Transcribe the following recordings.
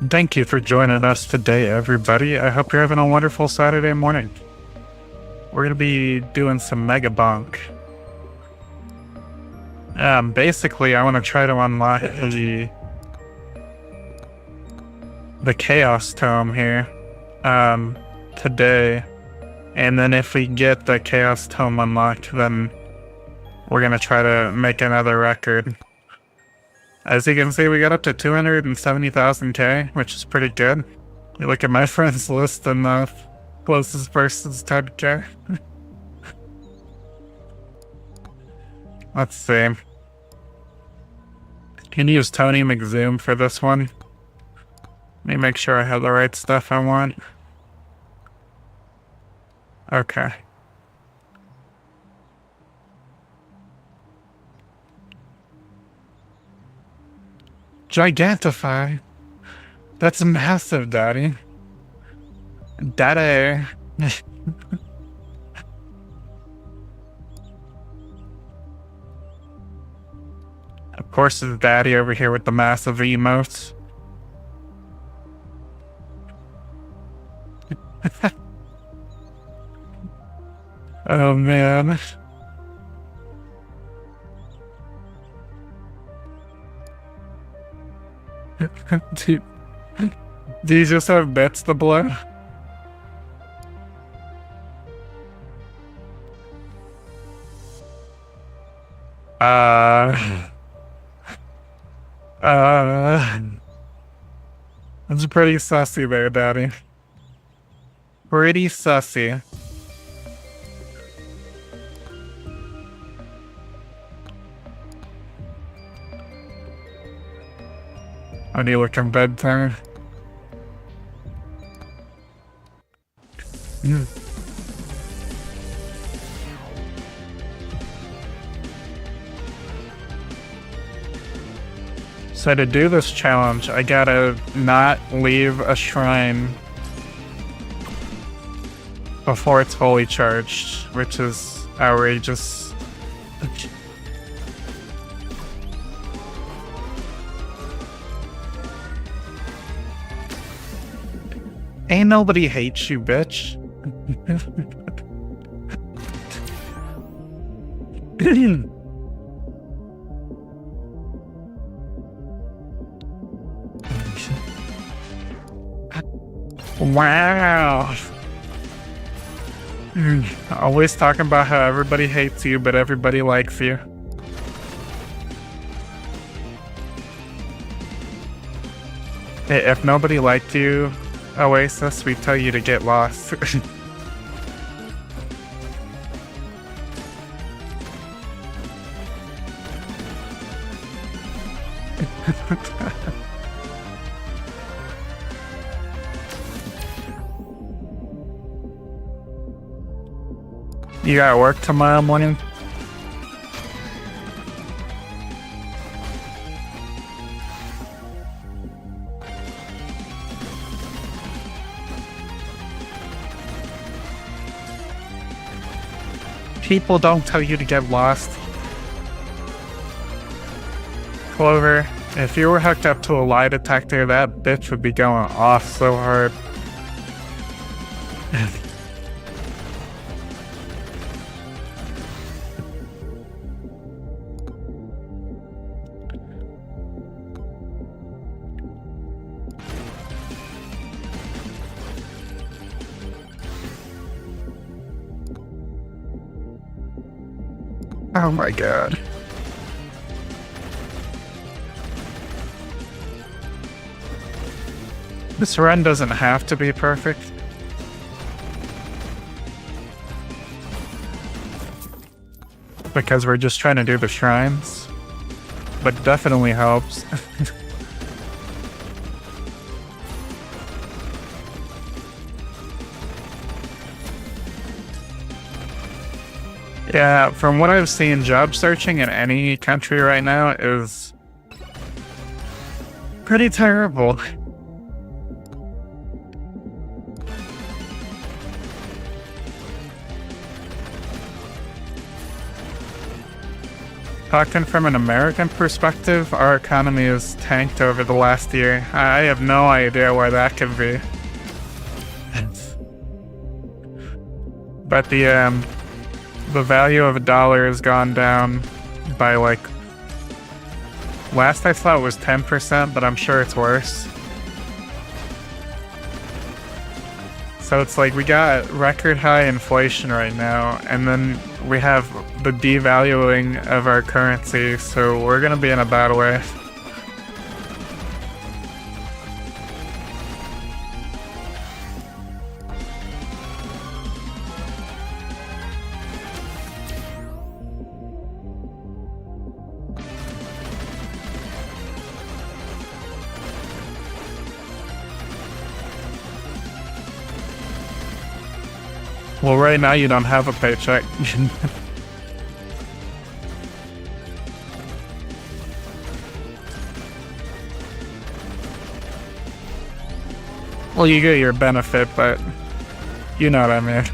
Thank you for joining us today, everybody. I hope you're having a wonderful Saturday morning. We're going to be doing some Megabonk. Basically, I want to try to unlock the Chaos Tome here today. And then if we get the Chaos Tome unlocked, then we're going to try to make another record. As you can see, we got up to 270,000K, which is pretty good. You look at my friends list and the closest person's 10K. Let's see. Can you use Tony McZoom for this one? Let me make sure I have the right stuff I want. Okay. Gigantify. That's massive, Daddy. Daddy. Of course, it's Daddy over here with the massive emotes. Oh, man. do you just have bets to blow? That's pretty sussy there, Daddy. Pretty sussy. I need to look in bedtime. So to do this challenge, I gotta not leave a shrine before it's fully charged, which is outrageous. Ain't nobody hates you, bitch. Wow. Always talking about how everybody hates you, but everybody likes you. If nobody liked you, Oasis, we tell you to get lost. You got work tomorrow morning? People don't tell you to get lost. Clover, if you were hooked up to a lie detector, that bitch would be going off so hard. Oh my god. This run doesn't have to be perfect. Because we're just trying to do the shrines. But definitely helps. Yeah, from what I've seen, job searching in any country right now is pretty terrible. talking from an American perspective, our economy has tanked over the last year. I have no idea why that could be. But the value of a dollar has gone down by like, last I saw it was 10%, but I'm sure it's worse. So it's like we got record high inflation right now, and then we have the devaluing of our currency, so we're gonna be in a bad way. Well, right now you don't have a paycheck. Well, you get your benefit, but you know what I mean.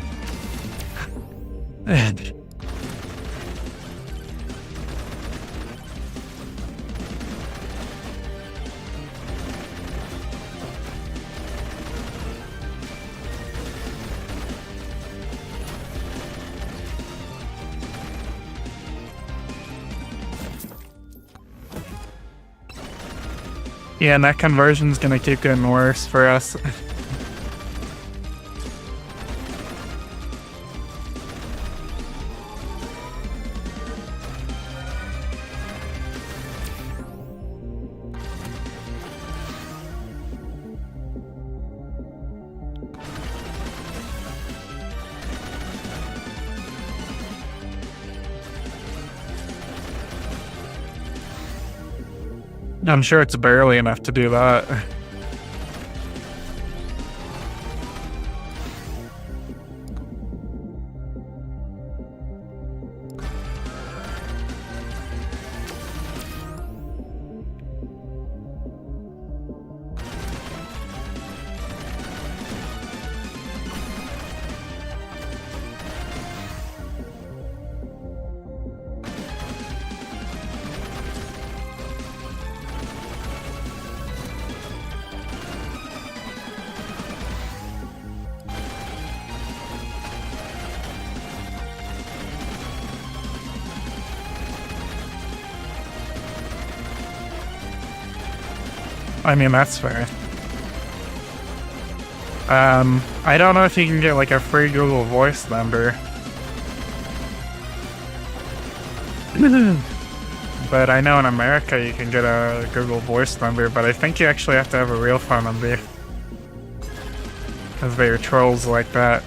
Yeah, and that conversion's gonna keep getting worse for us. I'm sure it's barely enough to do that. I mean, that's fair. I don't know if you can get like a free Google Voice number. But I know in America you can get a Google Voice number, but I think you actually have to have a real phone number. Because they are trolls like that.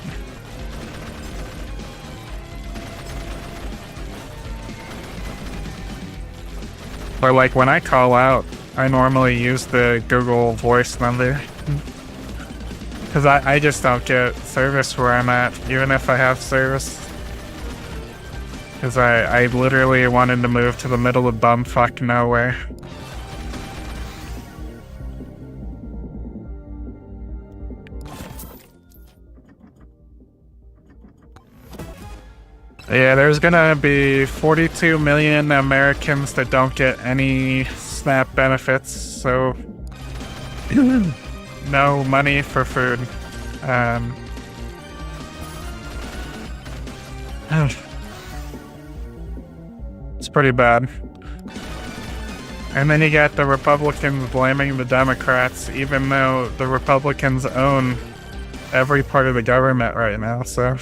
Or like when I call out, I normally use the Google Voice number. Because I just don't get service where I'm at, even if I have service. Because I literally wanted to move to the middle of bumfuck nowhere. Yeah, there's gonna be 42 million Americans that don't get any SNAP benefits, so no money for food. It's pretty bad. And then you got the Republicans blaming the Democrats, even though the Republicans own every part of the government right now, so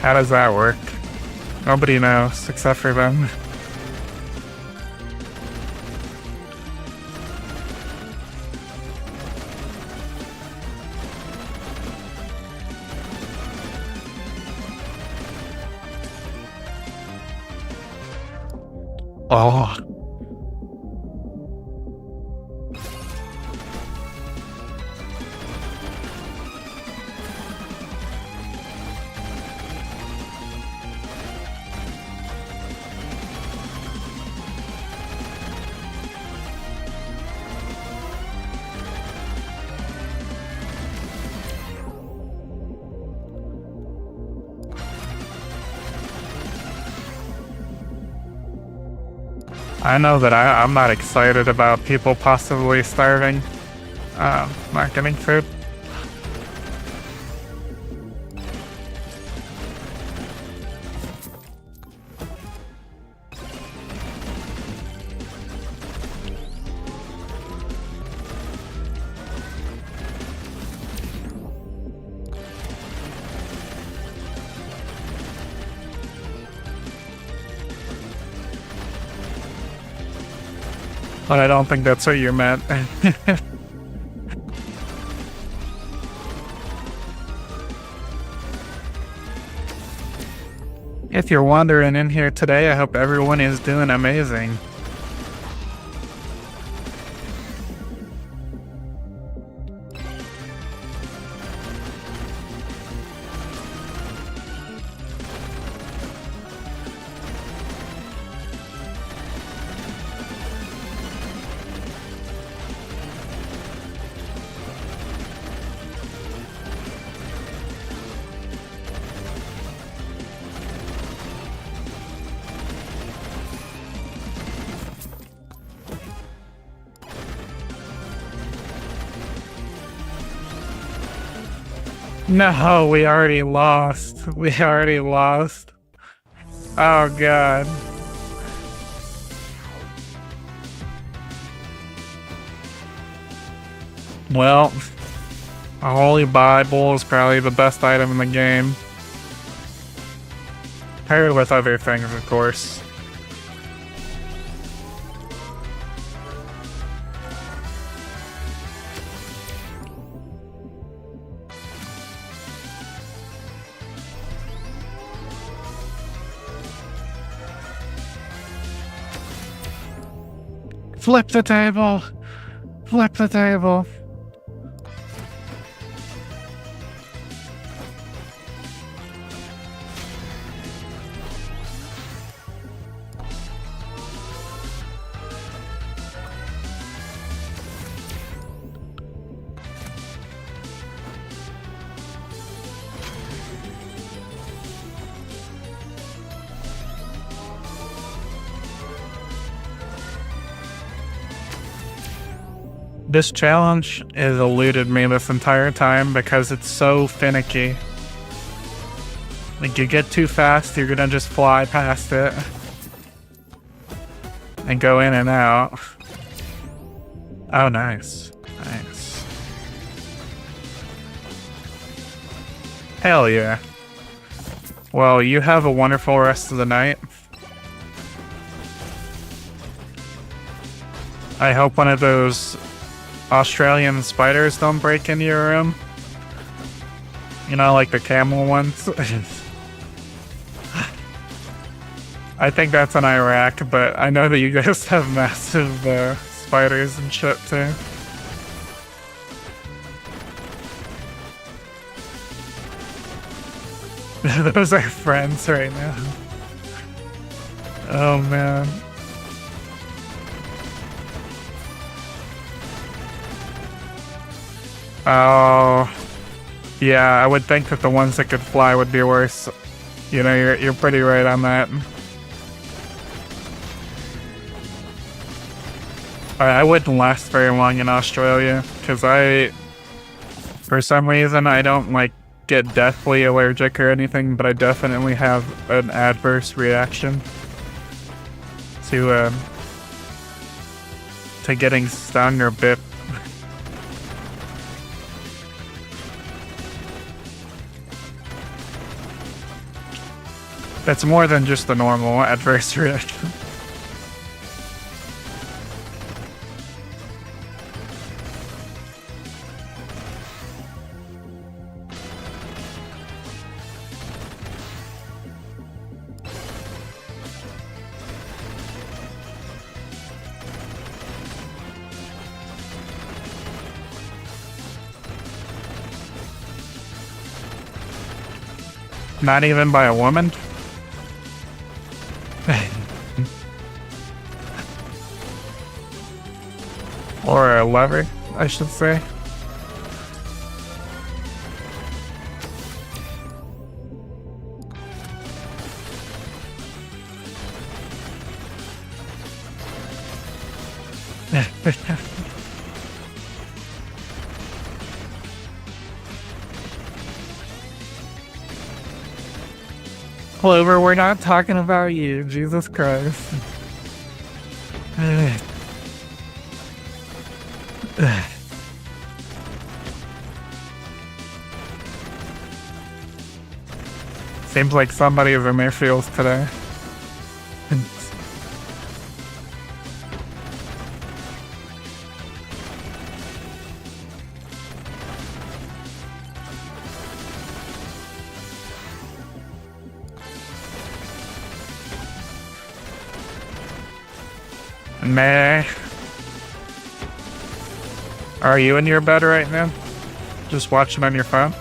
how does that work? Nobody knows, except for them. Oh. I know that I'm not excited about people possibly starving, not getting food. But I don't think that's what you meant. If you're wandering in here today, I hope everyone is doing amazing. No, we already lost. We already lost. Oh god. Well, a holy Bible is probably the best item in the game. Paired with other things, of course. Flip the table! Flip the table! This challenge has eluded me this entire time because it's so finicky. Like, you get too fast, you're gonna just fly past it. And go in and out. Oh, nice. Nice. Hell yeah. Well, you have a wonderful rest of the night. I hope one of those Australian spiders don't break into your room. You know, like the camel ones. I think that's in Iraq, but I know that you guys have massive spiders and shit too. Those are friends right now. Oh man. Oh, yeah, I would think that the ones that could fly would be worse. You know, you're pretty right on that. I wouldn't last very long in Australia, because for some reason, I don't, like, get deathly allergic or anything, but I definitely have an adverse reaction to getting stung or bit. That's more than just the normal adverse reaction. Not even by a woman? Or a lover, I should say. Clover, we're not talking about you, Jesus Christ. Seems like somebody is in their feels today. May. Are you in your bed right now? Just watching on your phone?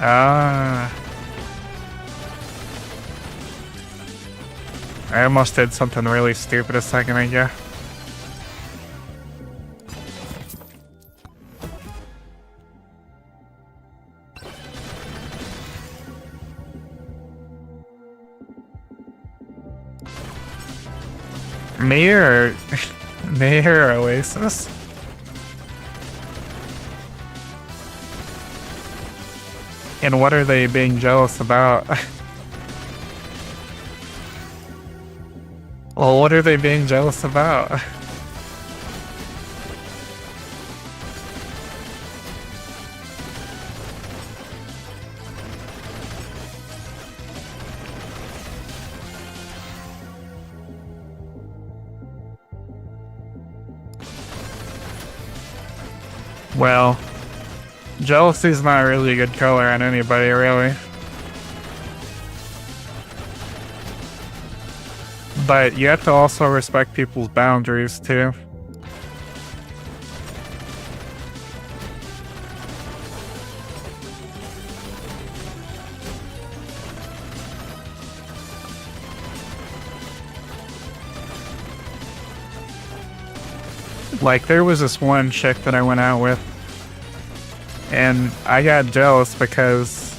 Ah. I almost did something really stupid a second ago. Me or Oasis? And what are they being jealous about? Well, what are they being jealous about? Well, jealousy's not really a good color on anybody, really. But you have to also respect people's boundaries, too. Like, there was this one chick that I went out with, and I got jealous because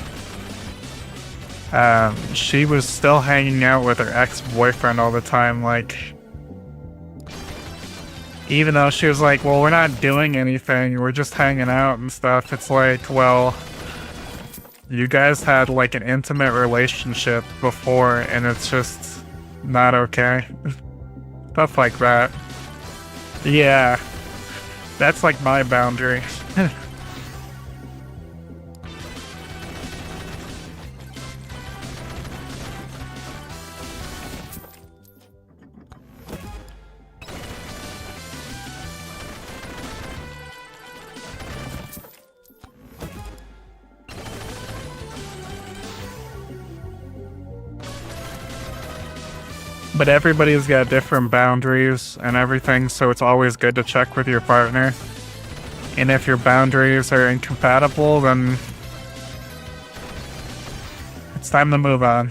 she was still hanging out with her ex-boyfriend all the time, like, even though she was like, well, we're not doing anything, we're just hanging out and stuff. It's like, well, you guys had like an intimate relationship before, and it's just not okay. Stuff like that. Yeah, that's like my boundary. But everybody's got different boundaries and everything, so it's always good to check with your partner. And if your boundaries are incompatible, then it's time to move on.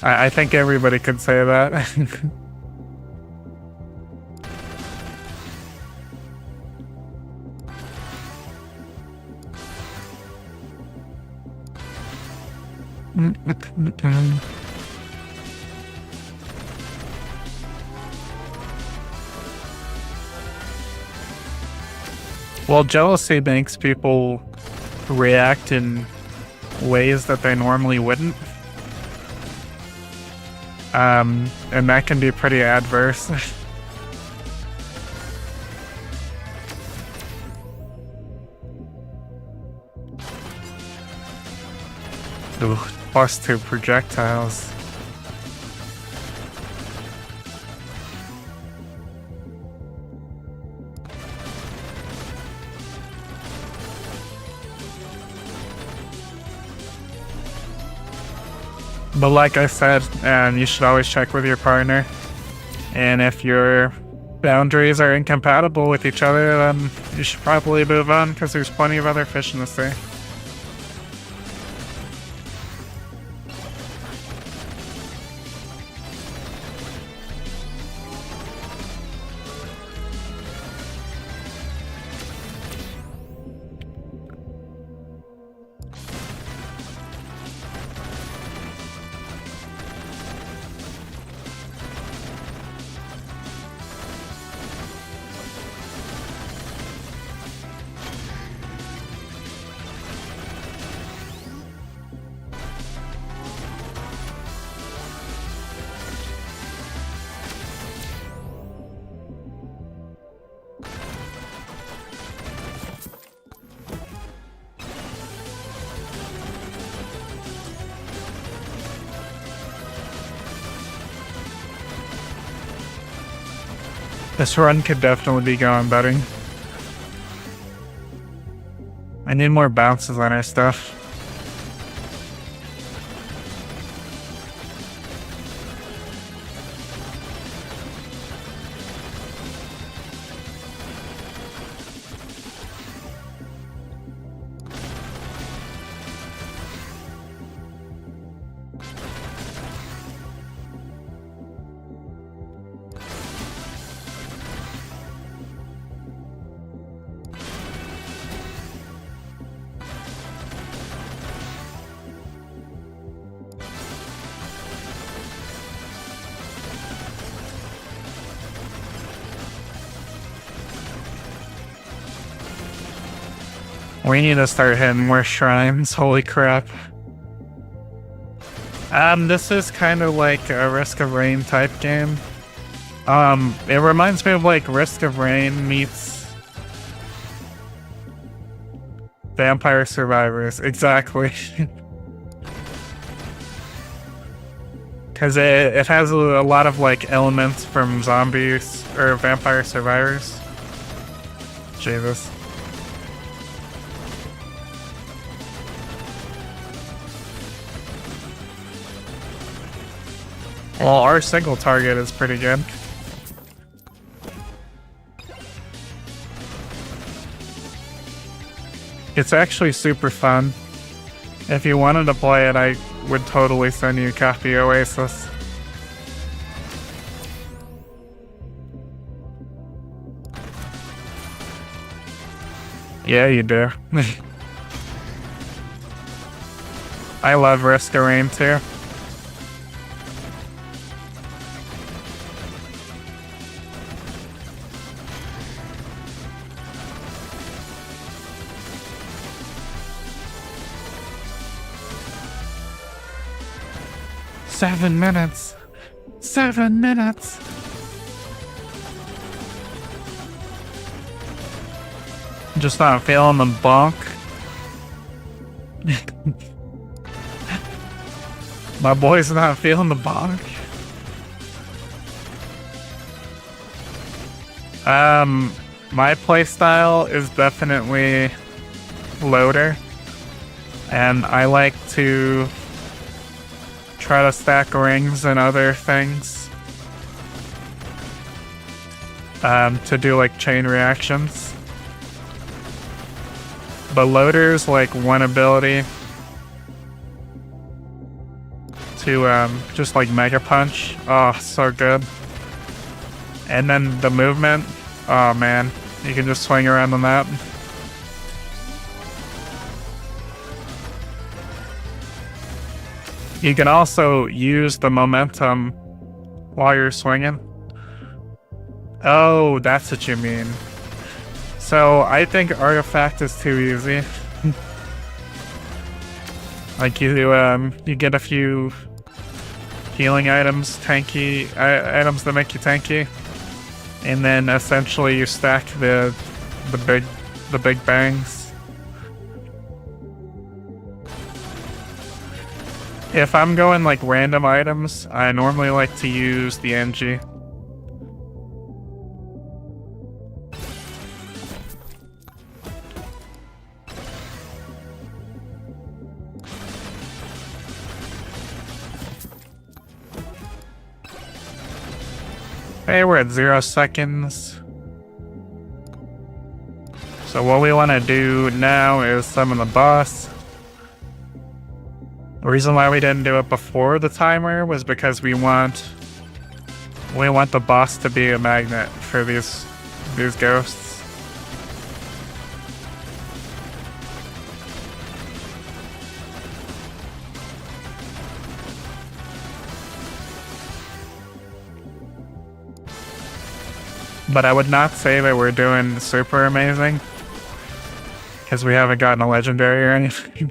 I think everybody could say that. Well, jealousy makes people react in ways that they normally wouldn't. And that can be pretty adverse. Ooh, +2 projectiles. But like I said, you should always check with your partner. And if your boundaries are incompatible with each other, then you should probably move on, because there's plenty of other fish in the sea. This run could definitely be going better. I need more bounces on our stuff. We need to start hitting more shrines, holy crap. This is kind of like a Risk of Rain type game. It reminds me of like Risk of Rain meets Vampire Survivors, exactly. Because it has a lot of like elements from zombies or Vampire Survivors. Jesus. Well, our single target is pretty good. It's actually super fun. If you wanted to play it, I would totally send you a copy of Oasis. Yeah, you do. I love Risk of Rain too. Seven minutes. 7 minutes. Just not feeling the bonk. My boy's not feeling the bonk. My playstyle is definitely loader, and I like to try to stack rings and other things to do like chain reactions. But loader's like one ability to just like Mega Punch. Oh, so good. And then the movement, oh man, you can just swing around the map. You can also use the momentum while you're swinging. Oh, that's what you mean. So I think Artifact is too easy. Like you get a few healing items, tanky items that make you tanky, and then essentially you stack the big bangs. If I'm going like random items, I normally like to use the NG. Hey, we're at 0 seconds. So what we want to do now is summon the boss. The reason why we didn't do it before the timer was because we want the boss to be a magnet for these ghosts. But I would not say that we're doing super amazing, because we haven't gotten a legendary or anything.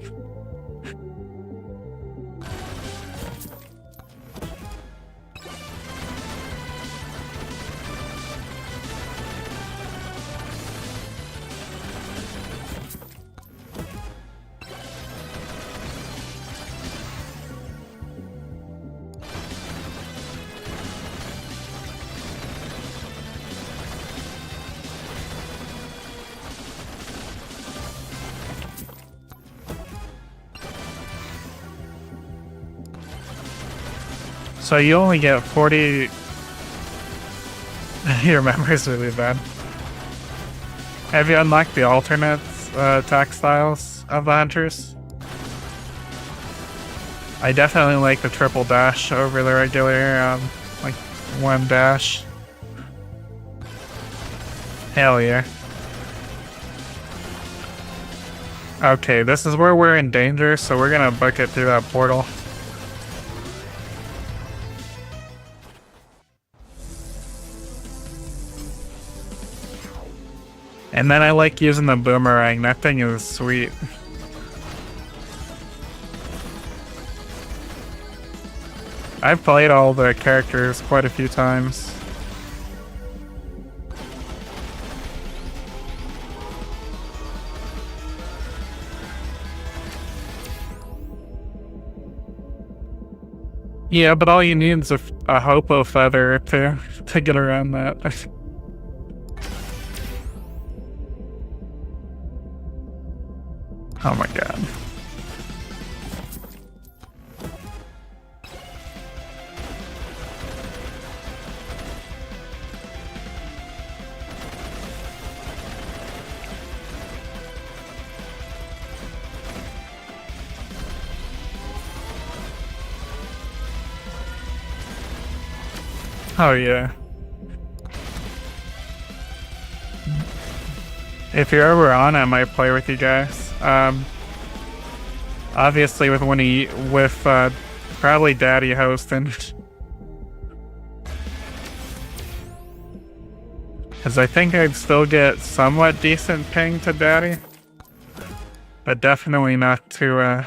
So you only get 40. Your memory's really bad. Have you unlocked the alternate attack styles of the hunters? I definitely like the triple dash over the regular, like, one dash. Hell yeah. Okay, this is where we're in danger, so we're gonna book it through that portal. And then I like using the boomerang. That thing is sweet. I've played all the characters quite a few times. Yeah, but all you need is a hopo feather to get around that. Oh my god. Oh yeah. If you're ever on, I might play with you guys. Obviously with probably Daddy hosting. Cause I think I'd still get somewhat decent ping to Daddy. But definitely not to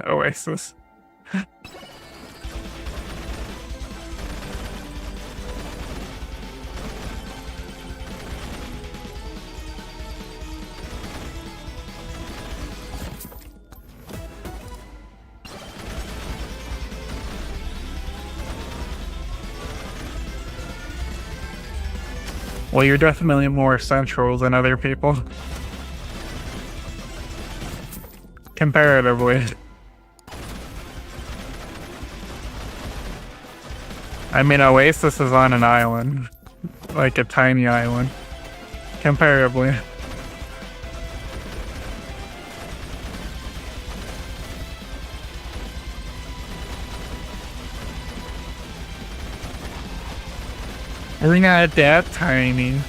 Oasis. Well, you're definitely more central than other people. Comparatively. I mean, Oasis is on an island. Like a tiny island. Comparably. We're not that tiny.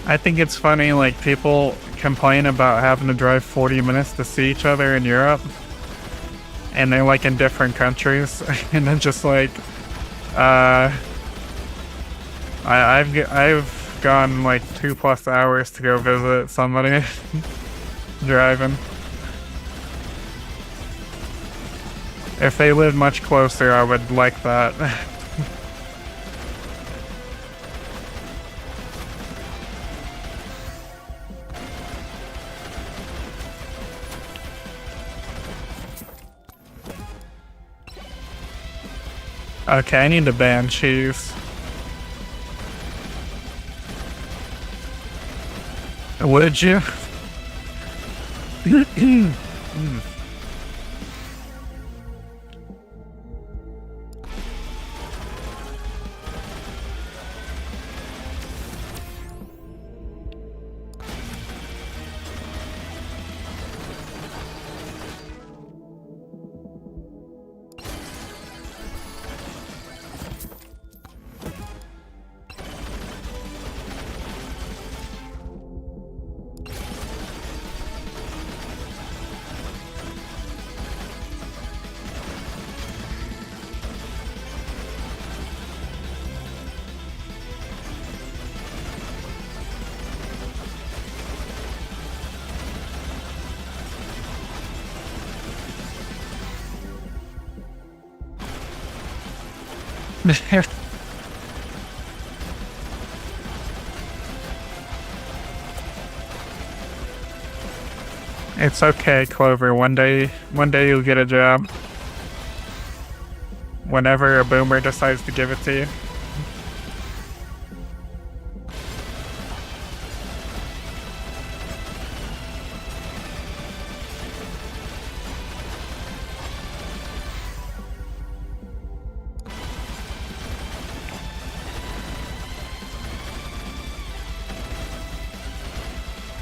I think it's funny, like, people complain about having to drive 40 minutes to see each other in Europe. And they're like in different countries, and then just like, I've gone like 2+ hours to go visit somebody driving. If they lived much closer, I would like that. Okay, I need to ban cheese. Would you? It's okay, Clover. One day you'll get a job. Whenever a boomer decides to give it to you.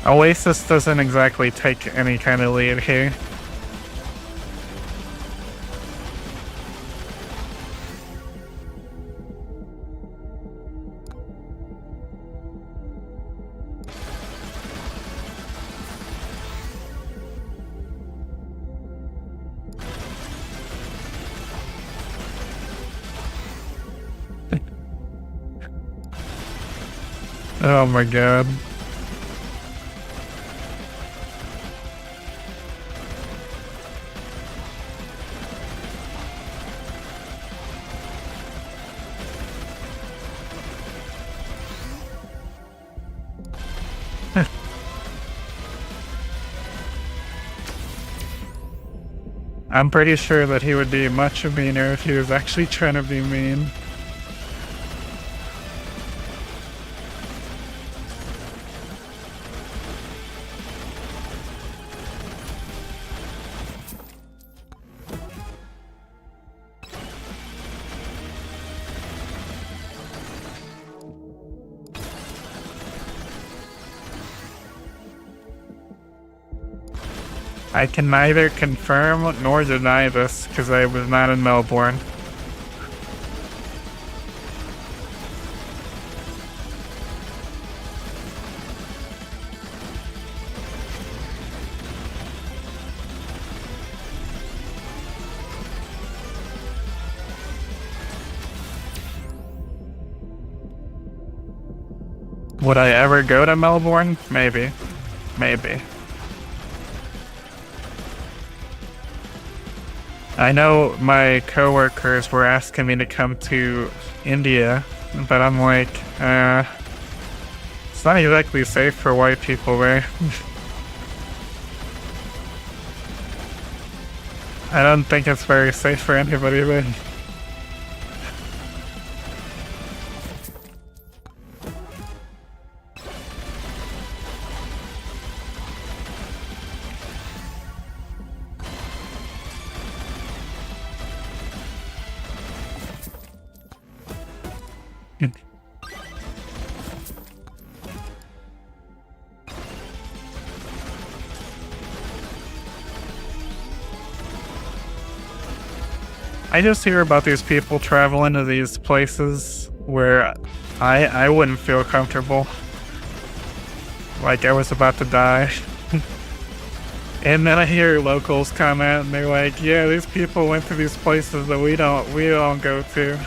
Oasis doesn't exactly take any kind of lead here. Oh my god. I'm pretty sure that he would be much meaner if he was actually trying to be mean. I can neither confirm nor deny this because I was not in Melbourne. Would I ever go to Melbourne? Maybe. Maybe. I know my coworkers were asking me to come to India, but I'm like, it's not exactly safe for white people there. I don't think it's very safe for anybody there. I just hear about these people traveling to these places where I wouldn't feel comfortable. Like I was about to die. And then I hear locals comment and they're like, yeah, these people went to these places that we don't go to.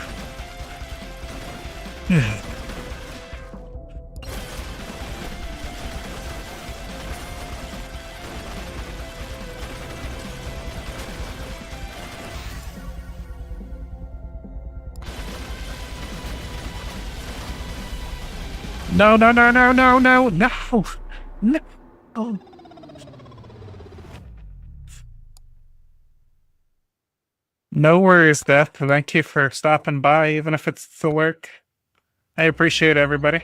No, no, no, no, no, no, no, no. No worries, Death. Thank you for stopping by, even if it's to work. I appreciate everybody.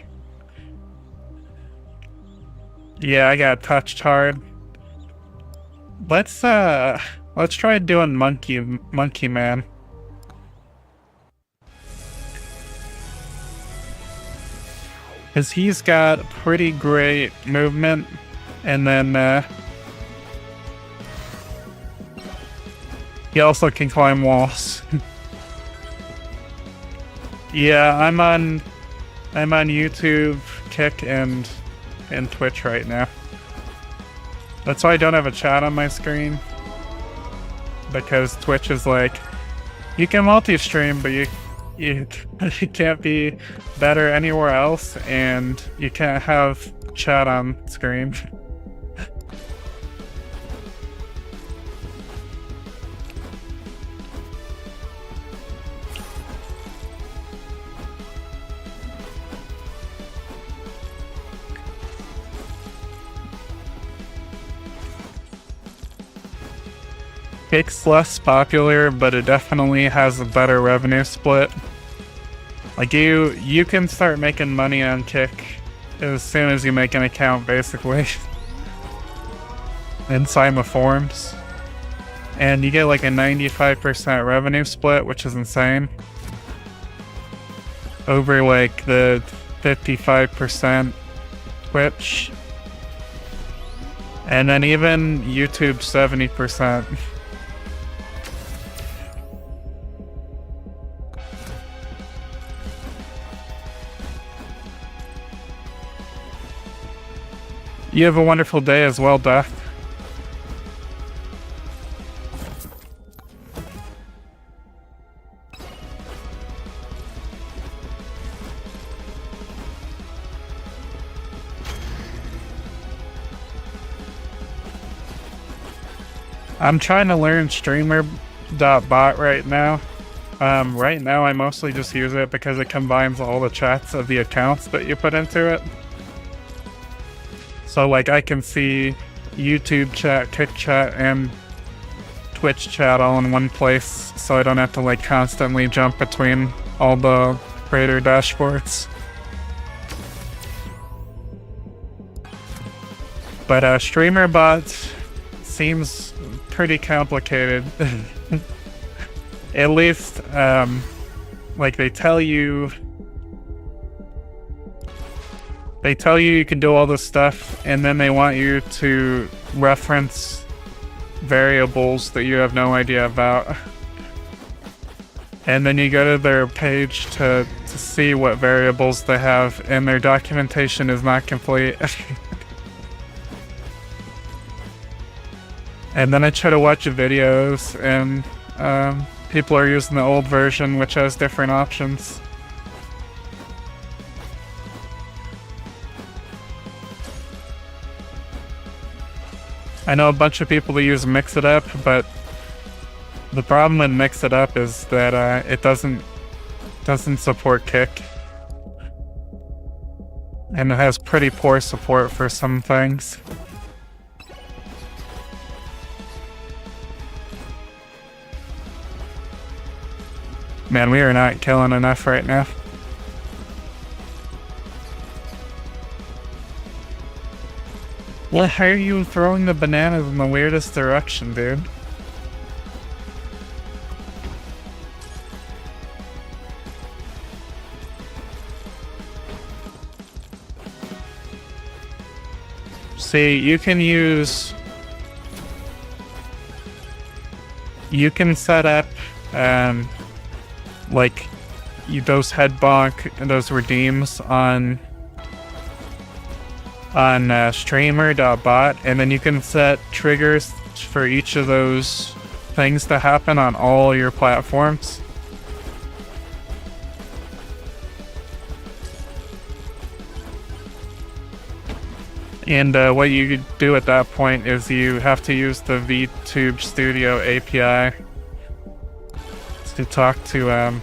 Yeah, I got touched hard. Let's try doing Monkey Man. Cause he's got pretty great movement, and then he also can climb walls. Yeah, I'm on YouTube, Kick, and Twitch right now. That's why I don't have a chat on my screen. Because Twitch is like, you can multi-stream, but you can't be better anywhere else, and you can't have chat on screen. Kick's less popular, but it definitely has a better revenue split. Like you can start making money on Kick as soon as you make an account, basically. Inside the forums. And you get like a 95% revenue split, which is insane. Over like the 55% Twitch. And then even YouTube 70%. You have a wonderful day as well, Death. I'm trying to learn streamer.bot right now. Right now I mostly just use it because it combines all the chats of the accounts that you put into it. So like I can see YouTube chat, Kick chat, and Twitch chat all in one place, so I don't have to like constantly jump between all the creator dashboards. But streamer bots seems pretty complicated. At least like they tell you you can do all this stuff, and then they want you to reference variables that you have no idea about. And then you go to their page to see what variables they have, and their documentation is not complete. And then I try to watch videos, and people are using the old version, which has different options. I know a bunch of people that use Mix It Up, but the problem with Mix It Up is that it doesn't support Kick. And it has pretty poor support for some things. Man, we are not killing enough right now. Why are you throwing the bananas in the weirdest direction, dude? See, you can set up like those head bonk and those redeems on streamer.bot, and then you can set triggers for each of those things to happen on all your platforms. And what you do at that point is you have to use the VTube Studio API to talk to your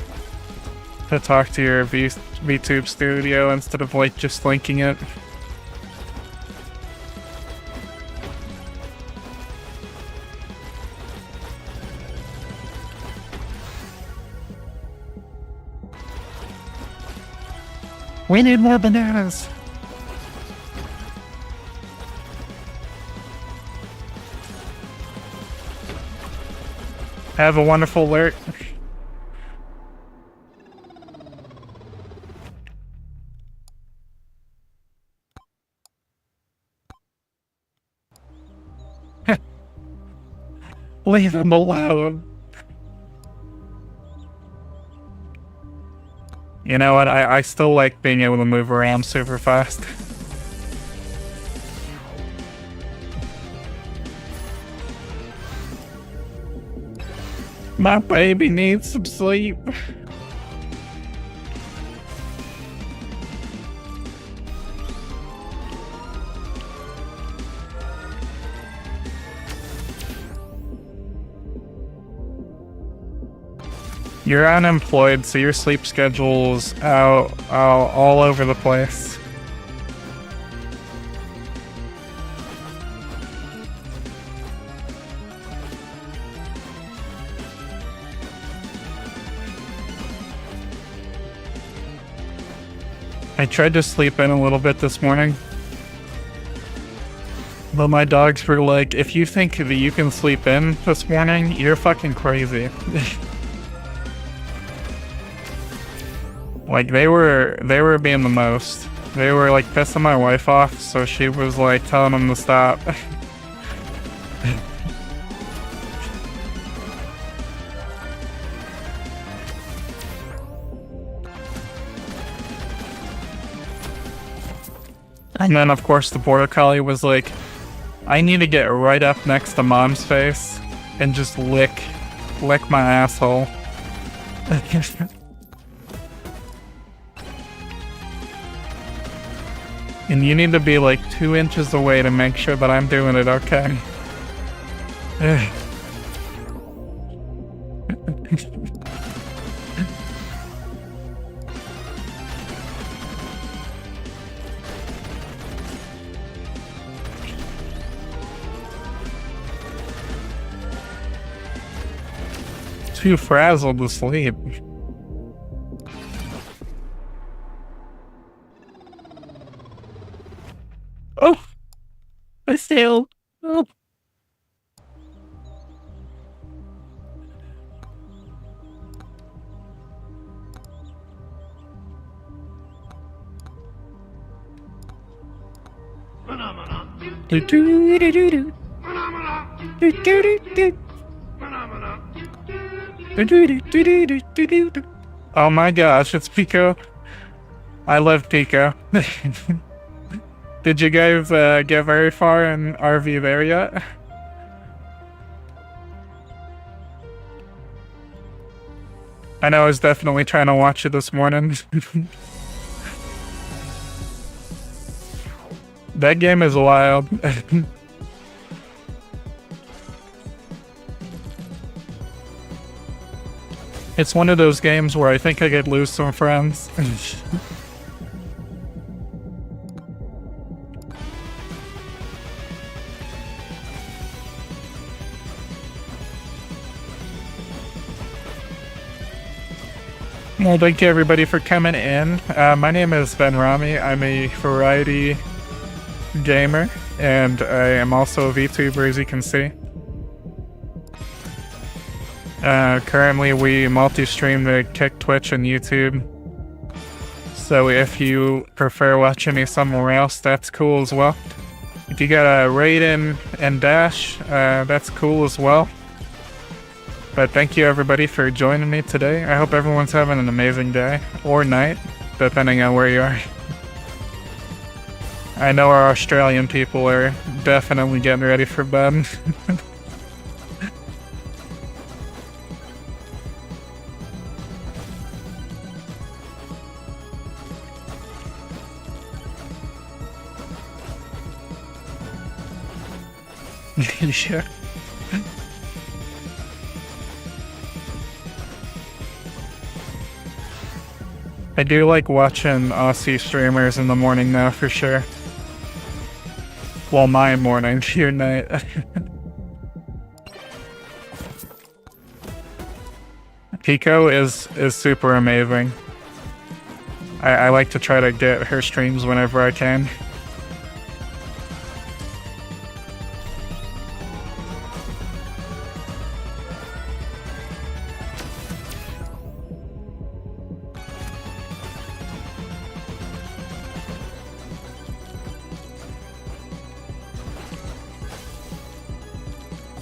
VTube Studio instead of like just linking it. We need more bananas. Have a wonderful alert. Leave him alone. You know what? I still like being able to move around super fast. My baby needs some sleep. You're unemployed, so your sleep schedule's out all over the place. I tried to sleep in a little bit this morning, but my dogs were like, if you think that you can sleep in this morning, you're fucking crazy. Like, they were being the most. They were like pissing my wife off, so she was like telling them to stop. And then, of course, the border collie was like, I need to get right up next to mom's face and just lick my asshole. And you need to be like 2 inches away to make sure that I'm doing it okay. Too frazzled to sleep. Oh! I failed. Oh. Oh my gosh, it's Pico. I love Pico. Did you guys get very far in RV there yet? I know I was definitely trying to watch it this morning. That game is wild. It's one of those games where I think I could lose some friends. Well, thank you everybody for coming in. My name is Ben Rami. I'm a variety gamer, and I am also a VTuber, as you can see. Currently we multi-stream to Kick, Twitch, and YouTube. So if you prefer watching me somewhere else, that's cool as well. If you got a Raiden and Dash, that's cool as well. But thank you everybody for joining me today. I hope everyone's having an amazing day, or night, depending on where you are. I know our Australian people are definitely getting ready for bed. Sure. I do like watching Aussie streamers in the morning now, for sure. Well, my morning, your night. Pico is super amazing. I like to try to get her streams whenever I can.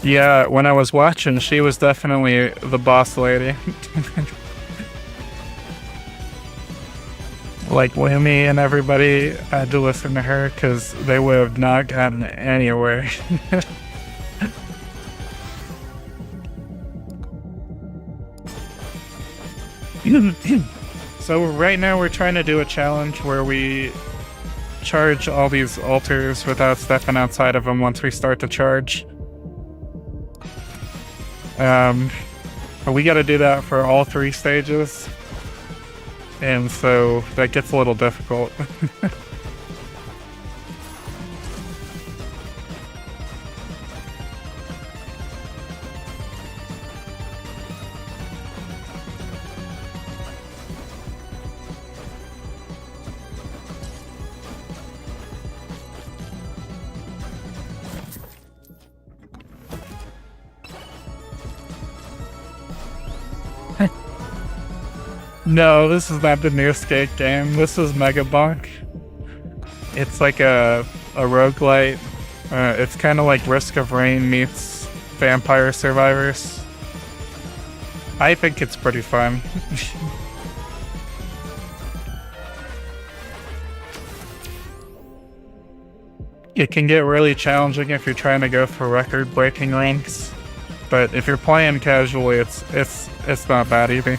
Yeah, when I was watching, she was definitely the boss lady. Like, Wimmy and everybody had to listen to her because they would have not gotten anywhere. So right now we're trying to do a challenge where we charge all these altars without stepping outside of them once we start to charge. But we gotta do that for all 3 stages. And so that gets a little difficult. No, this is not the new skate game. This is Megabokin. It's like a roguelite. It's kind of like Risk of Rain meets Vampire Survivors. I think it's pretty fun. It can get really challenging if you're trying to go for record-breaking ranks, but if you're playing casually, it's not bad either.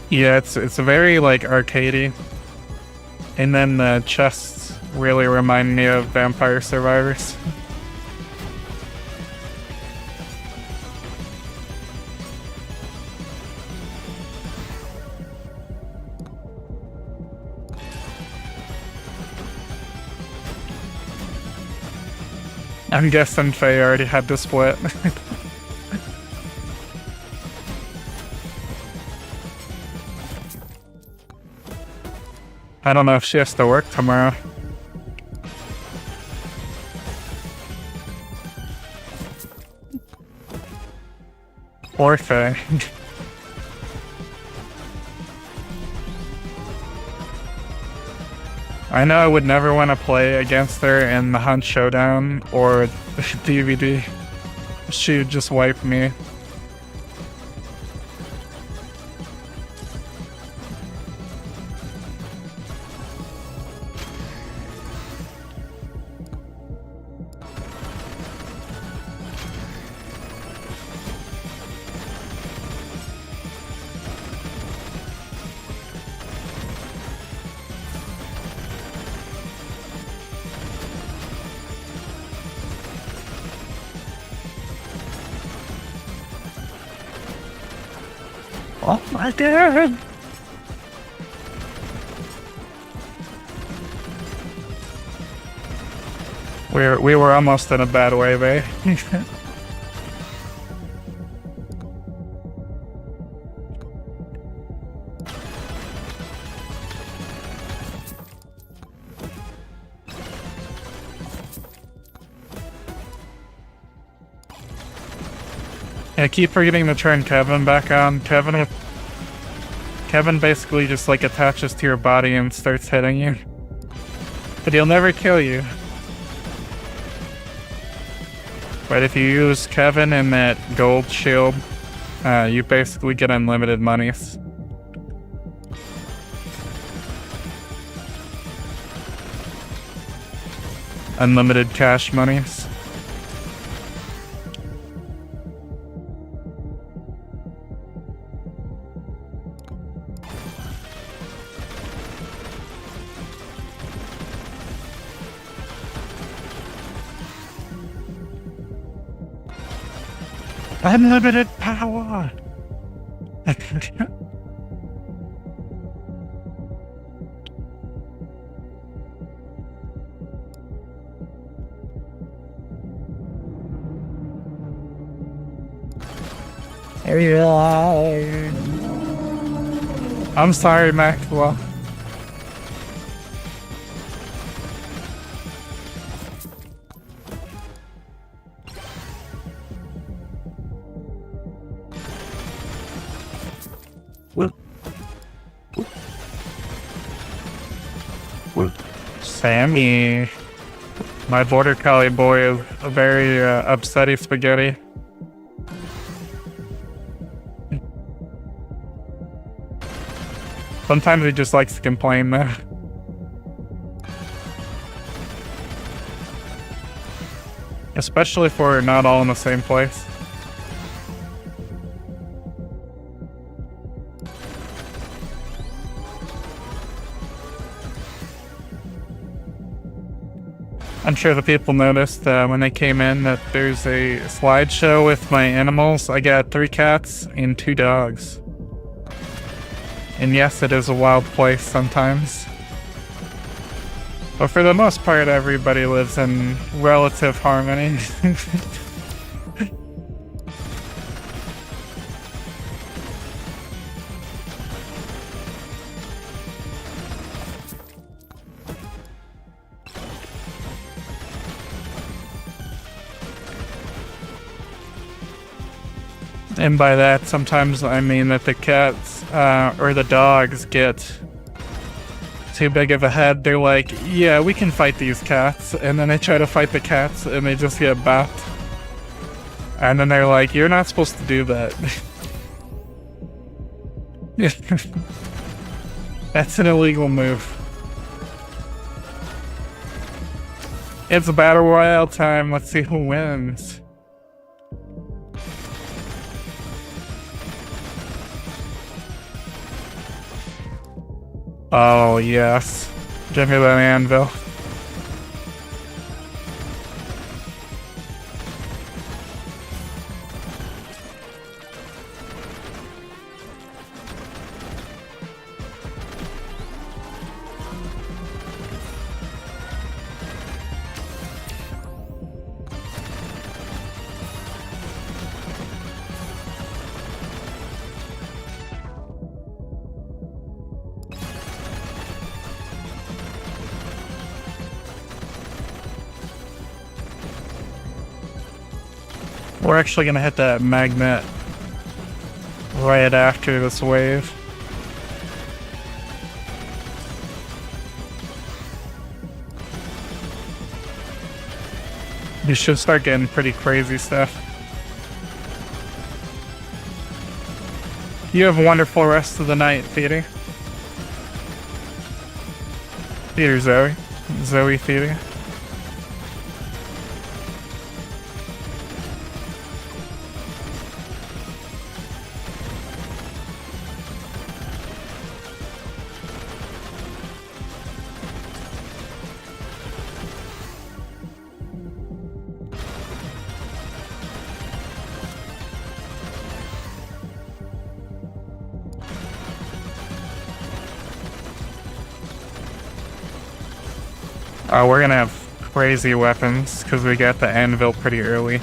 Yeah, it's very like arcadey, and then the chests really remind me of Vampire Survivors. I'm guessing Faye already had to split. I don't know if she has to work tomorrow. Or Faye. I know I would never want to play against her in the Hunt Showdown or DVD. She would just wipe me. Oh my god! We were almost in a bad way, babe. I keep forgetting to turn Kevin back on. Kevin basically just like attaches to your body and starts hitting you. But he'll never kill you. But if you use Kevin and that gold shield, you basically get unlimited monies. Unlimited cash monies. Unlimited power! I'm sorry, Maxwell. Sammy. My border collie boy is a very upsetty spaghetti. Sometimes he just likes to complain though. Especially if we're not all in the same place. I'm sure the people noticed when they came in that there's a slideshow with my animals. I got 3 cats and 2 dogs. And yes, it is a wild place sometimes. But for the most part, everybody lives in relative harmony. And by that, sometimes I mean that the cats, or the dogs get too big of a head. They're like, yeah, we can fight these cats. And then they try to fight the cats and they just get backed. And then they're like, you're not supposed to do that. That's an illegal move. It's battle royale time. Let's see who wins. Oh, yes. Give me that anvil. We're actually gonna hit that magnet right after this wave. You should start getting pretty crazy stuff. You have a wonderful rest of the night, Theater. Theater Zoe. Zoe Theater. We're gonna have crazy weapons because we got the anvil pretty early.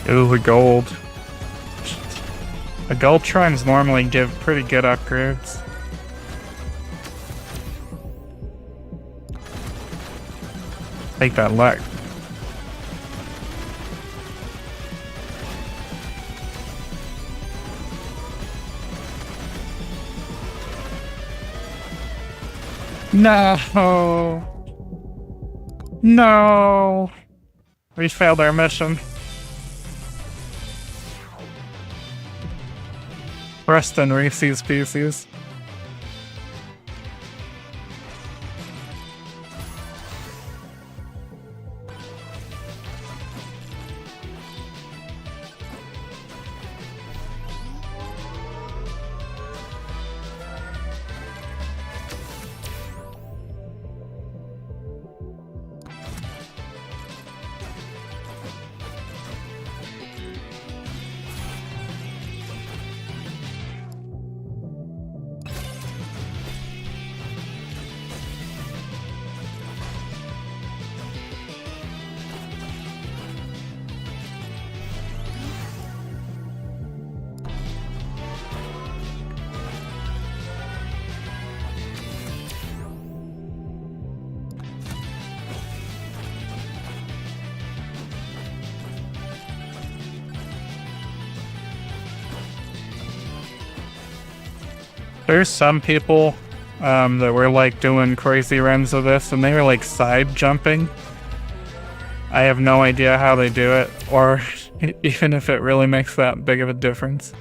Ooh, a gold. A gold trines normally give pretty good upgrades. Take that luck. No. No. We failed our mission. Rest in Reese's Pieces. There's some people that were like doing crazy runs of this and they were like side jumping. I have no idea how they do it or even if it really makes that big of a difference.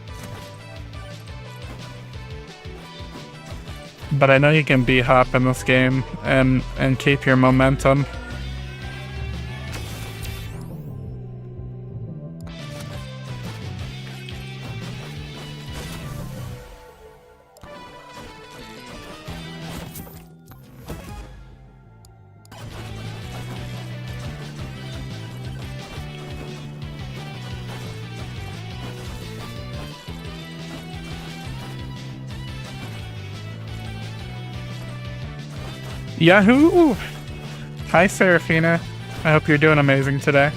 But I know you can B-hop in this game and keep your momentum. Yahoo! Hi, Serafina. I hope you're doing amazing today.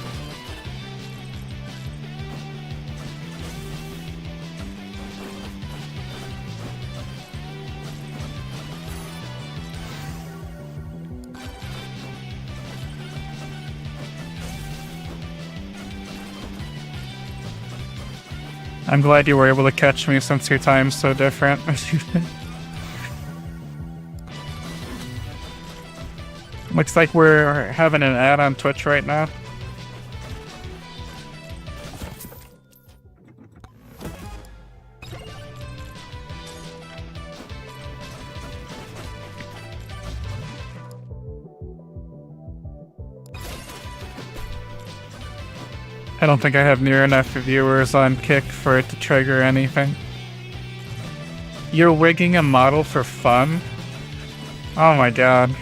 I'm glad you were able to catch me since your time's so different. Looks like we're having an ad on Twitch right now. I don't think I have near enough viewers on Kick for it to trigger anything. You're rigging a model for fun? Oh my god.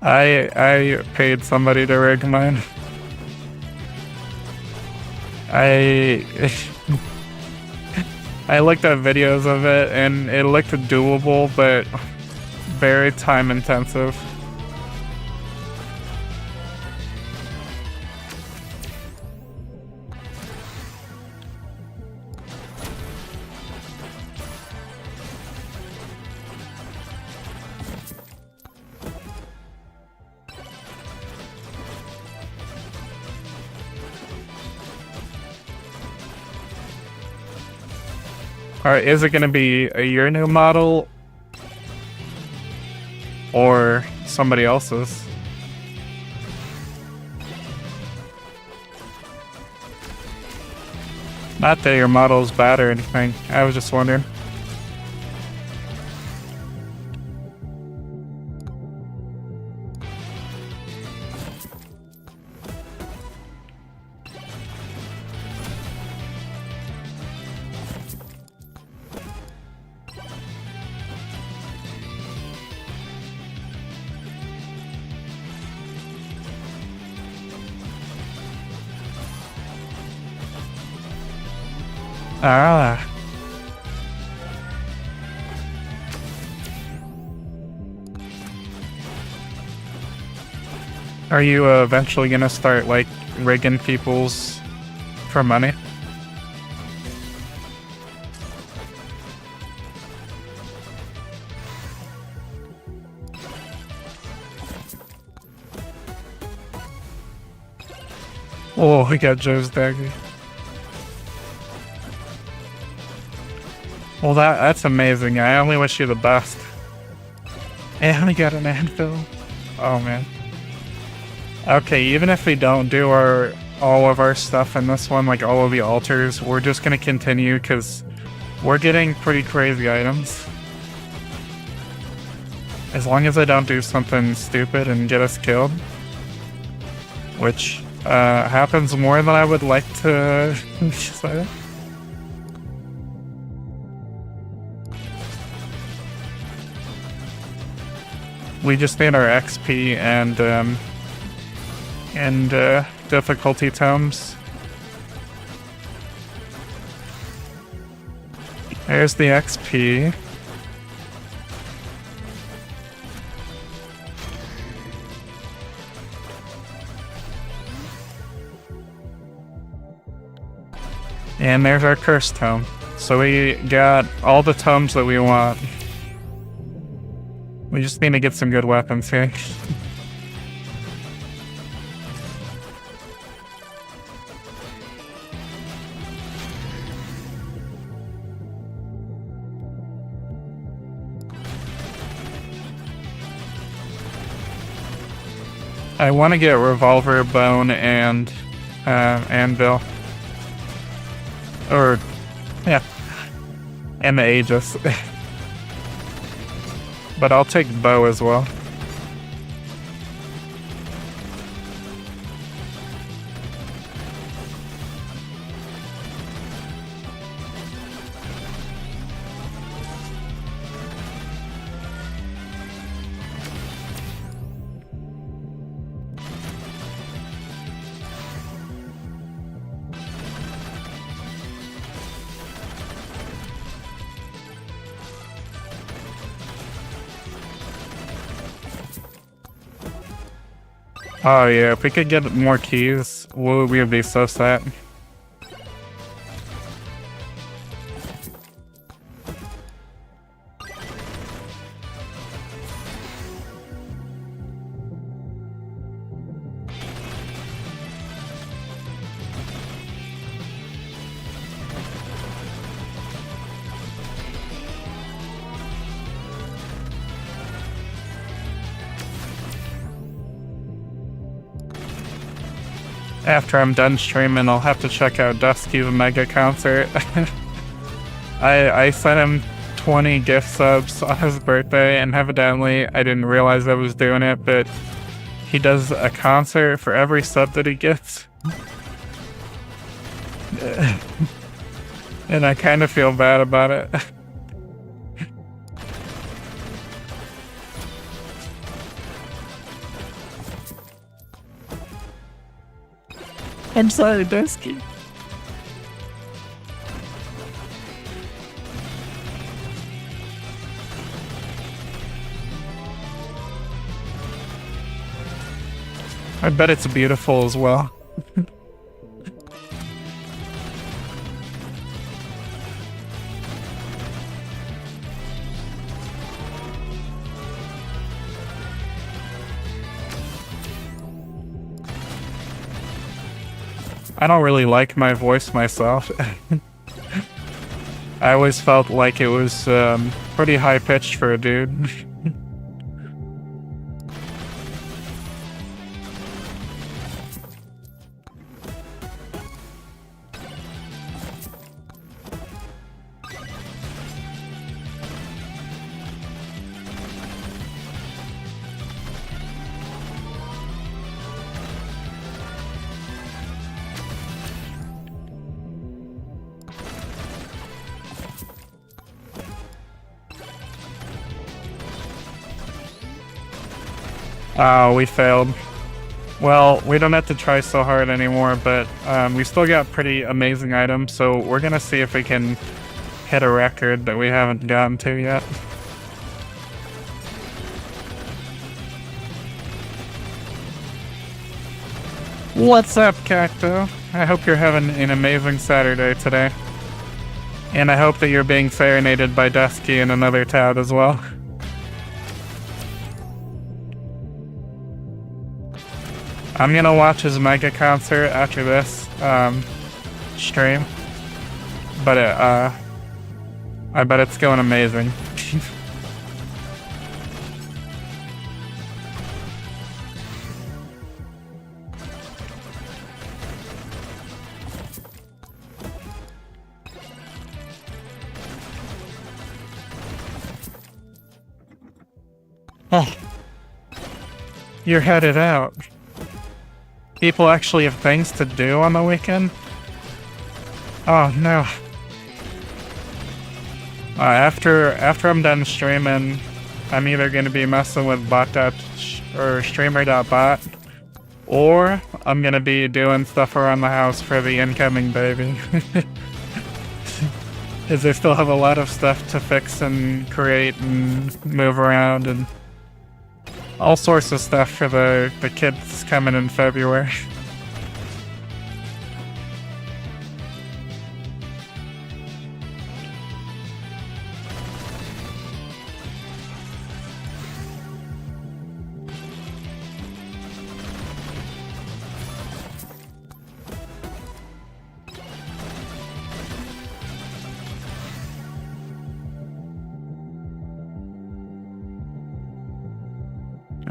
I paid somebody to rig mine. I looked at videos of it and it looked doable, but very time intensive. Alright, is it gonna be your new model or somebody else's? Not that your model's bad or anything, I was just wondering. Ah. Are you eventually gonna start, like, rigging people's for money? Oh, we got Joe's dagger. Well, that's amazing. I only wish you the best. And we got an anvil. Oh man. Okay, even if we don't do all of our stuff in this one, like all of the altars, we're just gonna continue because we're getting pretty crazy items. As long as I don't do something stupid and get us killed, which happens more than I would like to say. We just need our XP and difficulty tomes. There's the XP. And there's our curse tome. So we got all the tomes that we want. We just need to get some good weapons here. I want to get revolver, bone, and anvil. Or, yeah, and the Aegis. But I'll take bow as well. Oh yeah, if we could get more keys, we would be so set. After I'm done streaming, I'll have to check out Dusky's Mega Concert. I sent him 20 gift subs on his birthday, and evidently I didn't realize I was doing it, but he does a concert for every sub that he gets. And I kind of feel bad about it. I'm sorry, Dusky. I bet it's beautiful as well. I don't really like my voice myself. I always felt like it was pretty high-pitched for a dude. Oh, we failed. Well, we don't have to try so hard anymore, but we still got pretty amazing items, so we're gonna see if we can hit a record that we haven't gotten to yet. What's up, Cacto? I hope you're having an amazing Saturday today. And I hope that you're being serenaded by Dusky and another Tad as well. I'm gonna watch his Mega Concert after this stream, but I bet it's going amazing. Oh, you're headed out. People actually have things to do on the weekend? Oh no. After I'm done streaming, I'm either gonna be messing with or streamer.bot, or I'm gonna be doing stuff around the house for the incoming baby. Because I still have a lot of stuff to fix and create and move around and all sorts of stuff for the kids coming in February.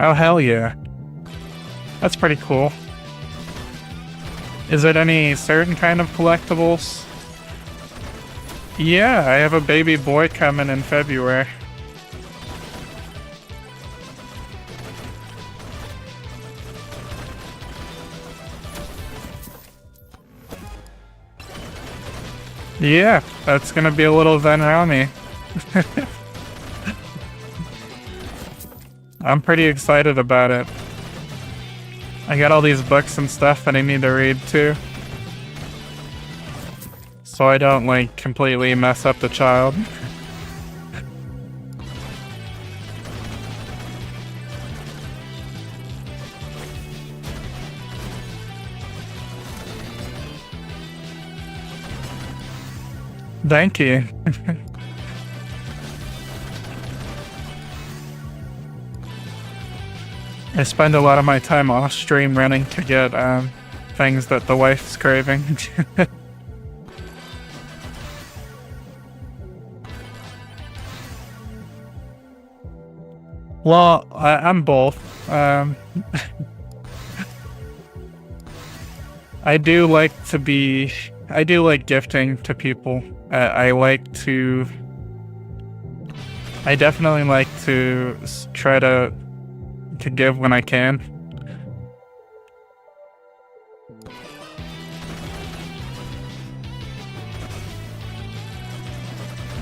Oh, hell yeah. That's pretty cool. Is it any certain kind of collectibles? Yeah, I have a baby boy coming in February. Yeah, that's gonna be a little Venrami. I'm pretty excited about it. I got all these books and stuff that I need to read too. So I don't, like, completely mess up the child. Thank you. I spend a lot of my time off stream running to get things that the wife's craving. Well, I'm both. I do like gifting to people. I definitely like to try to give when I can.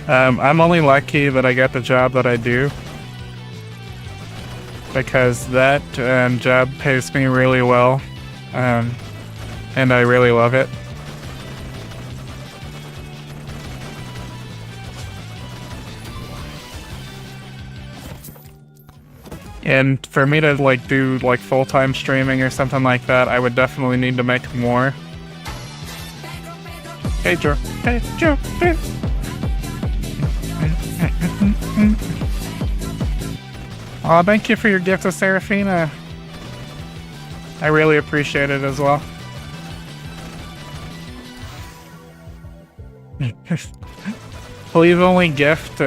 I'm only lucky that I get the job that I do, because that job pays me really well, and I really love it. And for me to do full-time streaming or something like that, I would definitely need to make more. Hey Joe. Hey Joe. Hey. Aw, thank you for your gift to Serafina. I really appreciate it as well. Please only gift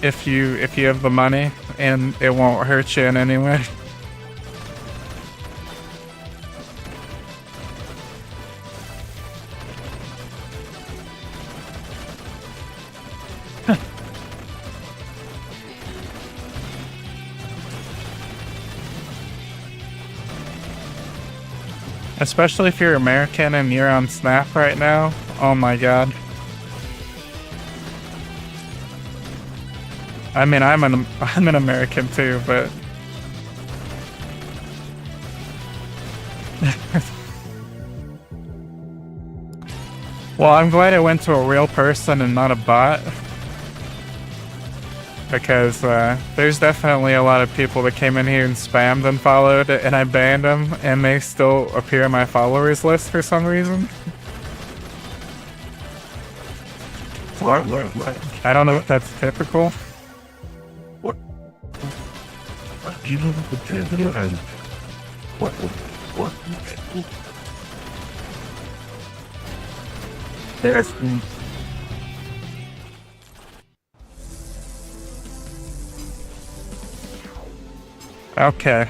if you have the money and it won't hurt you in any way. Especially if you're American and you're on Snap right now. Oh my god. I mean, I'm an American too, but well, I'm glad it went to a real person and not a bot, because there's definitely a lot of people that came in here and spammed and followed, and I banned them, and they still appear on my followers list for some reason. I don't know if that's typical. What do you know the potato and what? There's okay.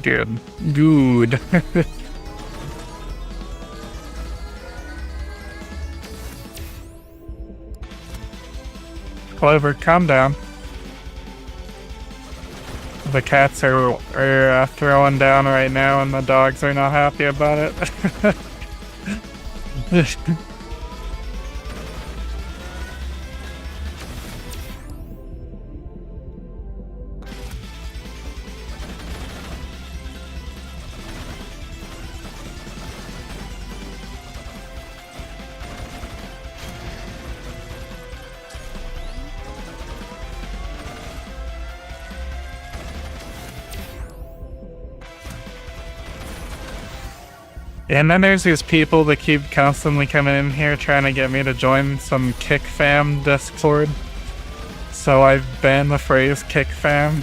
Good. Good. Clover, calm down. The cats are throwing down right now, and the dogs are not happy about it. And then there's these people that keep constantly coming in here trying to get me to join some Kick Fam Discord. So I've banned the phrase Kick Fam.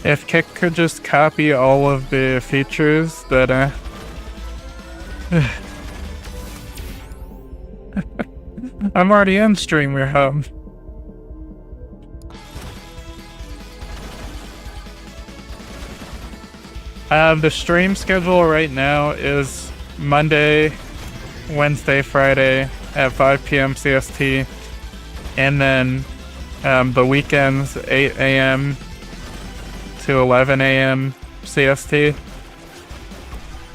If Kick could just copy all of the features that I'm already in Streamer Hub. The stream schedule right now is Monday, Wednesday, Friday at 5 p.m. CST, and then the weekends 8 a.m. to 11 a.m. CST,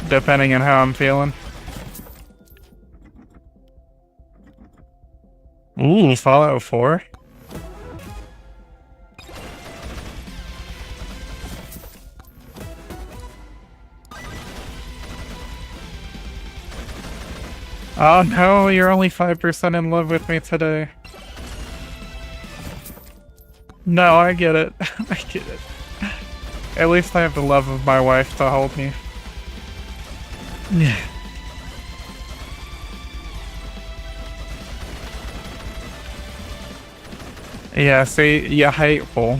depending on how I'm feeling. Ooh, Fallout 4? Oh no, you're only 5% in love with me today. No, I get it. I get it. At least I have the love of my wife to hold me. Yeah. Yeah, see, you're hateful.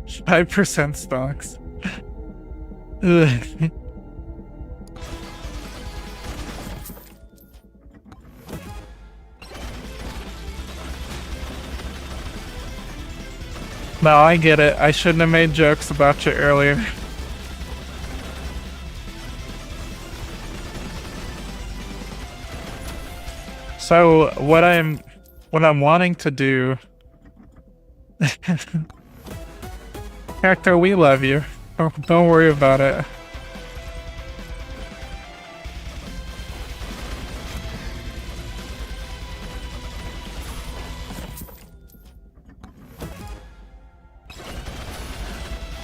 5% stocks. Ugh. No, I get it. I shouldn't have made jokes about you earlier. So what I'm wanting to do, Hector, we love you. Don't worry about it.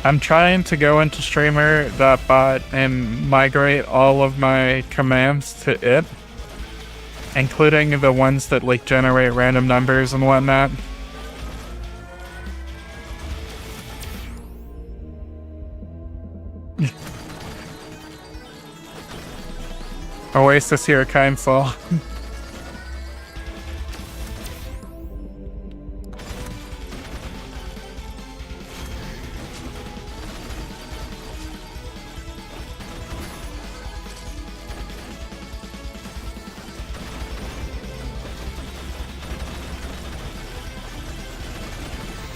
I'm trying to go into streamer.bot and migrate all of my commands to it, including the ones that like generate random numbers and whatnot. Oasis here, kind soul.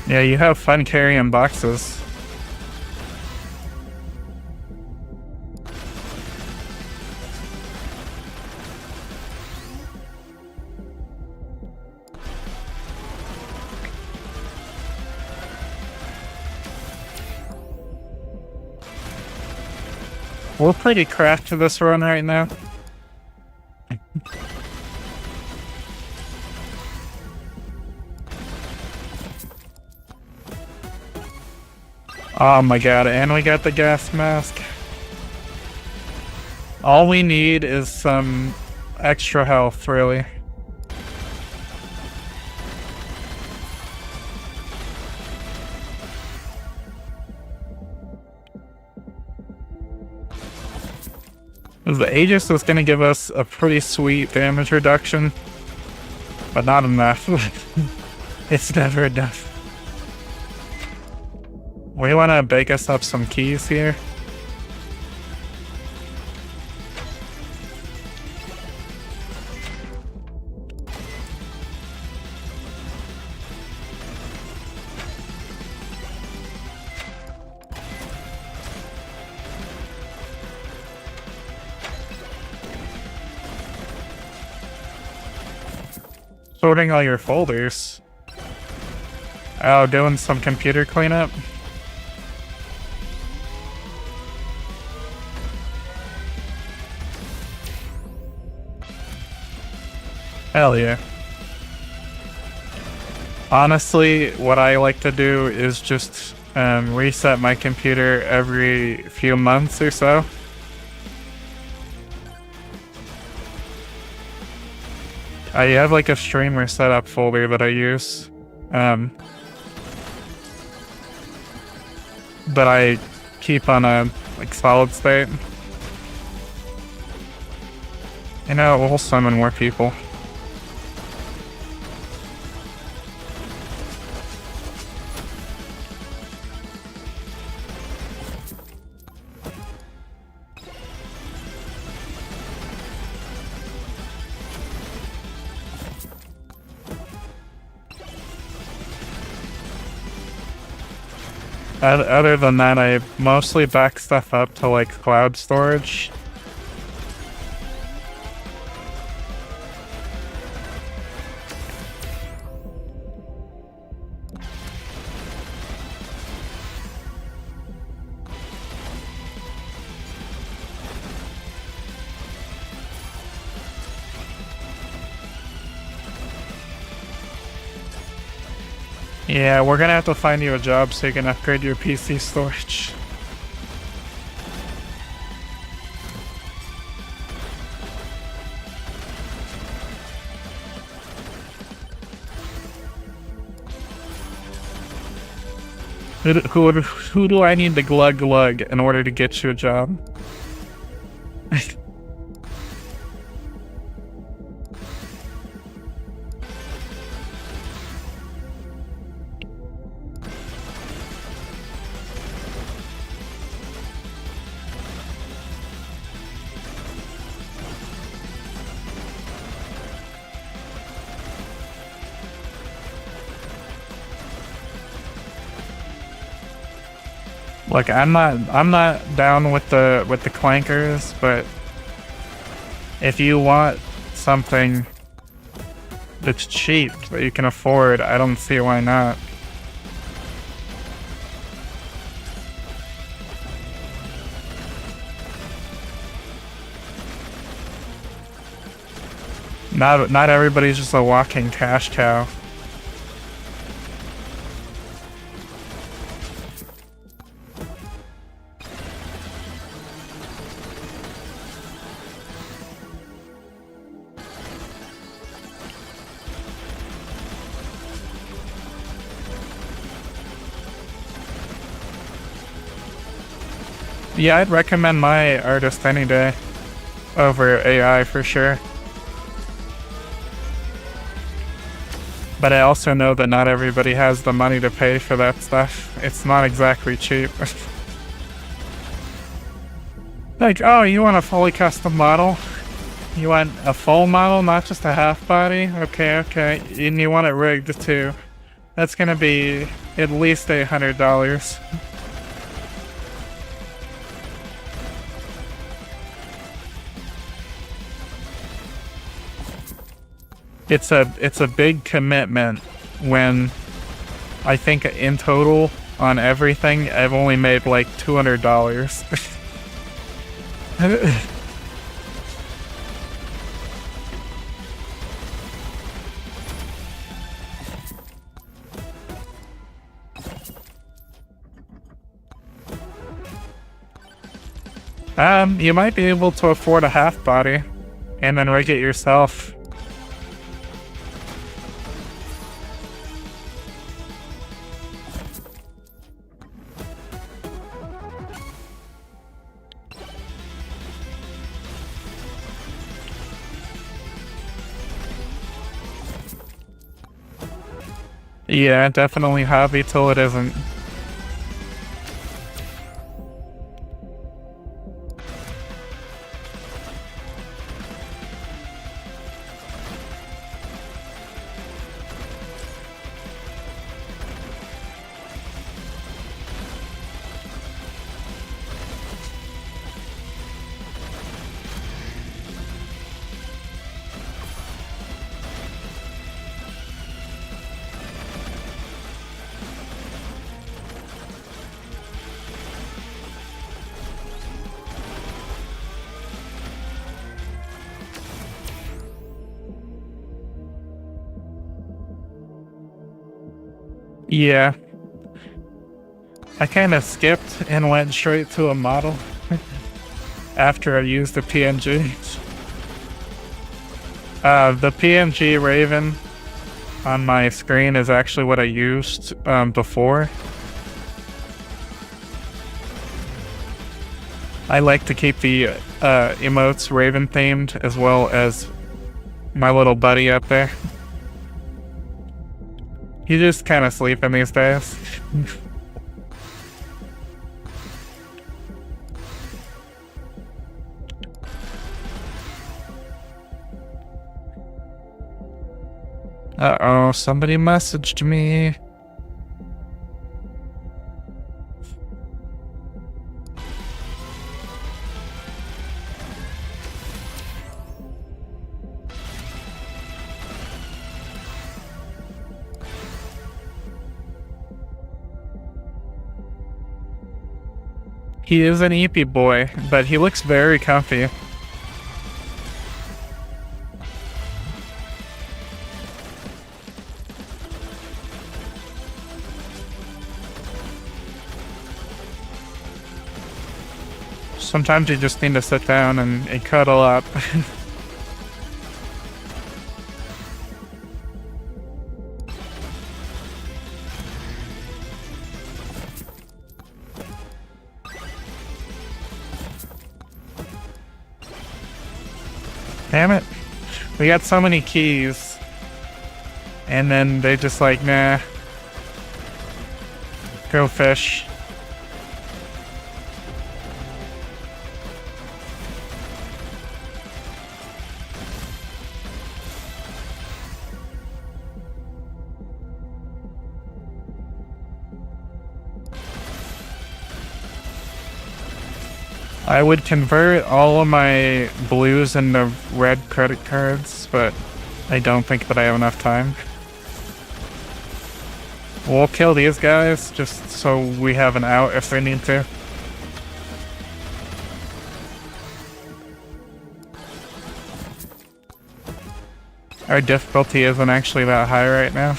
Yeah, you have fun carrying boxes. We're pretty cracked to this run right now. Oh my god, and we got the gas mask. All we need is some extra health, really. The Aegis was gonna give us a pretty sweet damage reduction, but not enough. It's never enough. We wanna bake us up some keys here. Sorting all your folders. Oh, doing some computer cleanup. Hell yeah. Honestly, what I like to do is just reset my computer every few months or so. I have like a streamer setup folder that I use. But I keep on a like solid state. You know, we'll summon more people. Other than that, I mostly back stuff up to like cloud storage. Yeah, we're gonna have to find you a job so you can upgrade your PC storage. Who do I need to glug glug in order to get you a job? Look, I'm not down with the clankers, but if you want something that's cheap that you can afford, I don't see why not. Not everybody's just a walking cash cow. Yeah, I'd recommend my artist any day over AI for sure. But I also know that not everybody has the money to pay for that stuff. It's not exactly cheap. Like, oh, you want a fully custom model? You want a full model, not just a half body? Okay, okay. And you want it rigged too. That's gonna be at least $800. It's a big commitment when I think in total on everything I've only made like $200. You might be able to afford a half body and then rig it yourself. Yeah, definitely hobby till it isn't. Yeah. I kind of skipped and went straight to a model after I used the PNG. The PNG Raven on my screen is actually what I used before. I like to keep the emotes Raven themed as well as my little buddy up there. He's just kind of sleeping these days. Uh-oh, somebody messaged me. He is an EP boy, but he looks very comfy. Sometimes you just need to sit down and cuddle up. Damn it. We got so many keys. And then they just like, nah. Go fish. I would convert all of my blues into red credit cards, but I don't think that I have enough time. We'll kill these guys just so we have an out if we need to. Our difficulty isn't actually that high right now.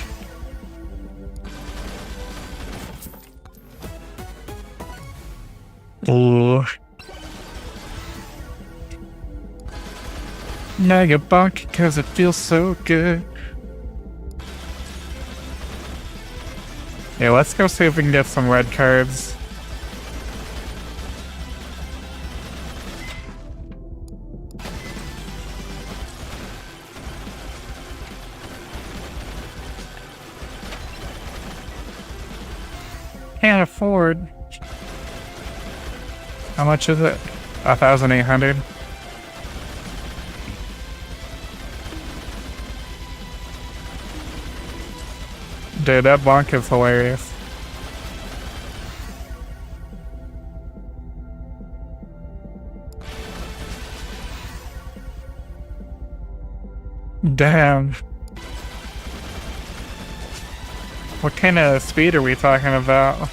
Ooh. Megabokin, cause it feels so good. Yeah, let's go see if we can get some red cards. Can't afford. How much is it? 1,800. Dude, that bonk is hilarious. Damn. What kind of speed are we talking about?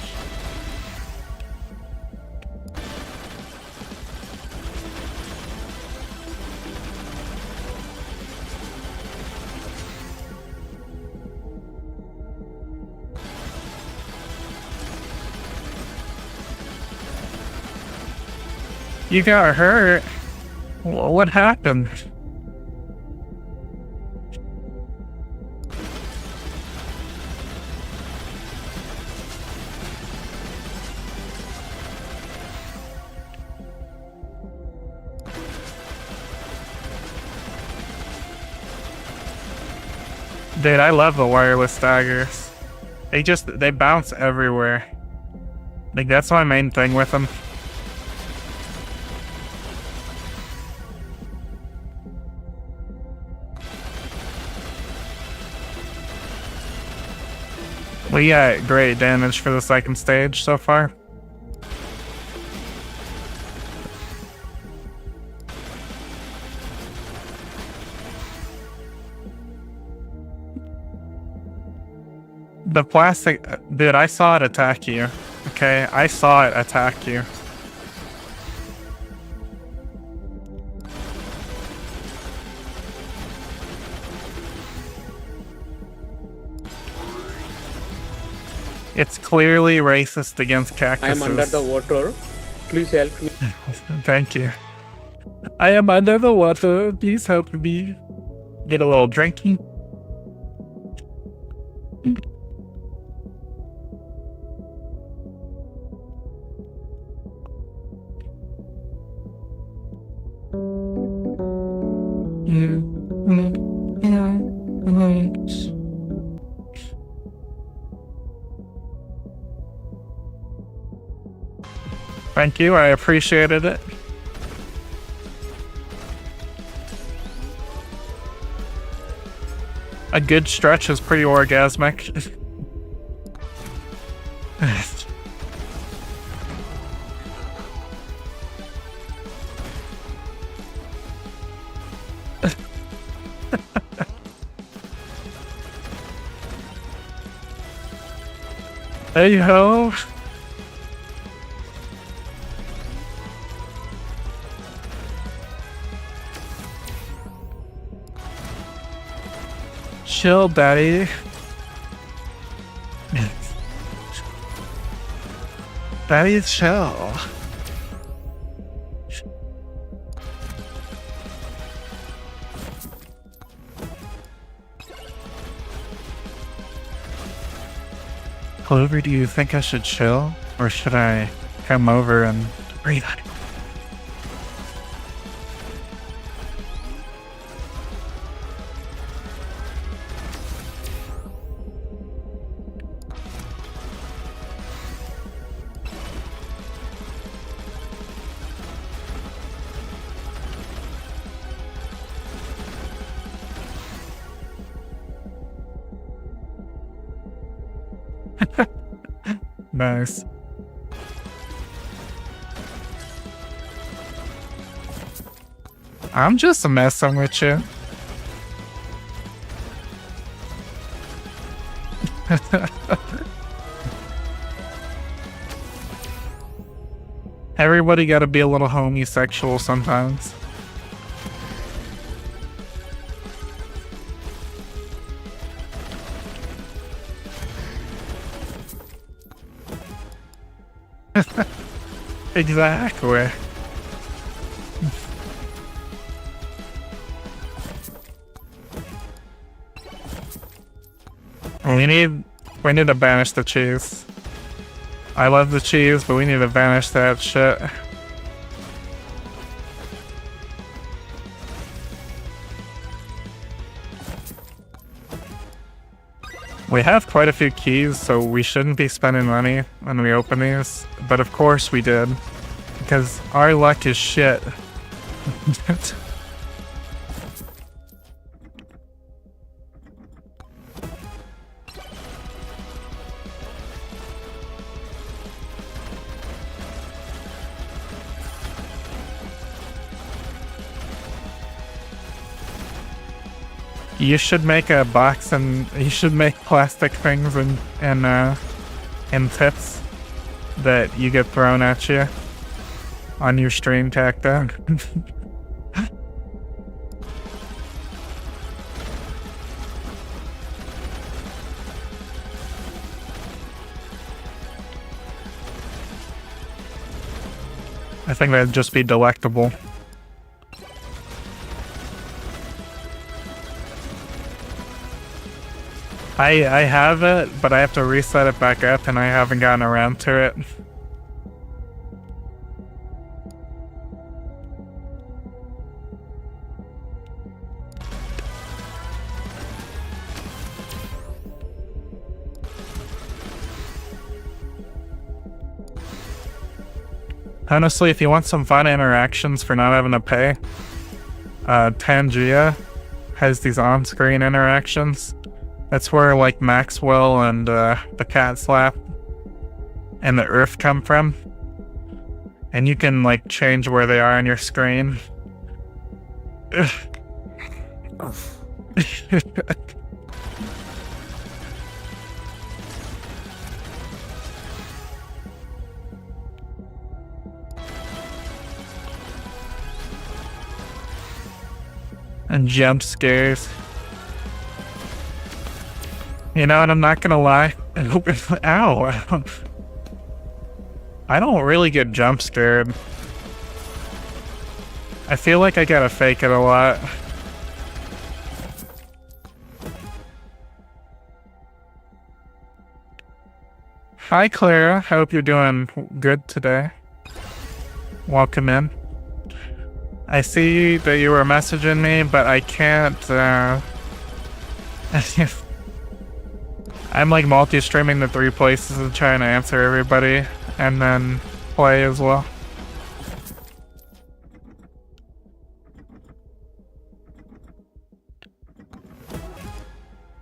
You got hurt. What happened? Dude, I love the wireless daggers. They bounce everywhere. Like, that's my main thing with them. We got great damage for the second stage so far. The plastic... Dude, I saw it attack you. Okay? I saw it attack you. It's clearly racist against cactuses. I am under the water. Please help me. Thank you. I am under the water. Please help me. Get a little drinking. Thank you, I appreciated it. A good stretch is pretty orgasmic. Hey ho. Chill, daddy. Daddy, chill. Clover, do you think I should chill? Or should I come over and breathe on it? Nice. I'm just messing with you. Everybody gotta be a little homosexual sometimes. Exactly. We need to banish the cheese. I love the cheese, but we need to banish that shit. We have quite a few keys, so we shouldn't be spending money when we open these. But of course we did. Because our luck is shit. You should make a box, and you should make plastic things and tips that you get thrown at you on your stream tacked down. I think that'd just be delectable. I have it, but I have to reset it back up, and I haven't gotten around to it. Honestly, if you want some fun interactions for not having to pay, Tangia has these on-screen interactions. That's where, like, Maxwell and the cat slap and the earth come from. And you can, like, change where they are on your screen. And jump scares. You know, and I'm not gonna lie. Ow. I don't really get jump scared. I feel like I gotta fake it a lot. Hi, Clara. Hope you're doing good today. Welcome in. I see that you were messaging me, but I can't, I'm like multi-streaming the 3 places and trying to answer everybody and then play as well.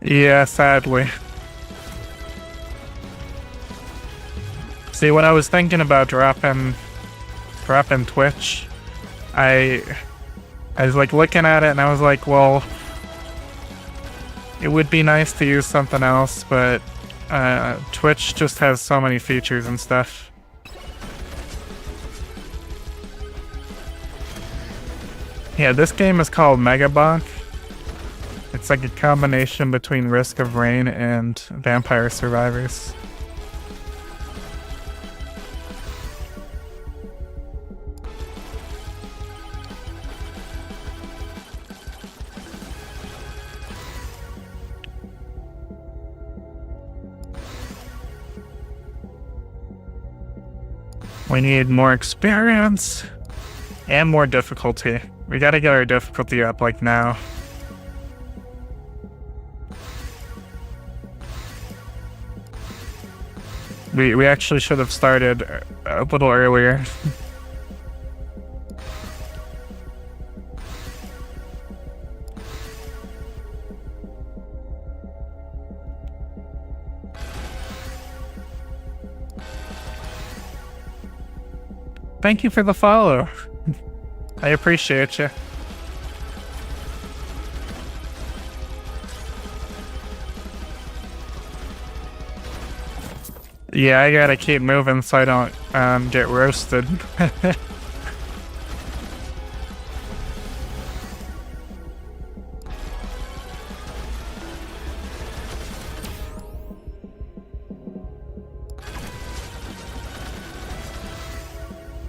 Yeah, sadly. See, when I was thinking about dropping Twitch, I was like looking at it and I was like, well, it would be nice to use something else, but Twitch just has so many features and stuff. Yeah, this game is called Megabokin. It's like a combination between Risk of Rain and Vampire Survivors. We need more experience and more difficulty. We gotta get our difficulty up like now. We actually should have started a little earlier. Thank you for the follow. I appreciate you. Yeah, I gotta keep moving so I don't get roasted.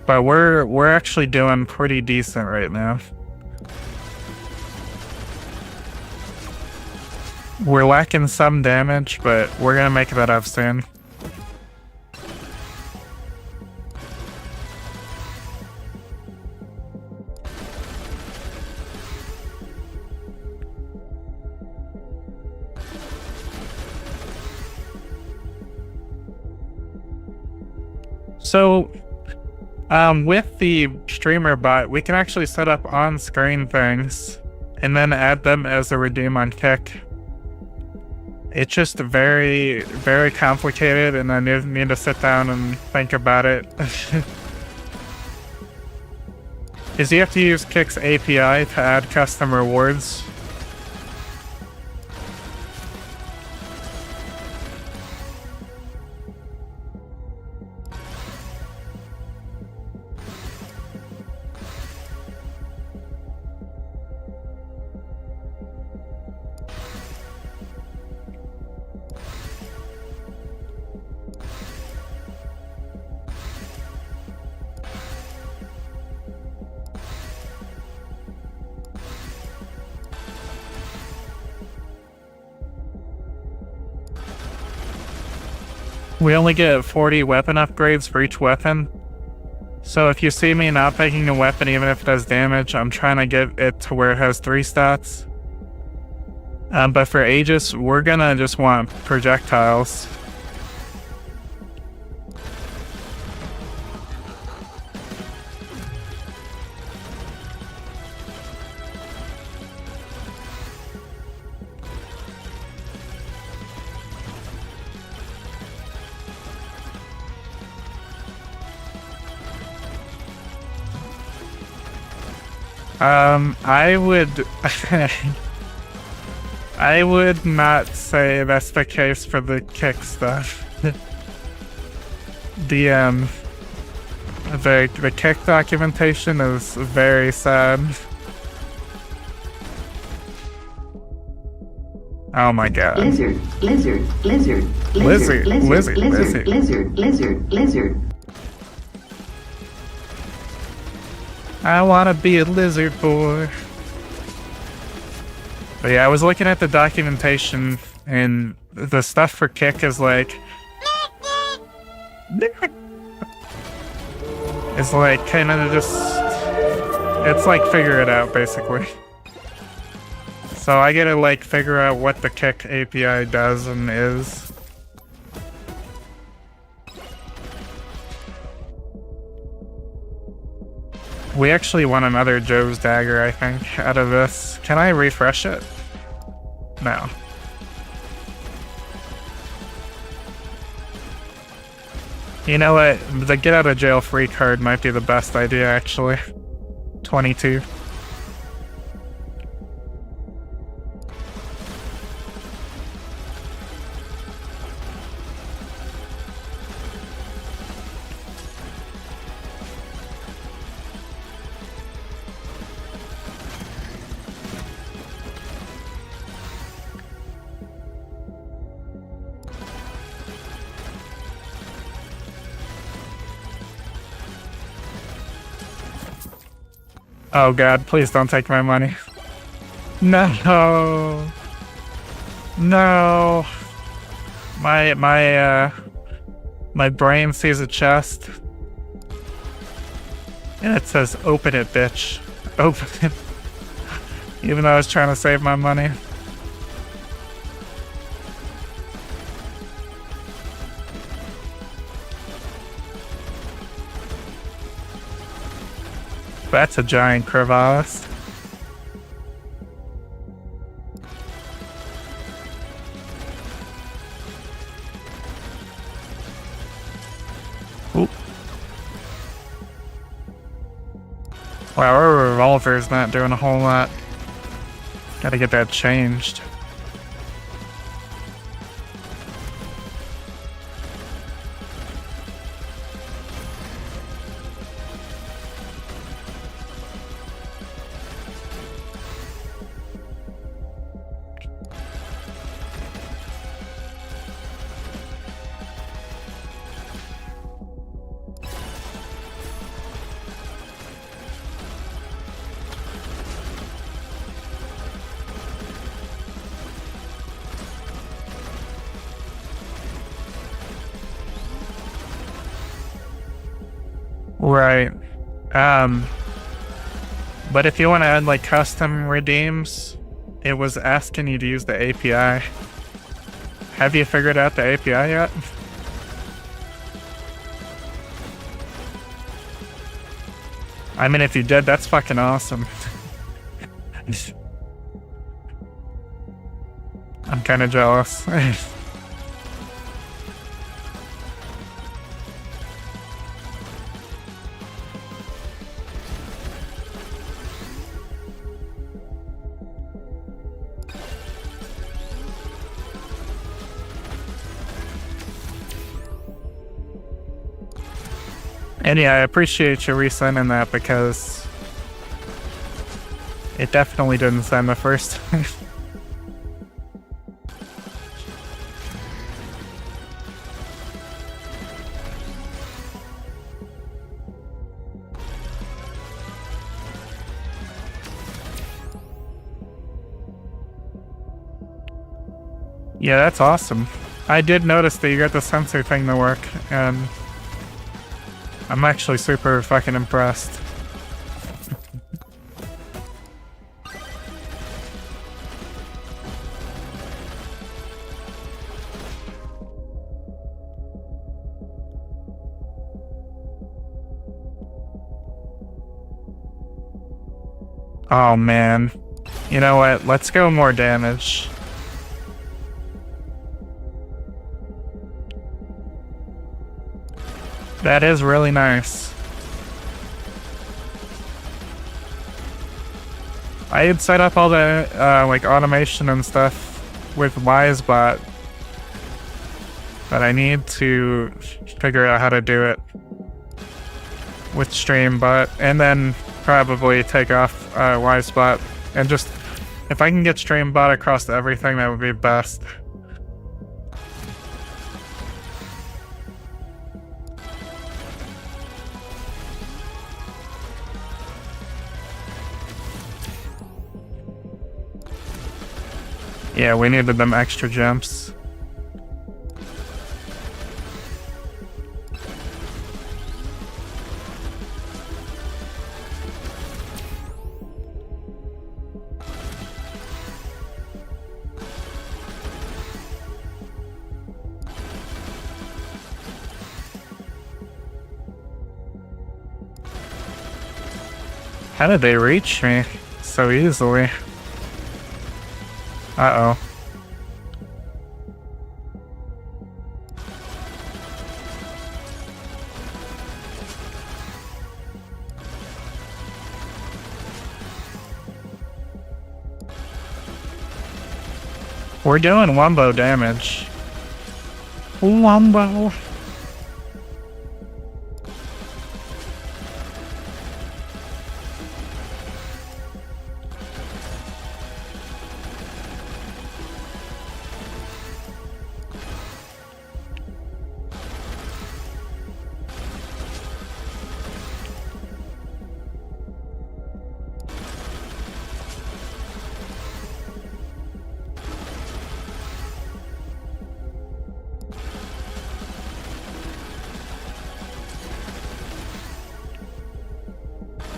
But we're actually doing pretty decent right now. We're lacking some damage, but we're gonna make that up soon. So, with the streamer bot, we can actually set up on-screen things and then add them as a redeem on Kick. It's just very, very complicated, and I need to sit down and think about it. Is you have to use Kick's API to add custom rewards. We only get 40 weapon upgrades for each weapon. So if you see me not picking a weapon, even if it does damage, I'm trying to get it to where it has 3 stats. But for Aegis, we're gonna just want projectiles. I would I would not say that's the case for the Kick stuff. The Kick documentation is very sad. Oh my god. Lizard. I wanna be a lizard boy. But yeah, I was looking at the documentation, and the stuff for Kick is like... It's like kinda just... It's like figure it out, basically. So I gotta like figure out what the Kick API does and is. We actually want another Joe's Dagger, I think, out of this. Can I refresh it? No. You know what? The get out of jail free card might be the best idea, actually. 22. Oh god, please don't take my money. No. No. My brain sees a chest. And it says, open it, bitch. Open it. Even though I was trying to save my money. That's a giant crevasse. Oop. Wow, our revolver's not doing a whole lot. Gotta get that changed. Right. But if you want to add like custom redeems, it was asking you to use the API. Have you figured out the API yet? I mean, if you did, that's fucking awesome. I'm kind of jealous. And yeah, I appreciate you resending that because it definitely didn't send the first time. Yeah, that's awesome. I did notice that you got the sensor thing to work, and I'm actually super fucking impressed. Oh man. You know what? Let's go more damage. That is really nice. I had set up all the like automation and stuff with WiseBot, but I need to figure out how to do it with StreamBot, and then probably take off WiseBot, and just if I can get StreamBot across everything, that would be best. Yeah, we needed them extra jumps. How did they reach me so easily? Uh-oh. We're doing wombo damage. Wombo.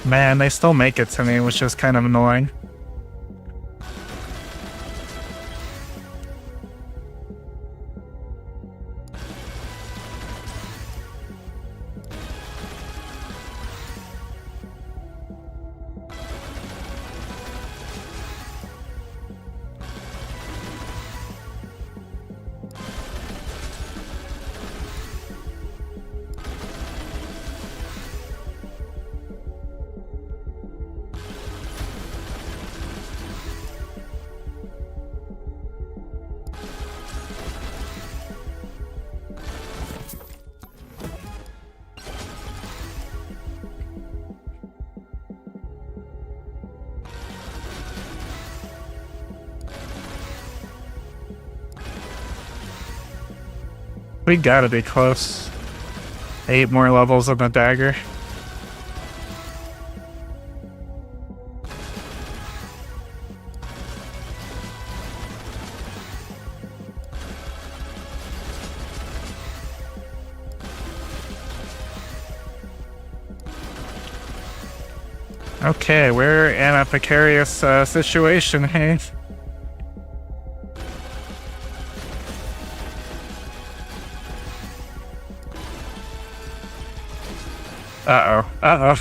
Man, they still make it to me, which is kind of annoying. We gotta be close. 8 more levels on the dagger. Okay, we're in a precarious situation, hey? Uh-oh. Uh-oh.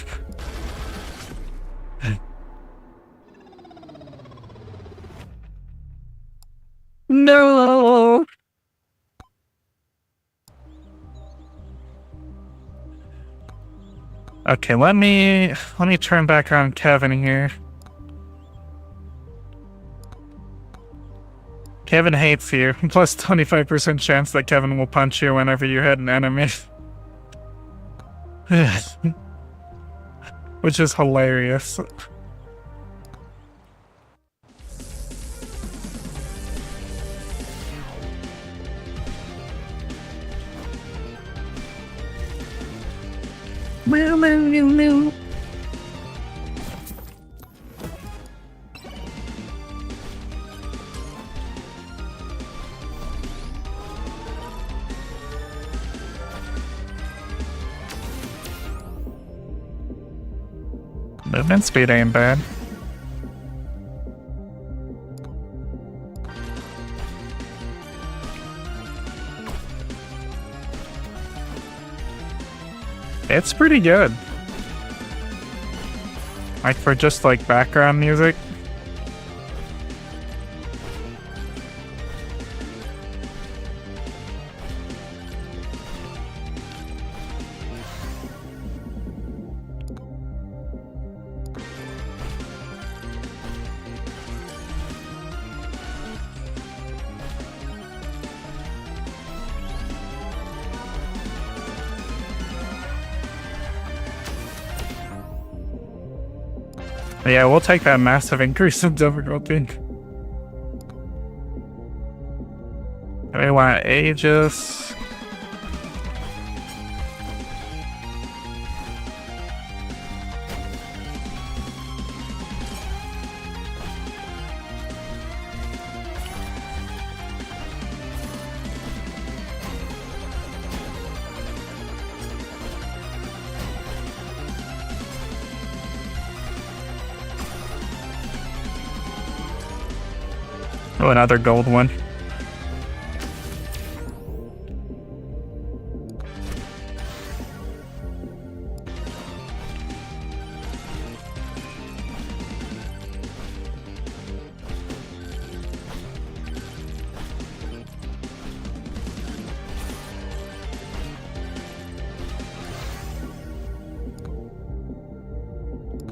No! Okay, let me turn back on Kevin here. Kevin hates you. Plus 25% chance that Kevin will punch you whenever you hit an enemy. Which is hilarious. Movement speed ain't bad. It's pretty good. Like for just like background music. Yeah, we'll take that massive increase in difficulty. We want Aegis. Oh, another gold one.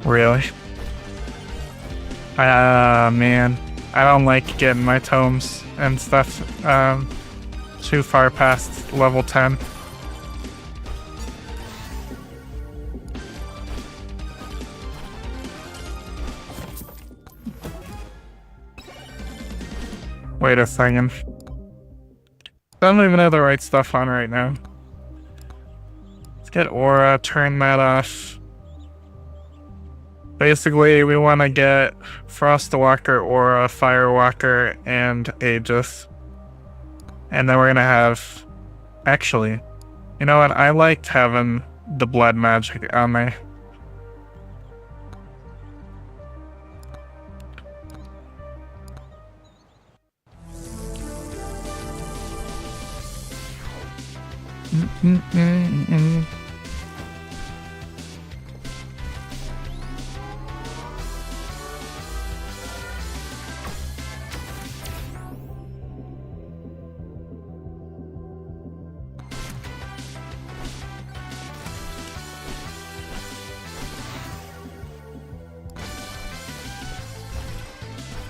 Really? Man. I don't like getting my tomes and stuff too far past level 10. Wait a second. Don't even have the right stuff on right now. Let's get Aura, turn that off. Basically, we want to get Frostwalker, Aura, Firewalker, and Aegis. And then we're going to have... Actually, you know what? I liked having the blood magic on there.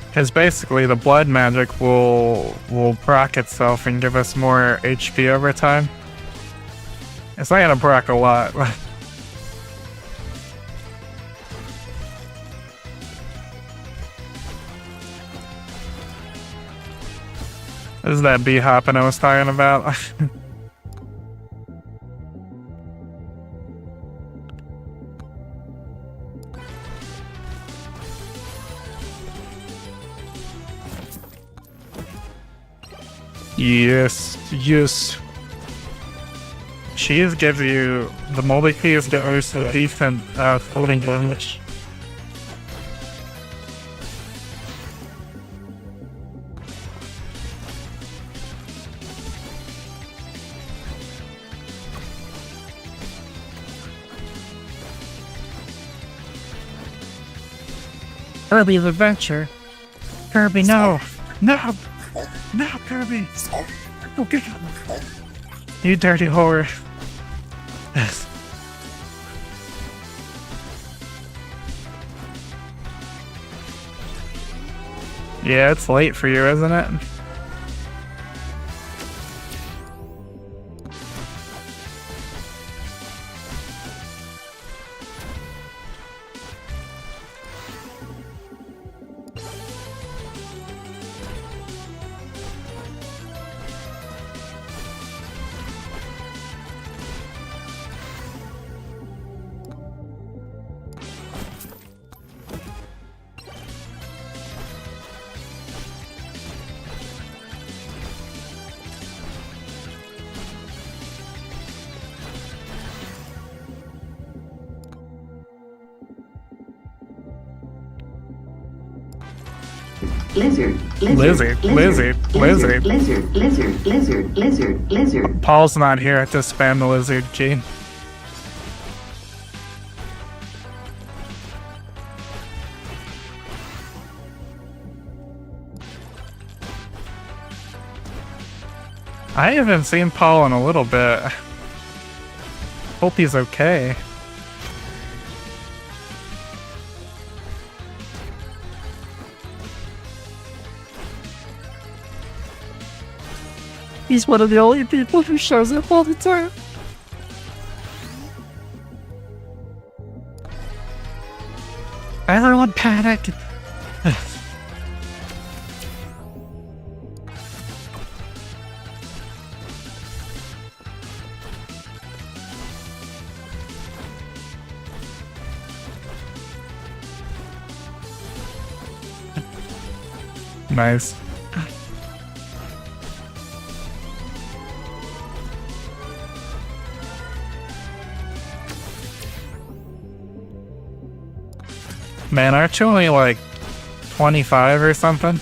Because basically the blood magic will proc itself and give us more HP over time. It's not gonna proc a lot. This is that bee hopping I was talking about. Yes, yes. Cheese gives you the moldy cheese gives a decent floating damage. Kirby's Adventure. Kirby, no! No! No, Kirby! Oh, get out. You dirty whore. Yeah, it's late for you, isn't it? Lizard, Lizard, lizard, lizard. lizard, lizard, lizard, lizard, lizard. Paul's not here to spam the lizard key. I haven't seen Paul in a little bit. Hope he's okay. He's one of the only people who shows up all the time. Everyone panicked. Nice. Man, aren't you only like 25 or something?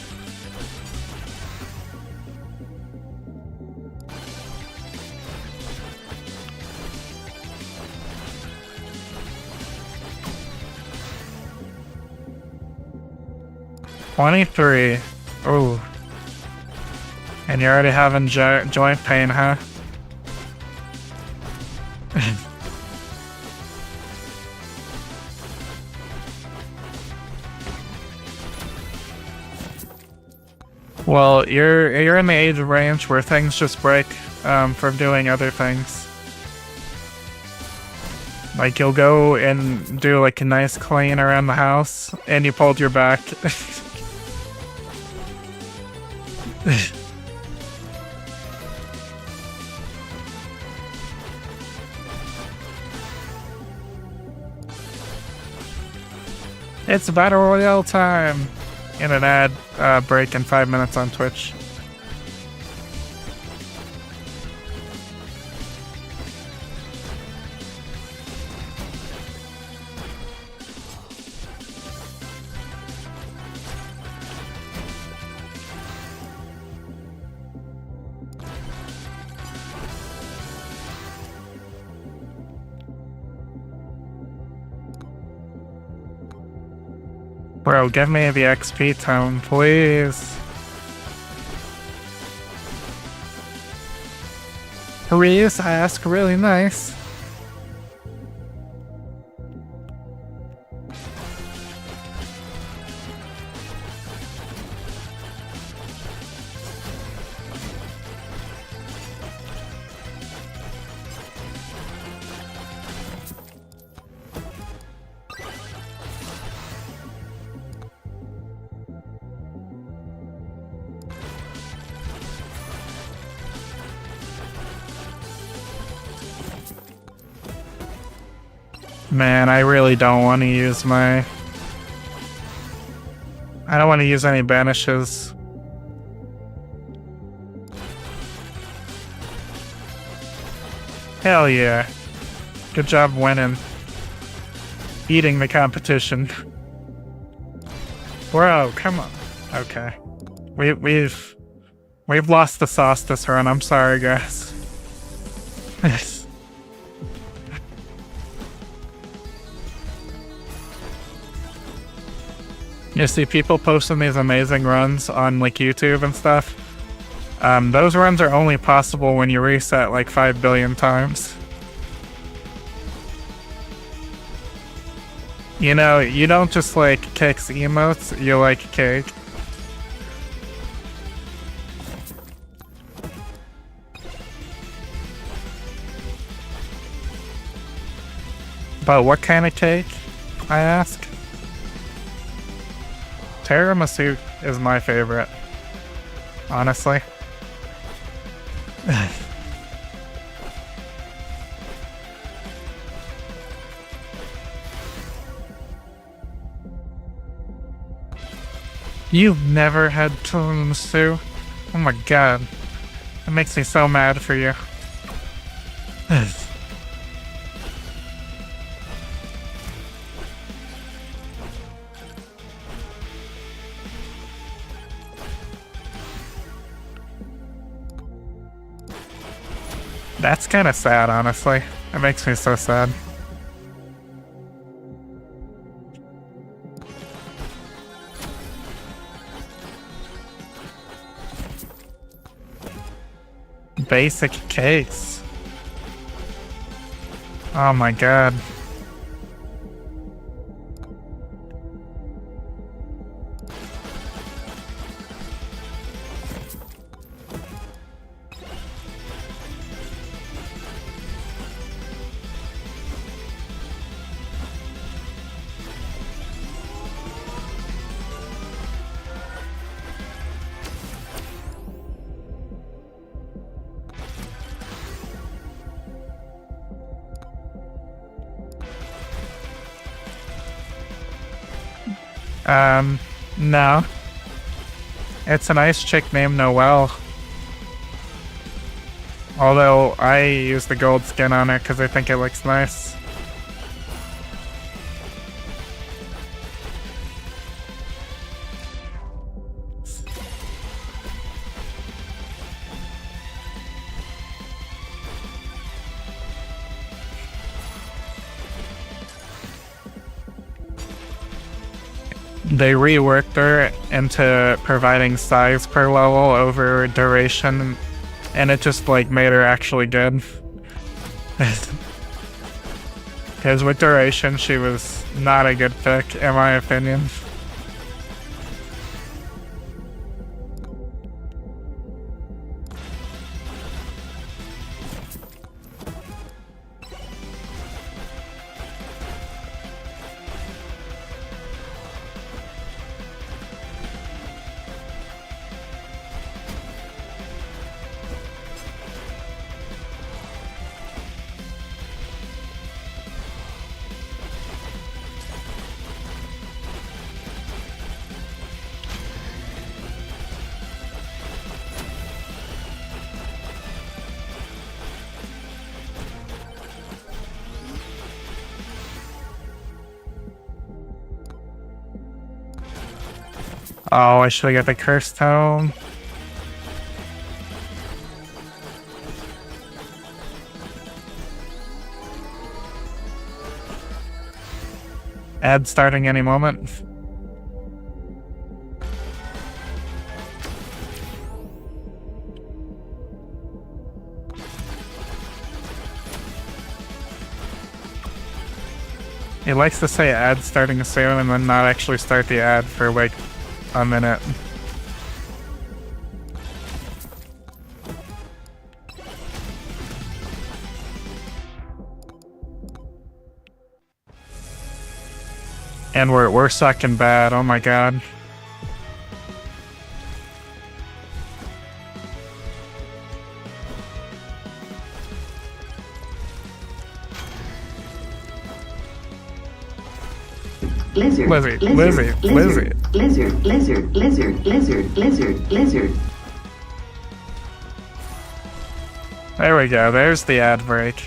$23. Oh. And you're already having joint pain, huh? Well, you're in the age range where things just break from doing other things. Like you'll go and do like a nice clean around the house, and you pulled your back. It's Battle Royale time! In an ad break in 5 minutes on Twitch. Bro, give me the XP tone, please. Please, I ask really nice. Man, I really don't want to use my... I don't want to use any banishes. Hell yeah. Good job winning. Beating the competition. Bro, come on. Okay. We've lost the sauce this run. I'm sorry, guys. You see people posting these amazing runs on like YouTube and stuff. Those runs are only possible when you reset like 5 billion times. You know, you don't just like Cake's emotes, you like Cake. But what kind of cake, I ask? Tiramisu is my favorite, honestly. You've never had tiramisu? Oh my god. It makes me so mad for you. That's kind of sad, honestly. It makes me so sad. Basic case. Oh my god. No. It's a nice chick named Noelle. Although I use the gold skin on it because I think it looks nice. They reworked her into providing size per level over duration, and it just like made her actually good. Because with duration, she was not a good pick, in my opinion. Oh, I should have got the cursed tome. Ad starting any moment. He likes to say ad starting soon and then not actually start the ad for like a minute. And we're sucking bad, oh my god. Lizard, Lizzie, lizard, Lizzie, lizard, lizard, lizard, lizard, lizard, lizard, lizard. There we go, there's the ad break.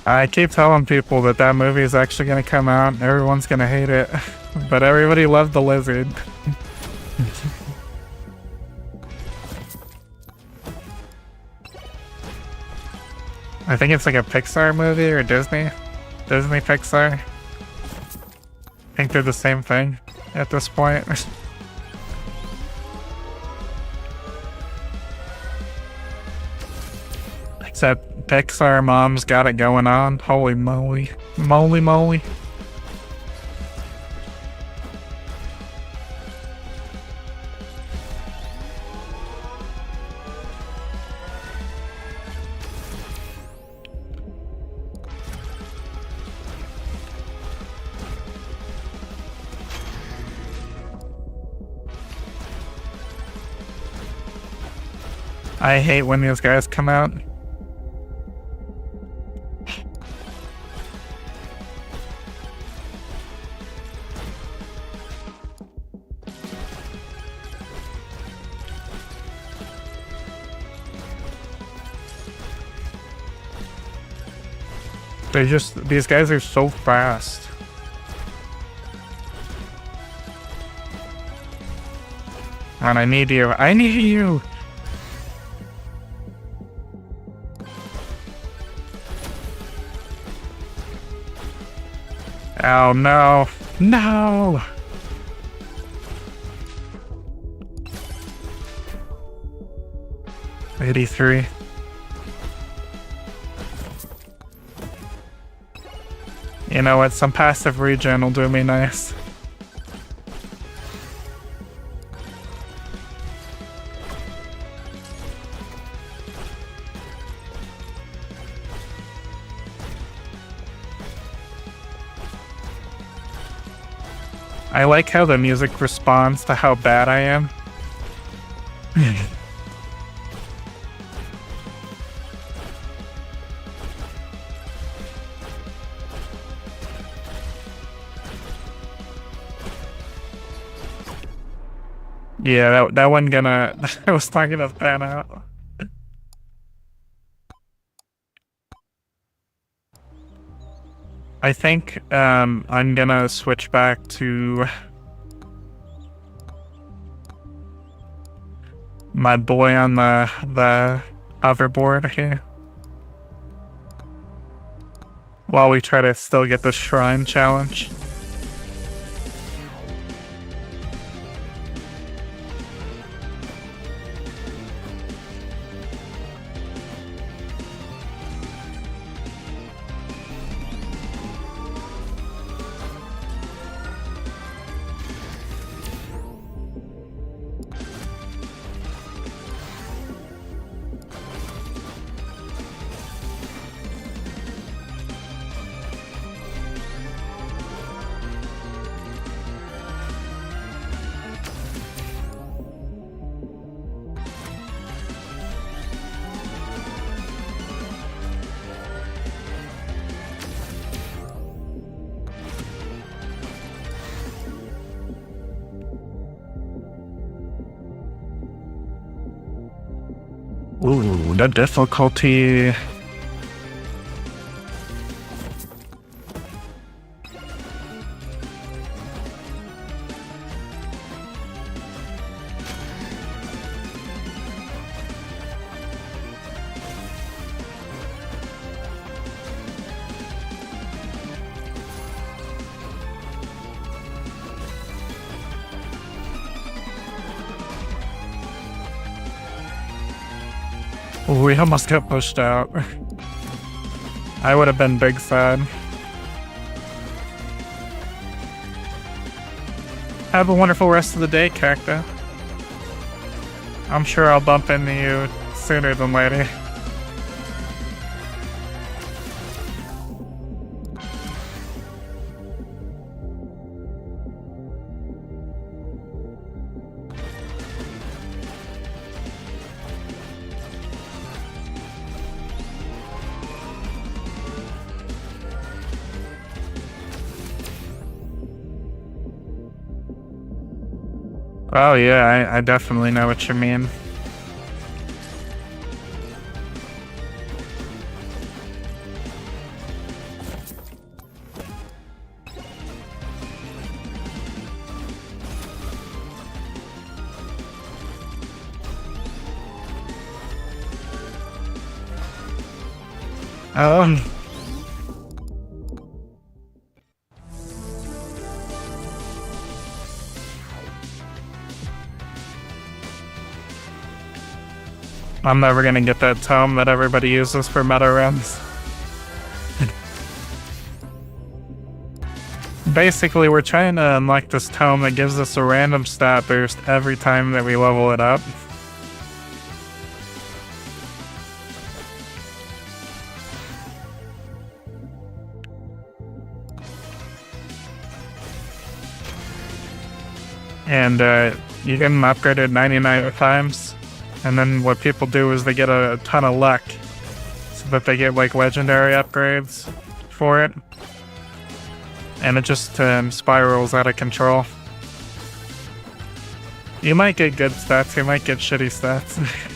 I keep telling people that that movie is actually gonna come out and everyone's gonna hate it. But everybody loved the lizard. I think it's like a Pixar movie or Disney. Disney Pixar. I think they're the same thing at this point. Except Pixar mom's got it going on. Holy moly. Moly moly. I hate when these guys come out. These guys are so fast. And I need you. I need you! Oh no. No! $83. You know what? Some passive regen will do me nice. I like how the music responds to how bad I am. Yeah, that wasn't gonna... I was not gonna pan out. I think I'm gonna switch back to my boy on the hoverboard here while we try to still get the shrine challenge. Ooh, the difficulty. We almost got pushed out. I would have been big sad. Have a wonderful rest of the day, Cacta. I'm sure I'll bump into you sooner than later. Oh yeah, I definitely know what you mean. Oh. I'm never gonna get that tome that everybody uses for meta runs. Basically, we're trying to unlock this tome that gives us a random stat boost every time that we level it up. And you get them upgraded 99 times. And then what people do is they get a ton of luck so that they get like legendary upgrades for it. And it just spirals out of control. You might get good stats, you might get shitty stats.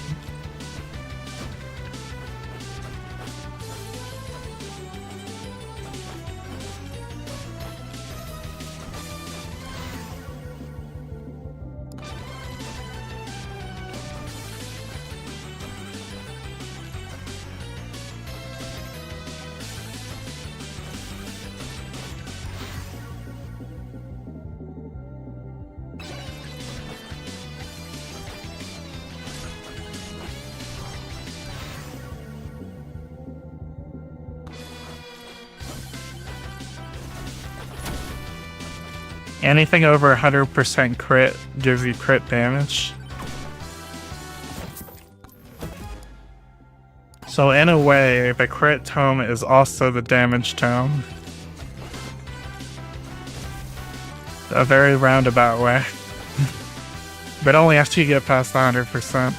Anything over 100% crit gives you crit damage. So in a way, the crit tome is also the damage tome. A very roundabout way. But only after you get past 100%.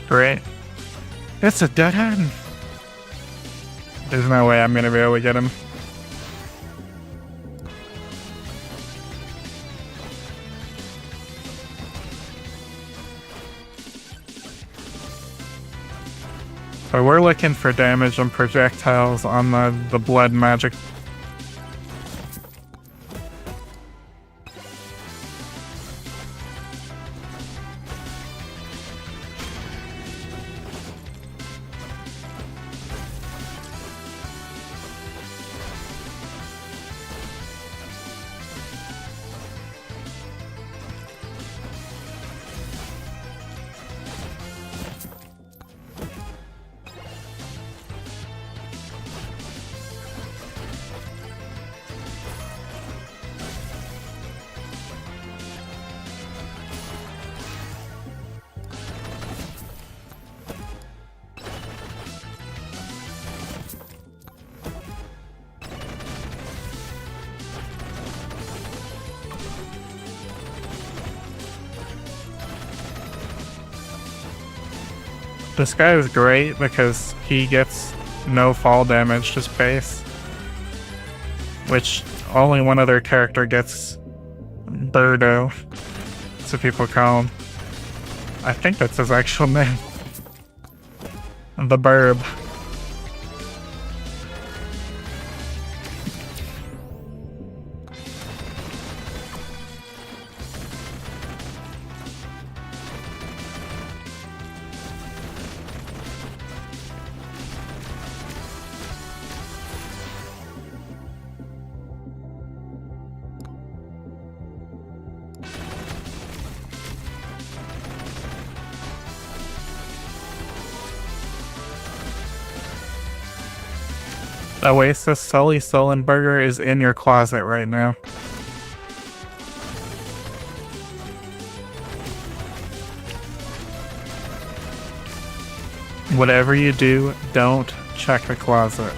Great. It's a dead end. There's no way I'm gonna be able to get him. So we're looking for damage and projectiles on the blood magic. This guy is great because he gets no fall damage, just base. Which only one other character gets. Birdo. That's what people call him. I think that's his actual name. The Burb. Oasis Sully Sullenberger is in your closet right now. Whatever you do, don't check the closet.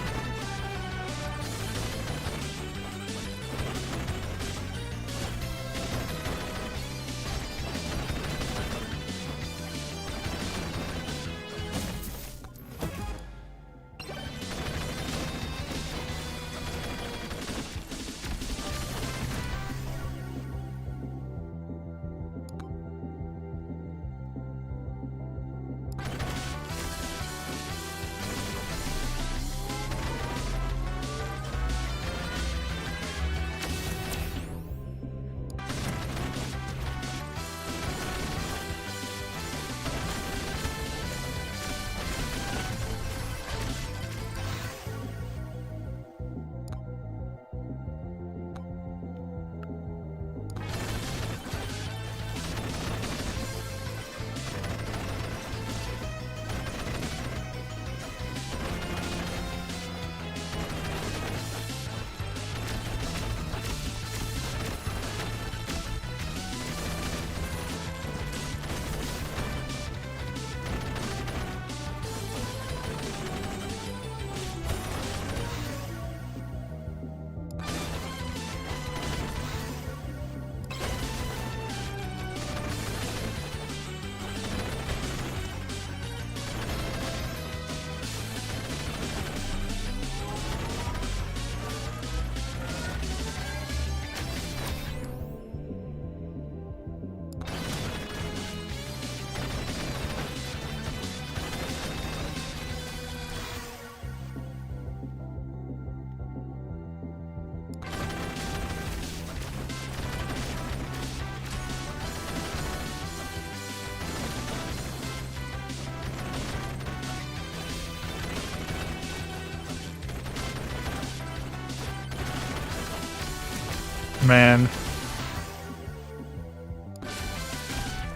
Man.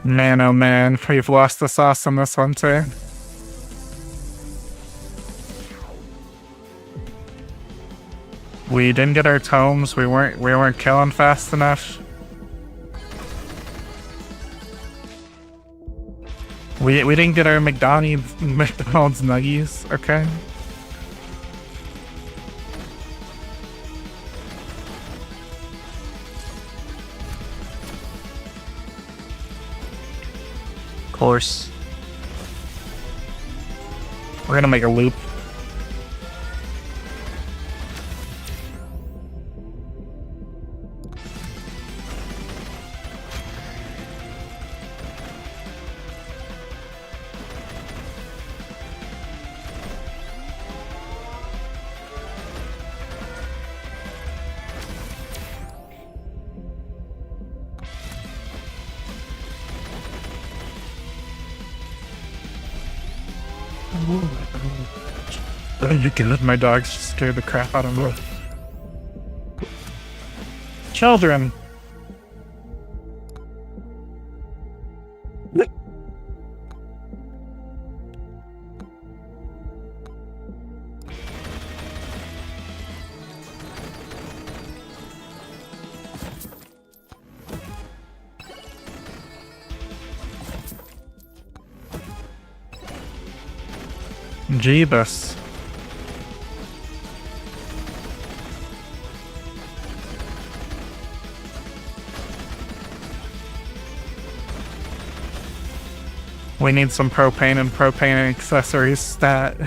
Man, oh man, we've lost the sauce on this one too. We didn't get our tomes. We weren't killing fast enough. We didn't get our McDonald's nuggies. Okay. Of course. We're gonna make a loop. You can let my dogs scare the crap out of me. Children. Jeebus. We need some propane and propane accessories stat.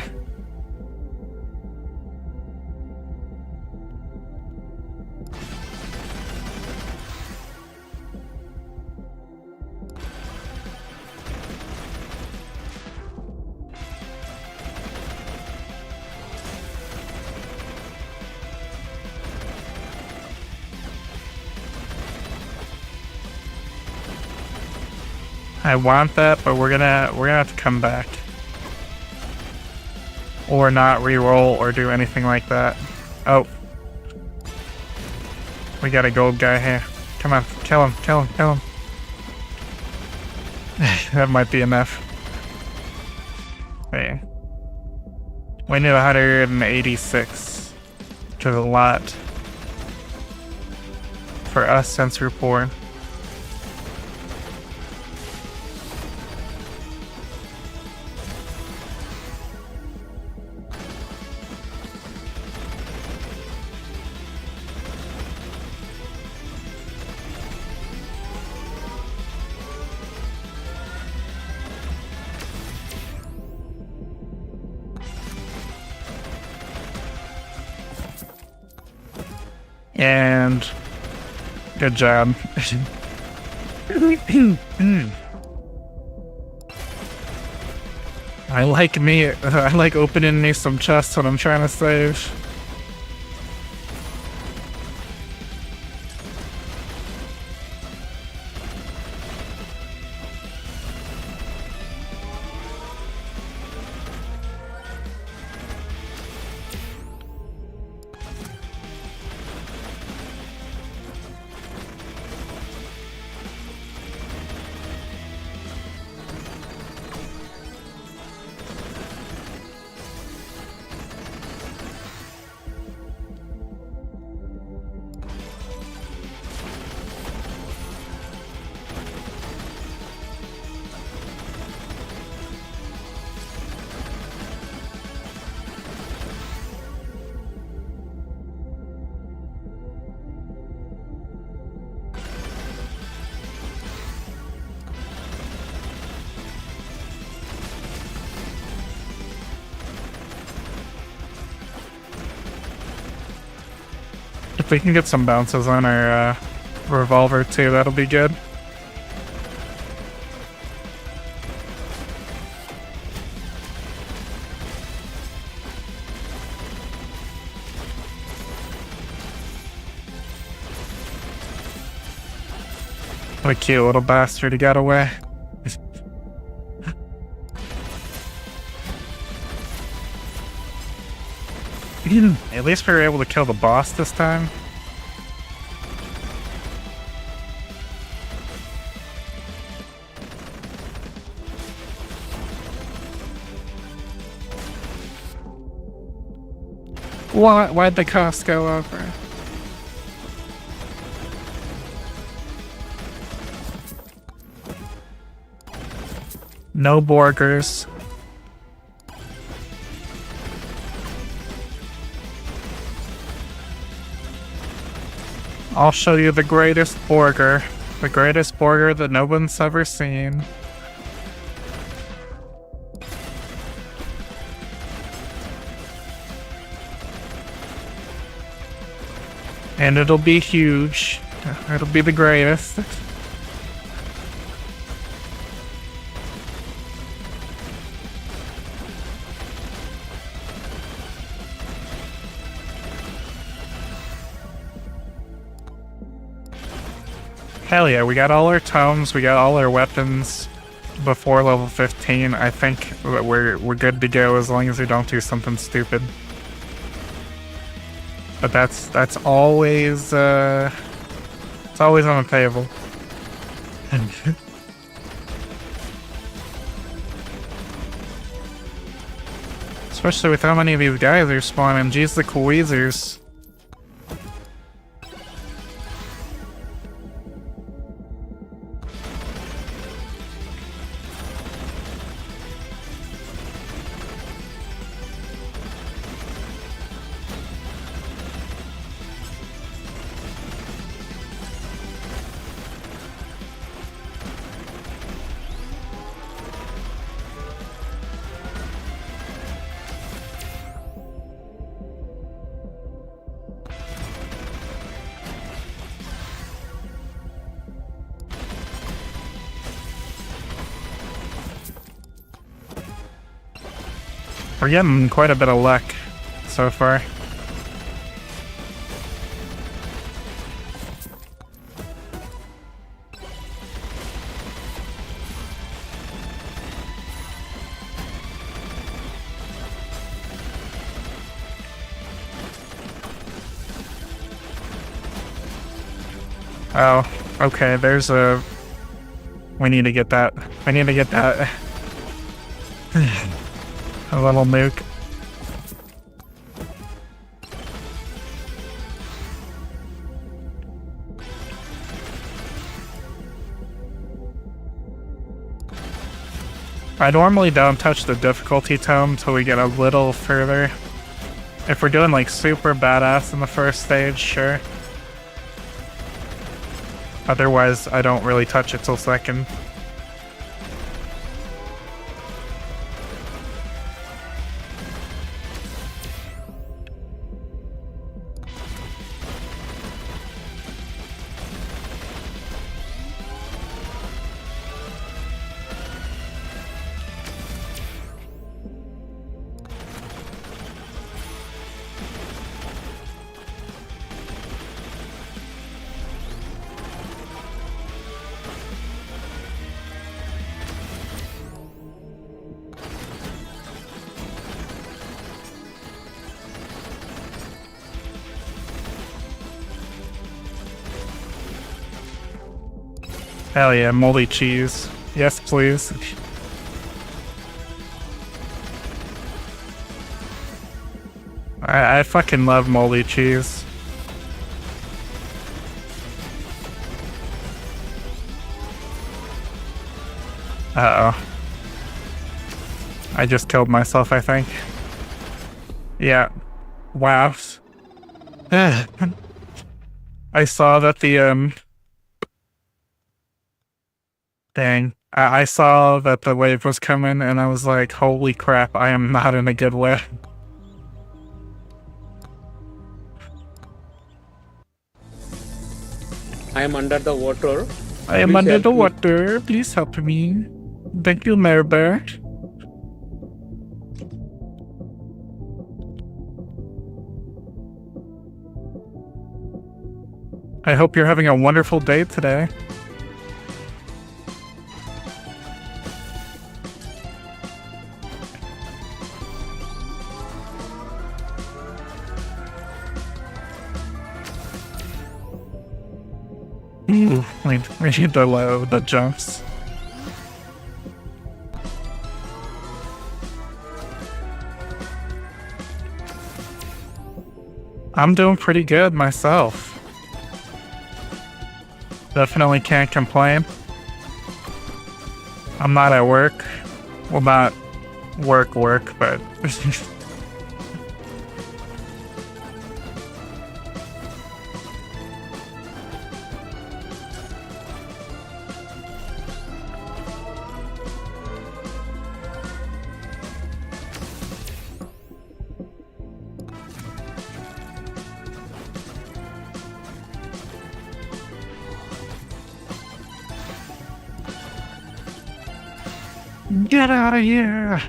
I want that, but we're gonna have to come back. Or not re-roll or do anything like that. Oh. We got a gold guy here. Come on, kill him, kill him, kill him. That might be enough. Wait. We need 186. Which is a lot. For us since we're poor. And good job. I like opening me some chests when I'm trying to save. If we can get some bounces on our revolver too, that'll be good. What a cute little bastard, he got away. At least we were able to kill the boss this time. Why'd the cost go over? No burgers. I'll show you the greatest burger. The greatest burger that no one's ever seen. And it'll be huge. It'll be the greatest. Hell yeah, we got all our tomes, we got all our weapons before level 15. I think that we're good to go as long as we don't do something stupid. But that's always it's always on the table. Especially with how many of these guys are spawning. Jeez, the Queezers. We're getting quite a bit of luck so far. Oh, okay, there's a... We need to get that. I need to get that. A little nuke. I normally don't touch the difficulty tome till we get a little further. If we're doing like super badass in the first stage, sure. Otherwise, I don't really touch it till second. Hell yeah, moldy cheese. Yes, please. I fucking love moldy cheese. Uh-oh. I just killed myself, I think. Yeah. Wow. I saw that the, Dang. I saw that the wave was coming and I was like, holy crap, I am not in a good way. I am under the water. I am Please under help the me. water. Please help me. Thank you, Megabokin. I hope you're having a wonderful day today. Ooh, we need to load the jumps. I'm doing pretty good myself. Definitely can't complain. I'm not at work. Well, not work, but get out of here.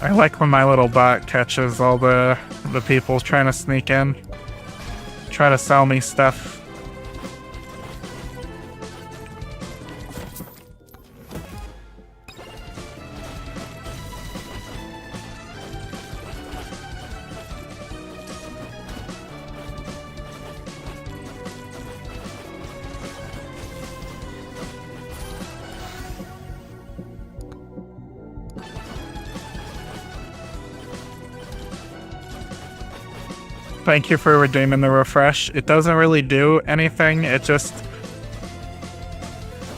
I like when my little bot catches all the people trying to sneak in, try to sell me stuff. Thank you for redeeming the refresh. It doesn't really do anything, it just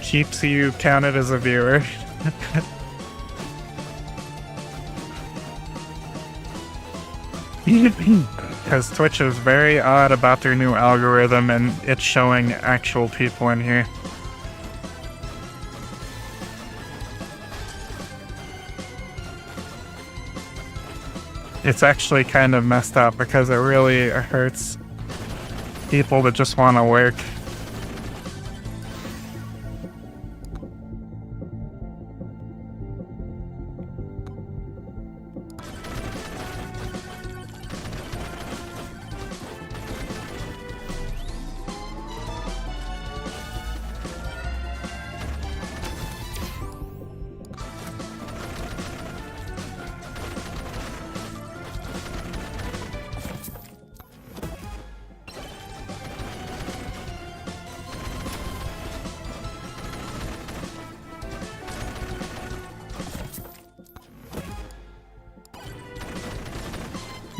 keeps you counted as a viewer. Because Twitch is very odd about their new algorithm and it's showing actual people in here. It's actually kind of messed up because it really hurts people that just want to work.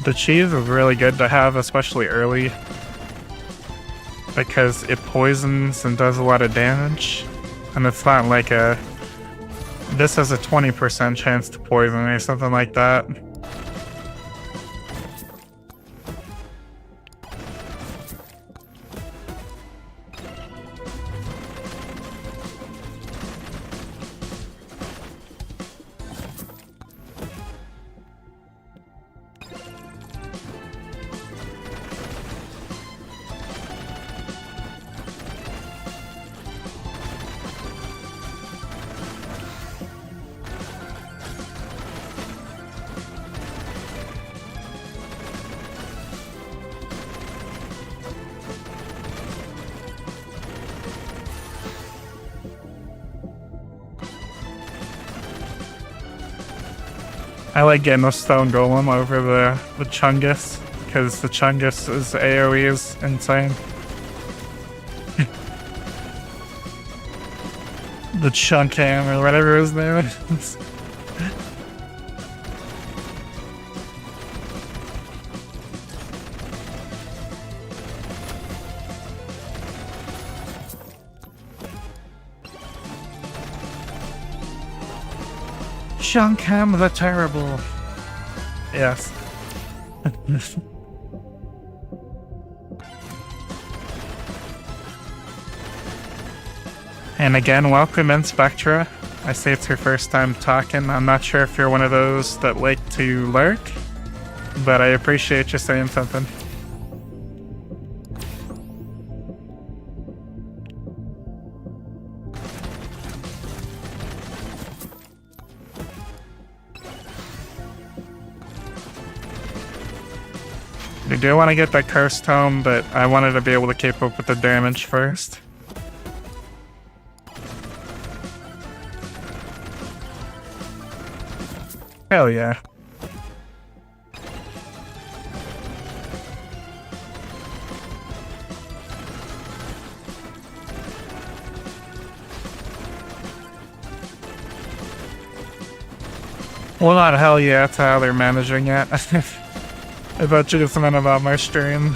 The cheese is really good to have, especially early, because it poisons and does a lot of damage, and it's not like this has a 20% chance to poison or something like that. I like getting a stone golem over the Chungus, because the Chungus's AoE is insane. The Chunkam or whatever his name is. Chunkam the Terrible. Yes. And again, welcome in, Spectra. I say it's your first time talking. I'm not sure if you're one of those that like to lurk, but I appreciate you saying something. I do want to get that cursed home, but I wanted to be able to keep up with the damage first. Hell yeah. Well, not hell yeah, that's how they're managing it. I thought you just meant about my stream.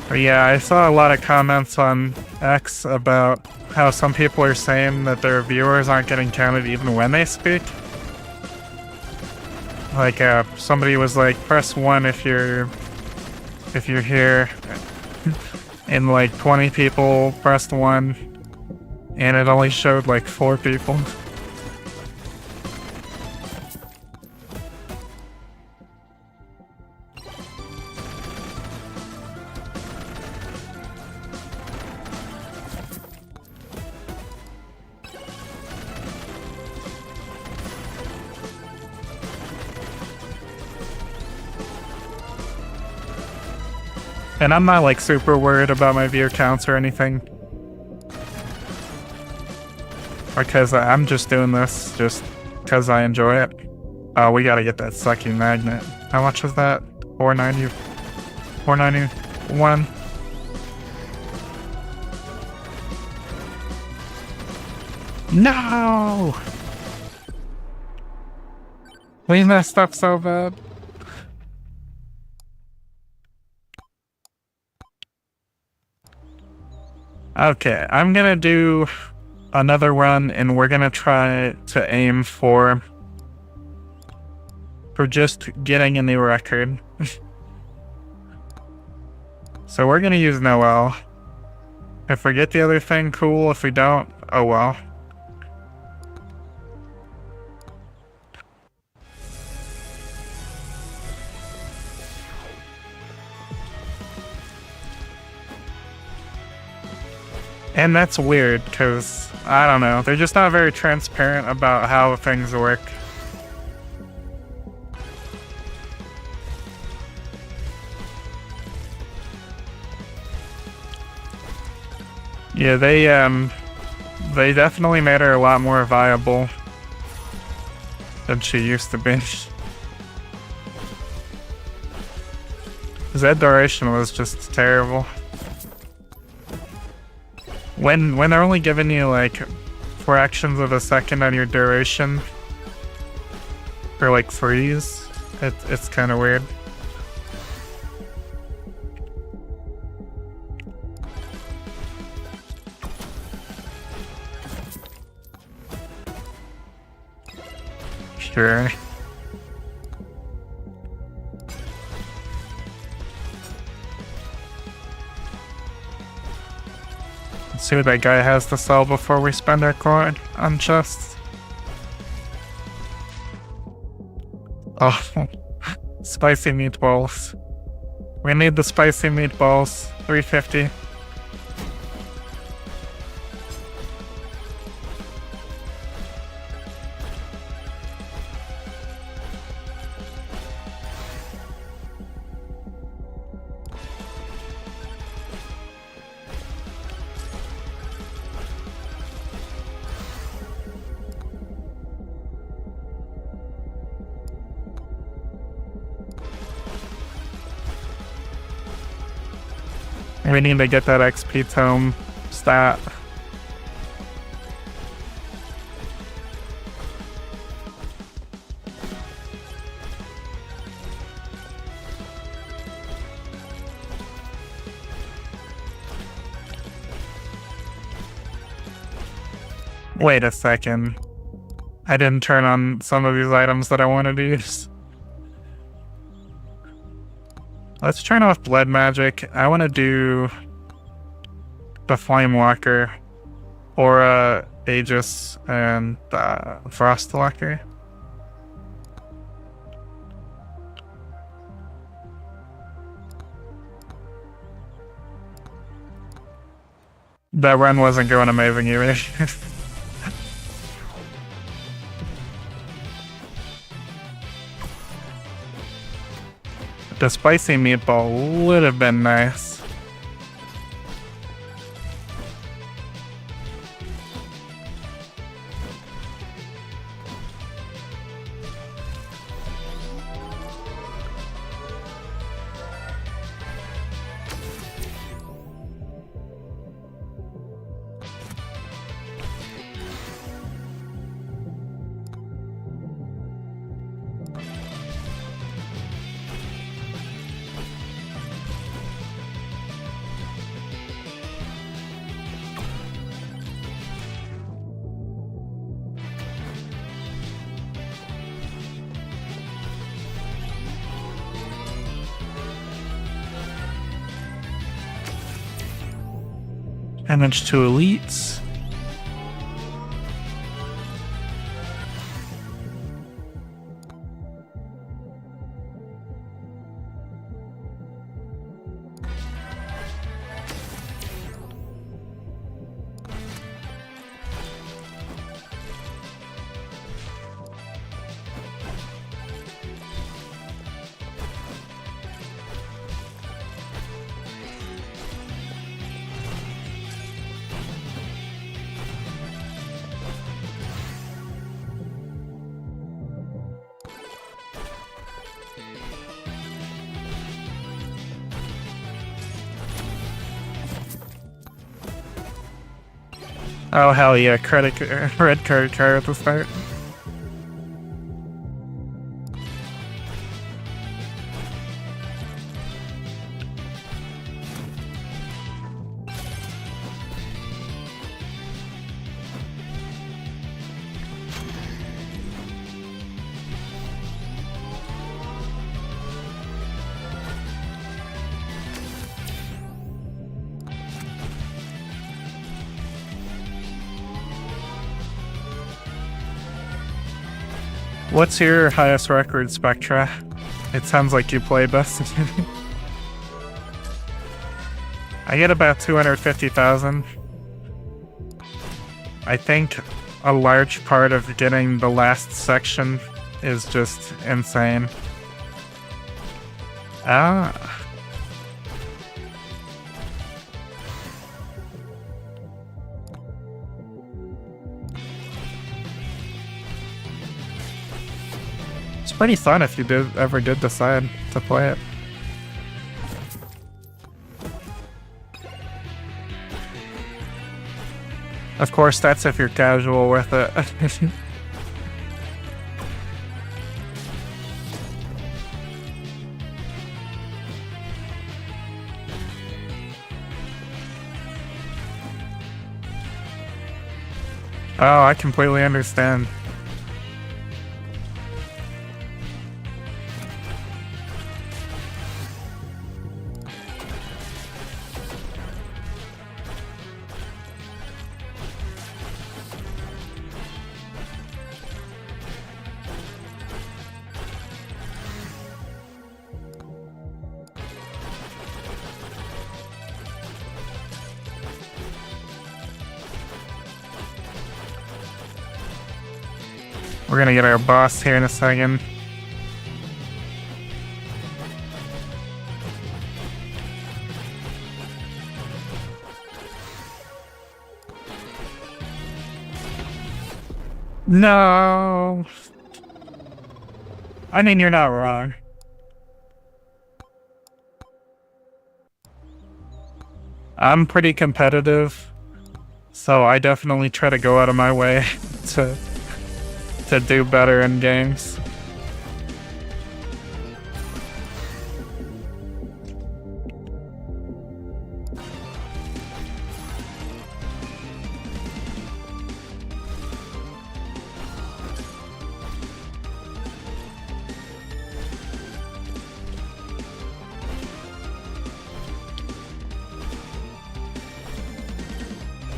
But yeah, I saw a lot of comments on X about how some people are saying that their viewers aren't getting counted even when they speak. Like, somebody was like, press 1 if you're here. And like 20 people pressed 1, and it only showed like 4 people. And I'm not like super worried about my viewer counts or anything. Because I'm just doing this just because I enjoy it. Oh, we gotta get that sucking magnet. How much was that? 490. 491. No! We messed up so bad. Okay, I'm gonna do another run, and we're gonna try to aim for just getting a new record. So we're gonna use Noel. If we get the other thing, cool. If we don't, oh well. And that's weird, because, I don't know, they're just not very transparent about how things work. Yeah, they definitely made her a lot more viable than she used to be. That duration was just terrible. When they're only giving you like fractions of a second on your duration for like freeze, it's kind of weird. Sure. Let's see what that guy has to sell before we spend our coin on chests. Oh, spicy meatballs. We need the spicy meatballs. 350. We need to get that XP tome stat. Wait a second. I didn't turn on some of these items that I wanted to use. Let's turn off Blood Magic. I want to do the Flame Walker, Aura, Aegis, and Frost Walker. That run wasn't going amazing either. The spicy meatball would have been nice. Damage to elites. Oh hell yeah, red card at the start. What's your highest record, Spectra? It sounds like you play best. I get about 250,000. I think a large part of getting the last section is just insane. Ah. It's pretty fun if you ever did decide to play it. Of course, that's if you're casual with it. Oh, I completely understand. We're gonna get our boss here in a second. No. I mean, you're not wrong. I'm pretty competitive, so I definitely try to go out of my way to do better in games.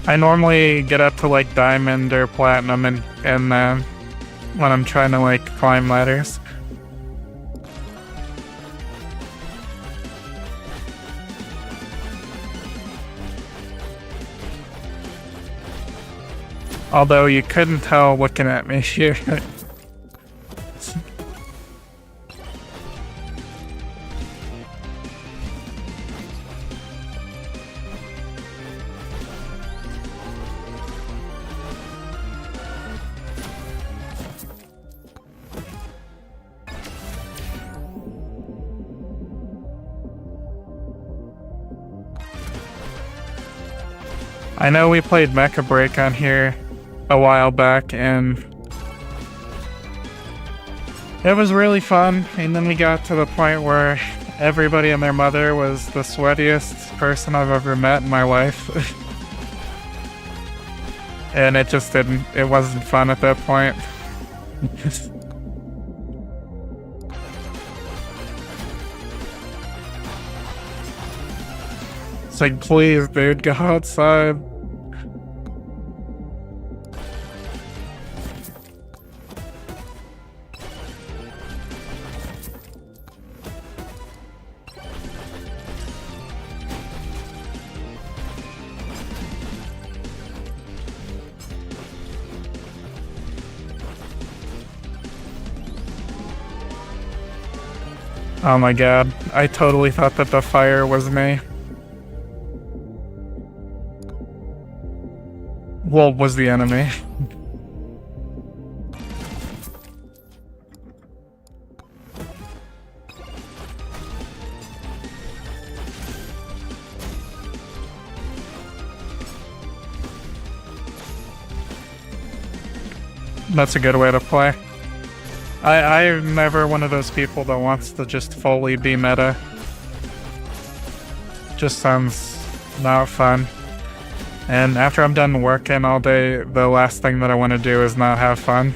I normally get up to like diamond or platinum and when I'm trying to like climb ladders. Although you couldn't tell looking at me here. I know we played Megabokin on here a while back, and it was really fun. And then we got to the point where everybody and their mother was the sweatiest person I've ever met in my life. And it just it wasn't fun at that point. It's like, please, dude, go outside. Oh my god, I totally thought that the fire was me. Well, was the enemy. That's a good way to play. I'm never one of those people that wants to just fully be meta. Just sounds not fun. And after I'm done working all day, the last thing that I want to do is not have fun.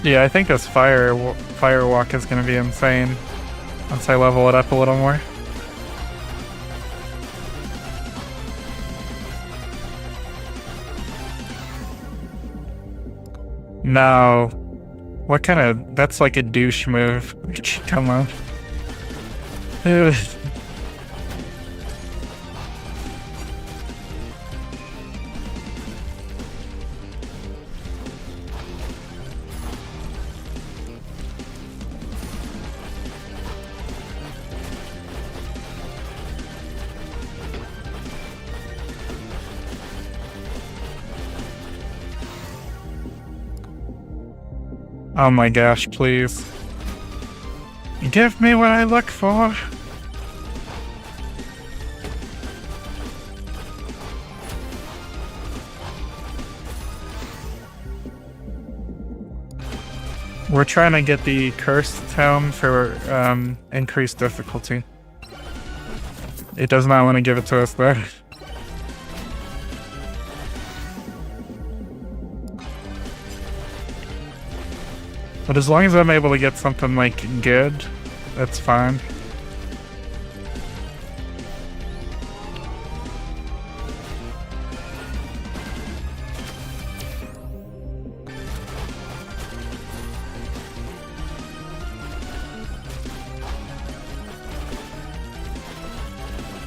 Yeah, I think this firewalk is going to be insane once I level it up a little more. No. What kind of... That's like a douche move. Come on. Oh my gosh, please. Give me what I look for. We're trying to get the cursed town for increased difficulty. It does not want to give it to us though. But as long as I'm able to get something like good, that's fine.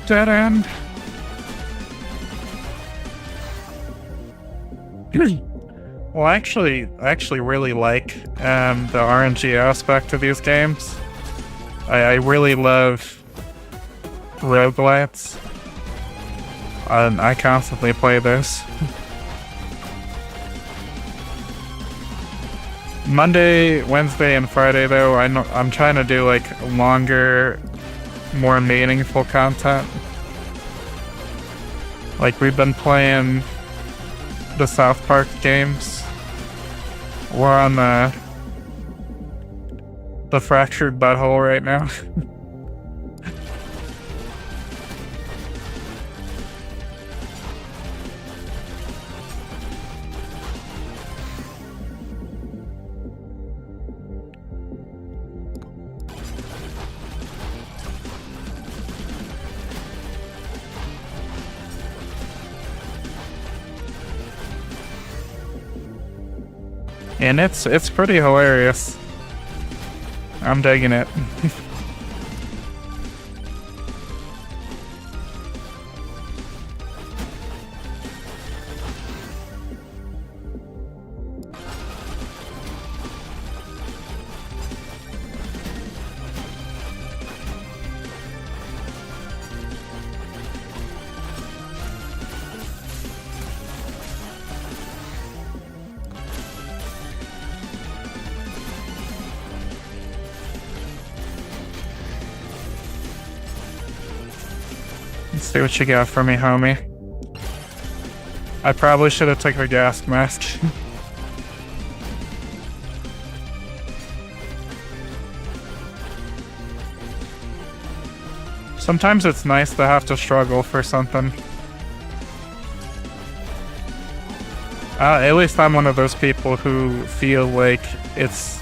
Dead end. Well, I actually really like the RNG aspect of these games. I really love roguelites. I constantly play this. Monday, Wednesday, and Friday though, I'm trying to do like longer, more meaningful content. Like we've been playing the South Park games. We're on the fractured butthole right now. And it's pretty hilarious. I'm digging it. Let's see what you got for me, homie. I probably should have taken a gas mask. Sometimes it's nice to have to struggle for something. At least I'm one of those people who feel like it's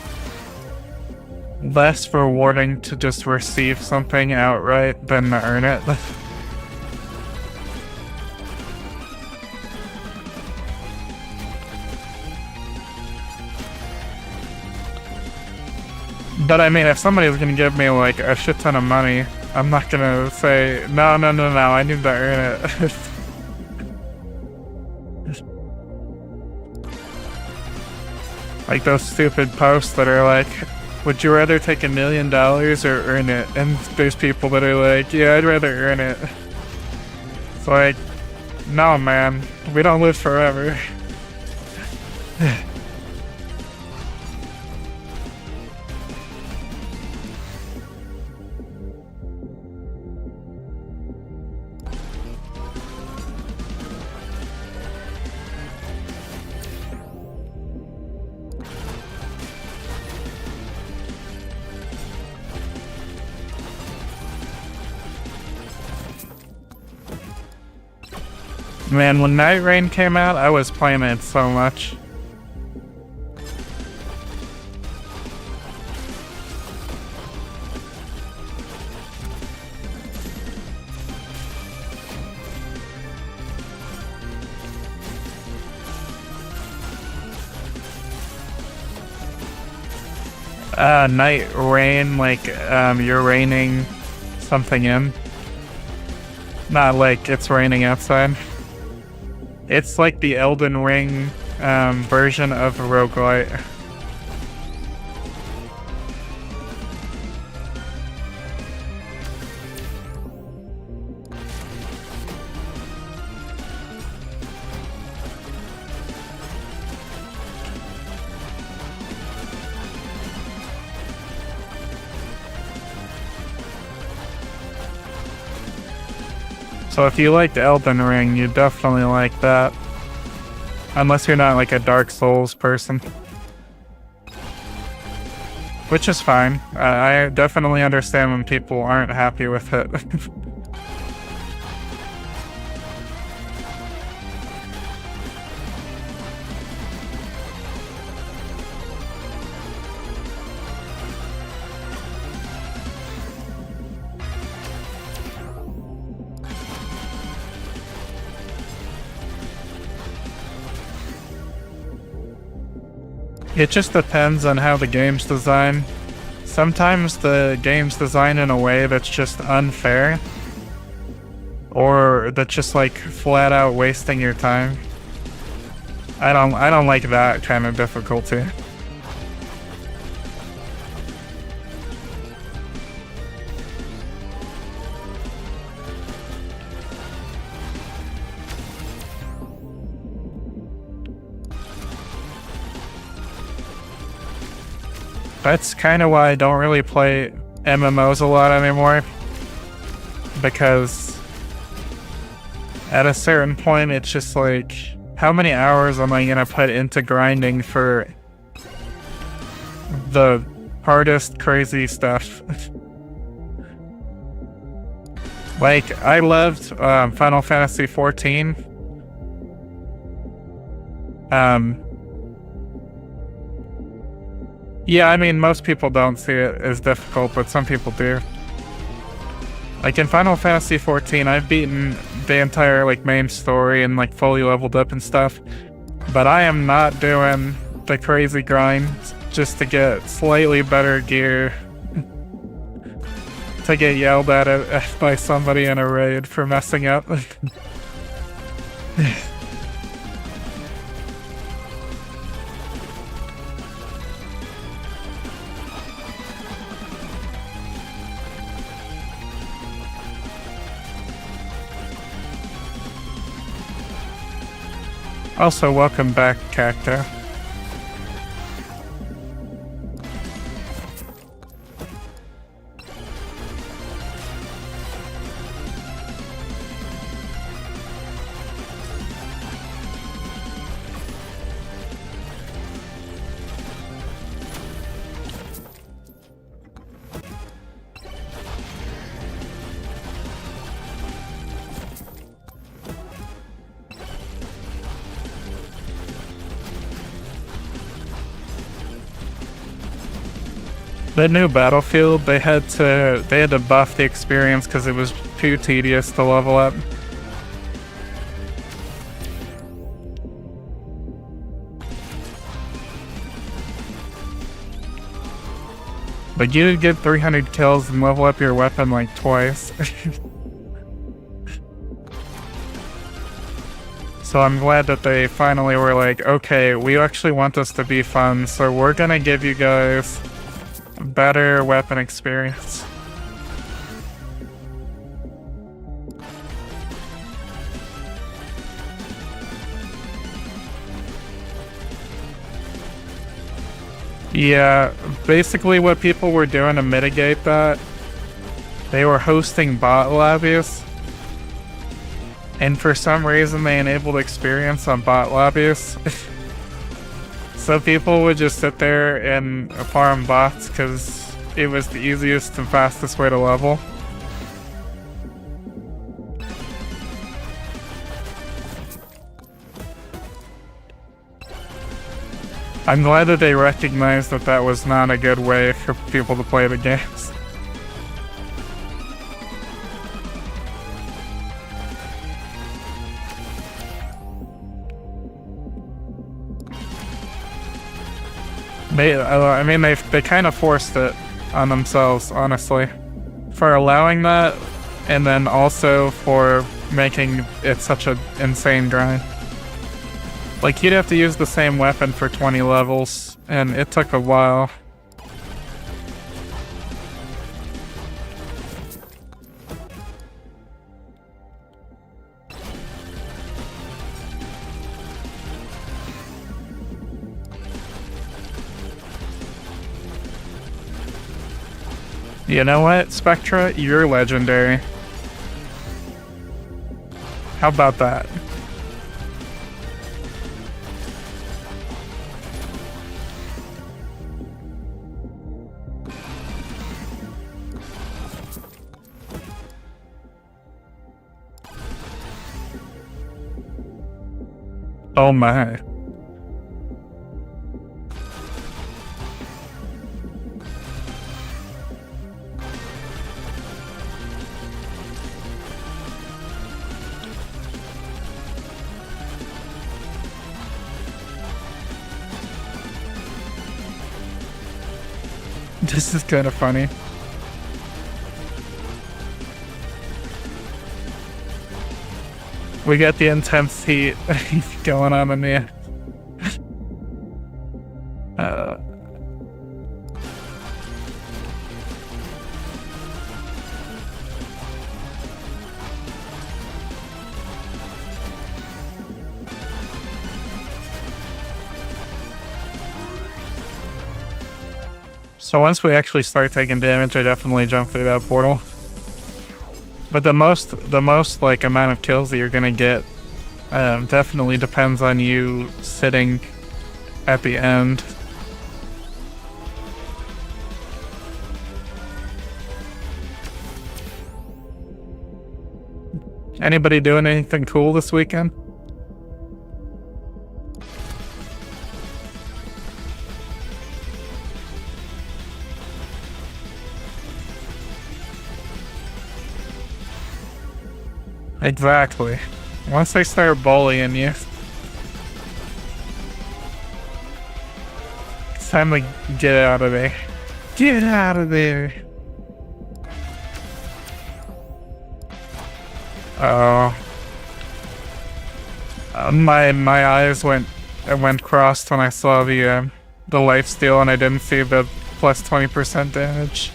less rewarding to just receive something outright than to earn it. But I mean, if somebody's gonna give me like a shit ton of money, I'm not gonna say, no, I need to earn it. Like those stupid posts that are like, would you rather take $1 million or earn it? And there's people that are like, yeah, I'd rather earn it. It's like, no man, we don't live forever. Man, when Night Rain came out, I was playing it so much. Night Rain, like, you're raining something in. Not like it's raining outside. It's like the Elden Ring version of a roguelite. So if you liked Elden Ring, you definitely like that. Unless you're not like a Dark Souls person. Which is fine. I definitely understand when people aren't happy with it. It just depends on how the game's designed. Sometimes the game's designed in a way that's just unfair. Or that's just like flat out wasting your time. I don't like that kind of difficulty. That's kind of why I don't really play MMOs a lot anymore. Because at a certain point, it's just like, how many hours am I gonna put into grinding for the hardest, crazy stuff? Like, I loved Final Fantasy XIV. Yeah, I mean, most people don't see it as difficult, but some people do. Like, in Final Fantasy XIV, I've beaten the entire, like, main story and, like, fully leveled up and stuff. But I am not doing the crazy grind just to get slightly better gear. To get yelled at by somebody in a raid for messing up. Also, welcome back, Cacto. The new Battlefield, they had to buff the experience because it was too tedious to level up. But you did get 300 kills and level up your weapon like twice. So I'm glad that they finally were like, okay, we actually want this to be fun, so we're gonna give you guys better weapon experience. Yeah, basically what people were doing to mitigate that, they were hosting bot lobbies. And for some reason they enabled experience on bot lobbies. So people would just sit there and farm bots because it was the easiest and fastest way to level. I'm glad that they recognized that that was not a good way for people to play the games. I mean, they kind of forced it on themselves, honestly, for allowing that, and then also for making it such an insane grind. Like, you'd have to use the same weapon for 20 levels, and it took a while. You know what, Spectra? You're legendary. How about that? Oh my. This is kind of funny. We got the intense heat going on in the So once we actually start taking damage, I definitely jump through that portal. But the most like amount of kills that you're gonna get definitely depends on you sitting at the end. Anybody doing anything cool this weekend? Exactly. Once they start bullying you, it's time to get out of there. Get out of there. Oh. My eyes went crossed when I saw the lifesteal and I didn't see the plus 20% damage.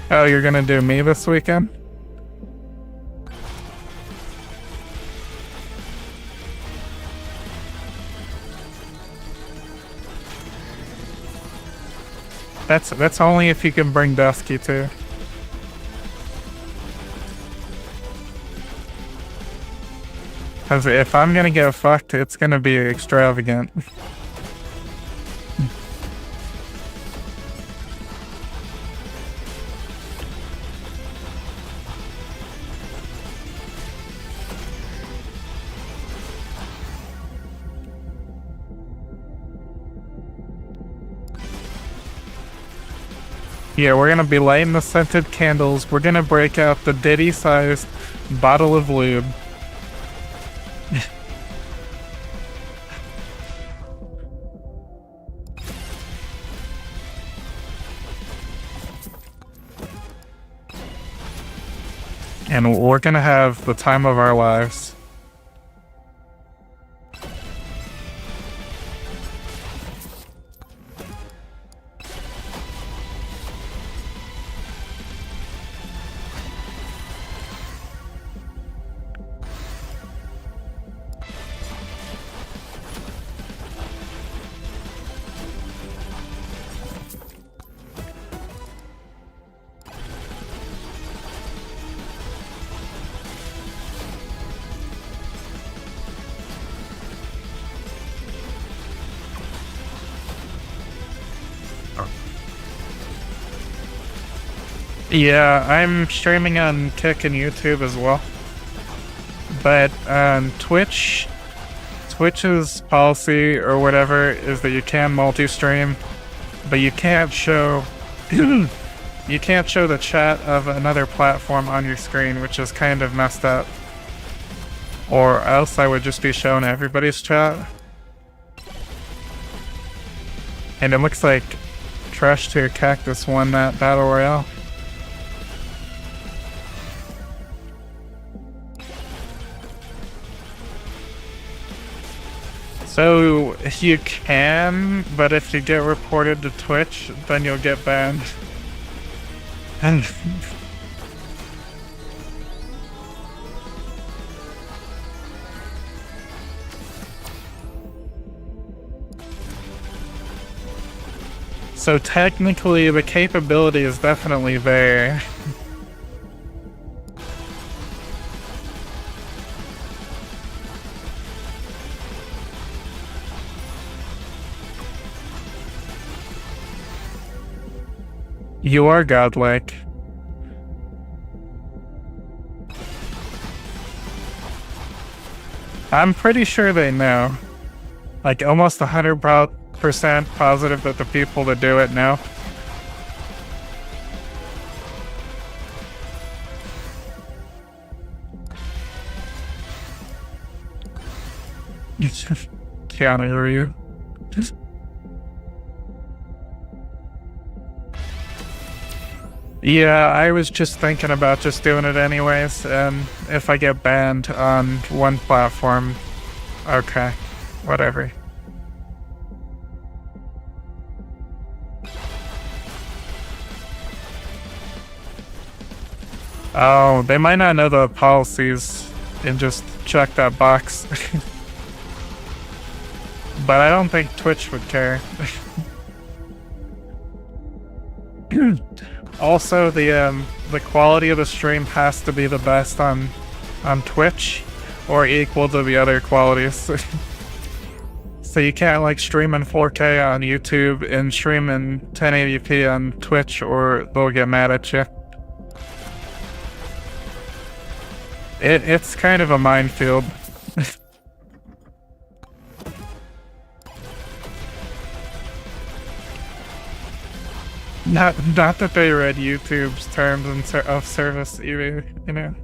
Oh, you're gonna do me this weekend? That's only if you can bring Dusky too. Cause if I'm gonna get fucked, it's gonna be extravagant. Yeah, we're gonna be lighting the scented candles. We're gonna break out the Diddy-sized bottle of lube. And we're gonna have the time of our lives. Yeah, I'm streaming on Kick and YouTube as well. But on Twitch's policy or whatever is that you can multi-stream, but you can't show you can't show the chat of another platform on your screen, which is kind of messed up. Or else I would just be showing everybody's chat. And it looks like Trash Tier Cactus won that battle royale. So you can, but if you get reported to Twitch, then you'll get banned. And so technically the capability is definitely there. You are godlike. I'm pretty sure they know. Like almost 100% positive that the people that do it know. Keanu Reeves. Yeah, I was just thinking about just doing it anyways, and if I get banned on one platform, okay, whatever. Oh, they might not know the policies and just check that box. But I don't think Twitch would care. Also, the quality of the stream has to be the best on Twitch, or equal to the other qualities. So you can't like stream in 4K on YouTube and stream in 1080p on Twitch, or they'll get mad at you. It's kind of a minefield. Not that they read YouTube's terms of service either, you know.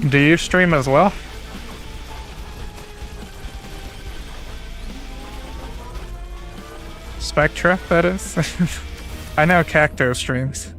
Do you stream as well? Spectra, that is. I know Cacto streams.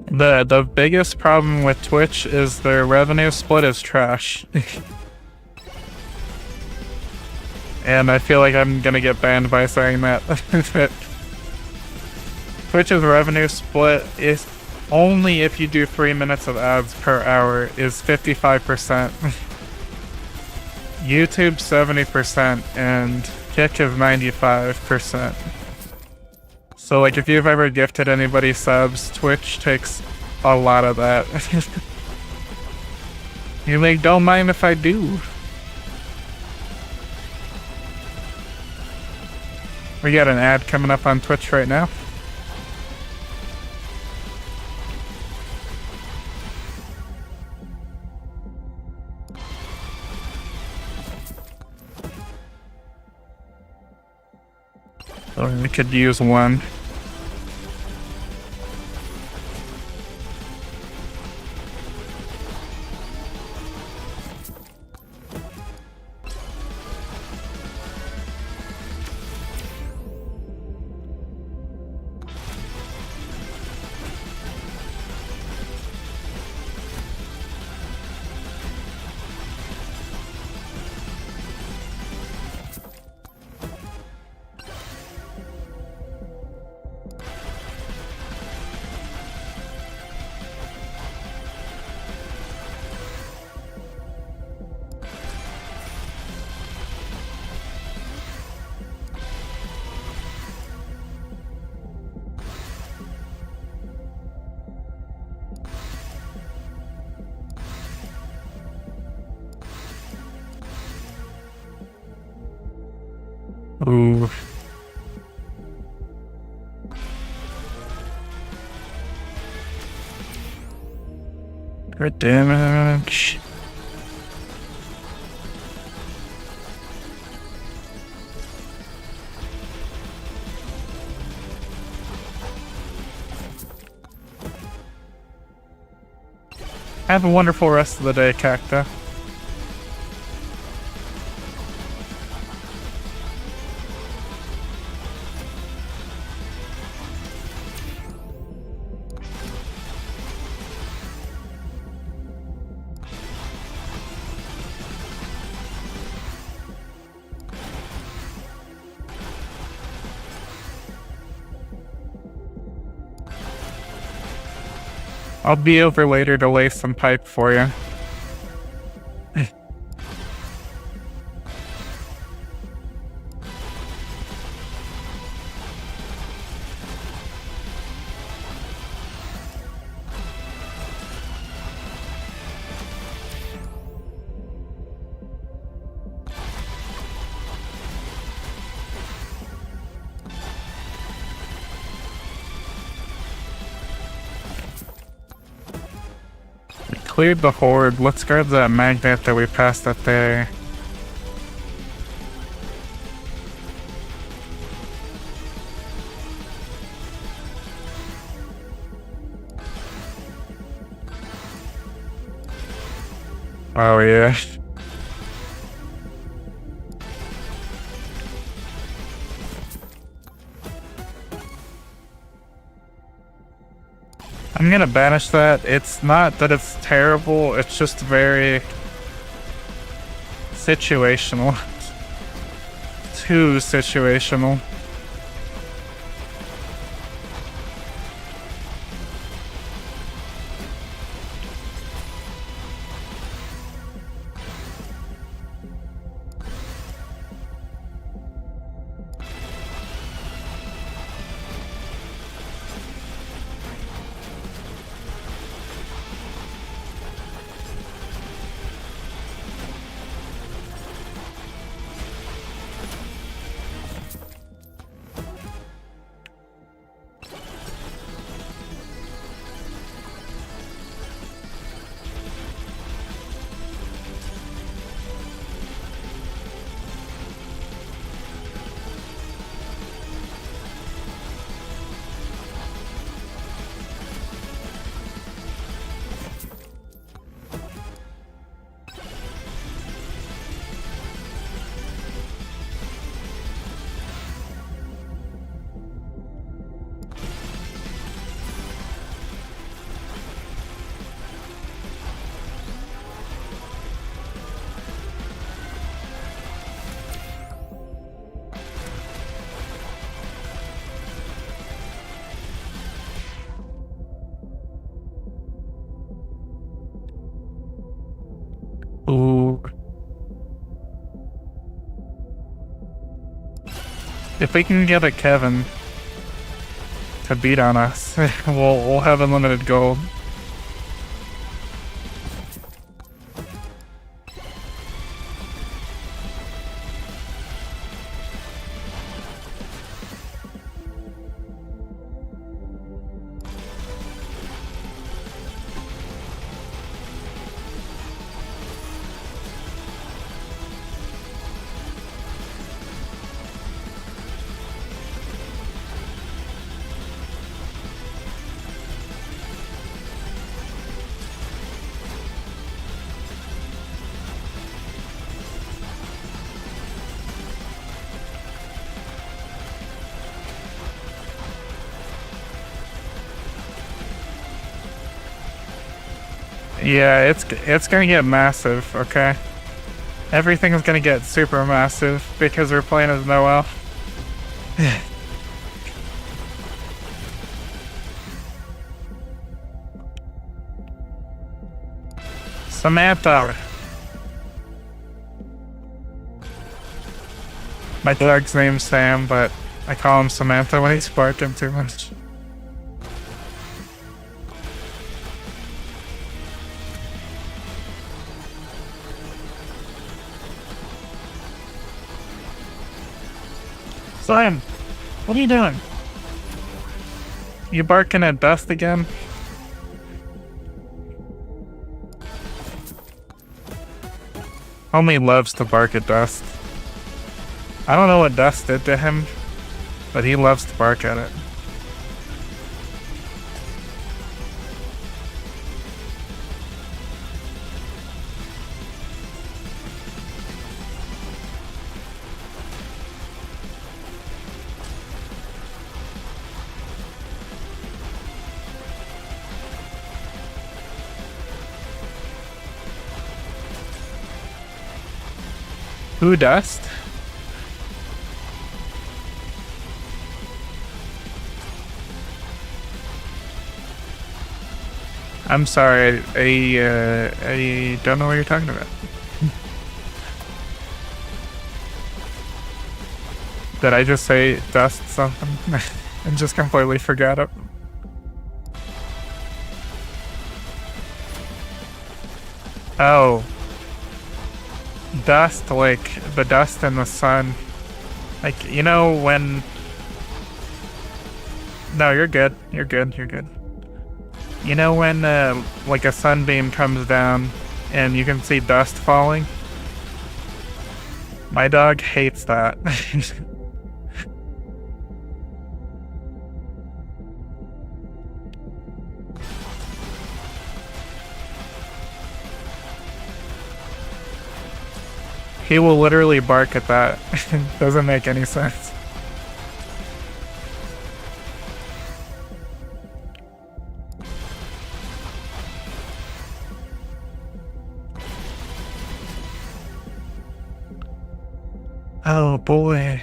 The biggest problem with Twitch is their revenue split is trash. And I feel like I'm gonna get banned by saying that. Twitch's revenue split is only if you do 3 minutes of ads per hour is 55%. YouTube 70% and Kick is 95%. So like if you've ever gifted anybody subs, Twitch takes a lot of that. You're like, don't mind if I do. We got an ad coming up on Twitch right now. Or we could use one. Ooh. Crit damage. Have a wonderful rest of the day, Cacta. I'll be over later to lay some pipe for you. Cleared the horde. Let's grab that magnet that we passed up there. Oh yeah. I'm gonna banish that. It's not that it's terrible, it's just very situational. Too situational. Ooh. If we can get a Kevin to beat on us, we'll have unlimited gold. Yeah, it's gonna get massive, okay? Everything's gonna get super massive because we're playing as Noel. Samantha. My dog's name's Sam, but I call him Samantha when he's barking too much. Sam, what are you doing? You barking at dust again? Homie loves to bark at dust. I don't know what dust did to him, but he loves to bark at it. Who dust? I'm sorry, I don't know what you're talking about. Did I just say dust something? And just completely forgot it. Oh. Dust, like the dust in the sun. Like, you know when... No, you're good. You're good. You're good. You know when, like a sunbeam comes down and you can see dust falling? My dog hates that. He will literally bark at that. Doesn't make any sense. Oh boy.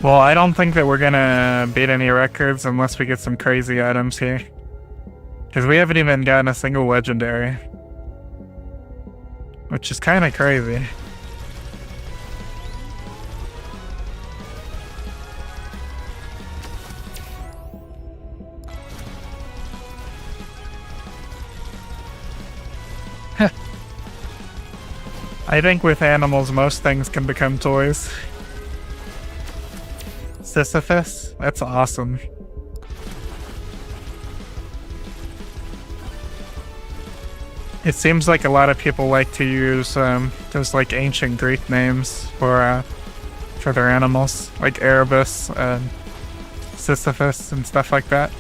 Well, I don't think that we're gonna beat any records unless we get some crazy items here. Because we haven't even gotten a single legendary. Which is kind of crazy. I think with animals, most things can become toys. Sisyphus? That's awesome. It seems like a lot of people like to use those like ancient Greek names for their animals, like Erebus and Sisyphus and stuff like that.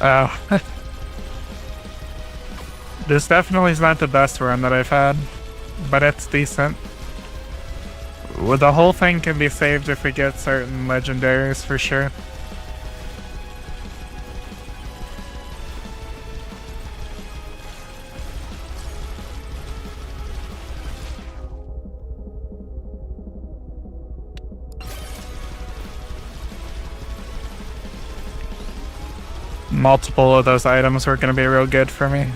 Oh. This definitely is not the best run that I've had, but it's decent. Well, the whole thing can be saved if we get certain legendaries for sure. Multiple of those items were going to be real good for me.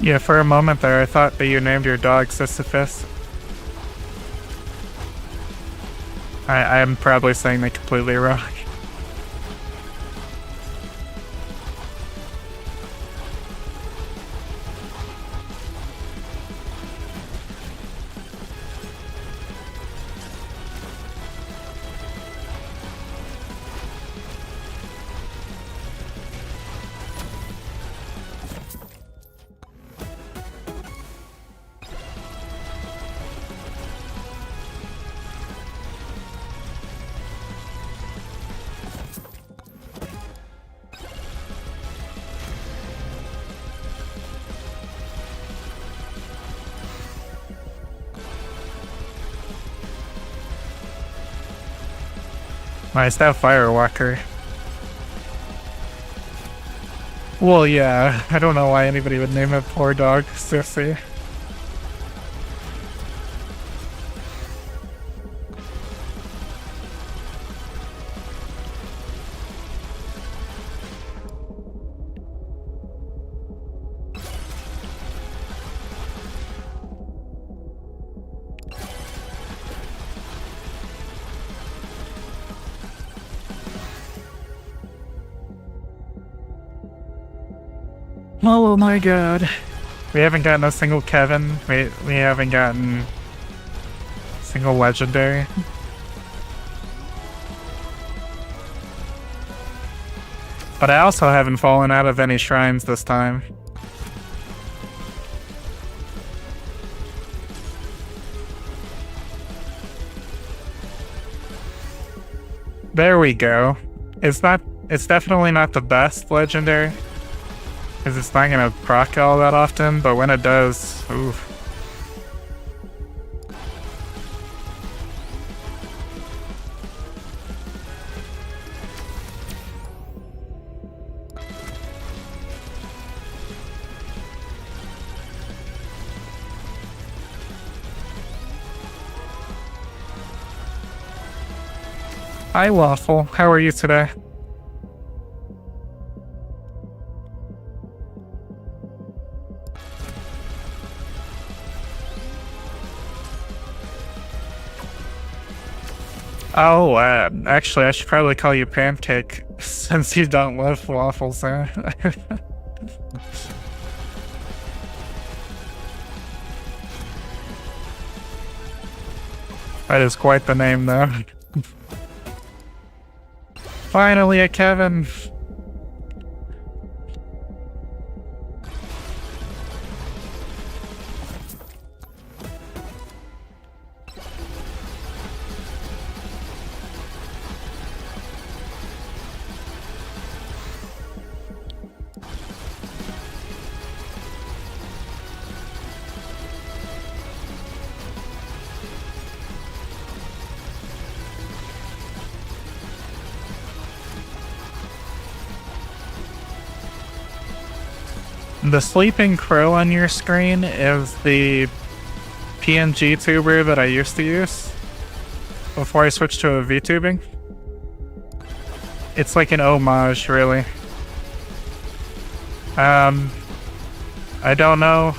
Yeah, for a moment there, I thought that you named your dog Sisyphus. I am probably saying that completely wrong. Nice, that Firewalker. Well, yeah, I don't know why anybody would name a poor dog Sissy. Oh my god. We haven't gotten a single Kevin. We haven't gotten a single legendary. But I also haven't fallen out of any shrines this time. There we go. It's definitely not the best legendary. Because it's not gonna proc all that often, but when it does, oof. Hi Waffle, how are you today? Oh, actually, I should probably call you Pancake, since you don't love waffles, huh? That is quite the name, though. Finally, a Kevin! The sleeping crow on your screen is the PNG tuber that I used to use before I switched to a VTubing. It's like an homage, really. I don't know.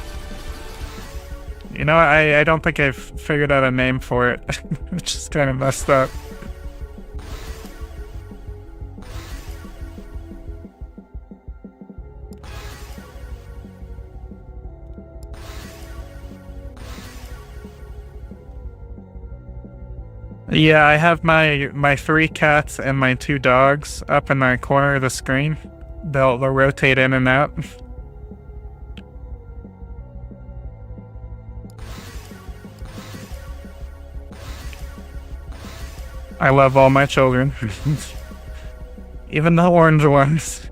You know, I don't think I've figured out a name for it, which is kind of messed up. Yeah, I have my 3 cats and my 2 dogs up in the corner of the screen. They'll rotate in and out. I love all my children. Even the orange ones.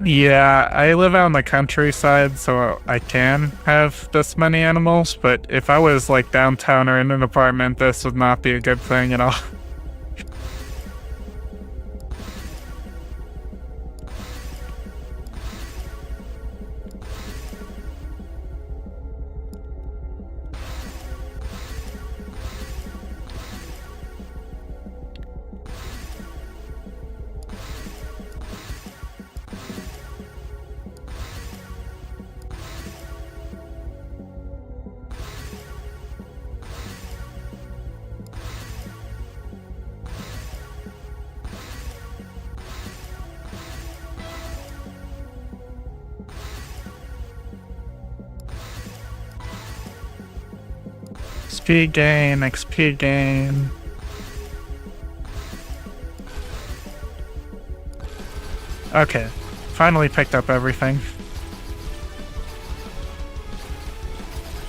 Yeah, I live out in the countryside, so I can have this many animals, but if I was like downtown or in an apartment, this would not be a good thing at all. XP gain, XP gain. Okay, finally picked up everything.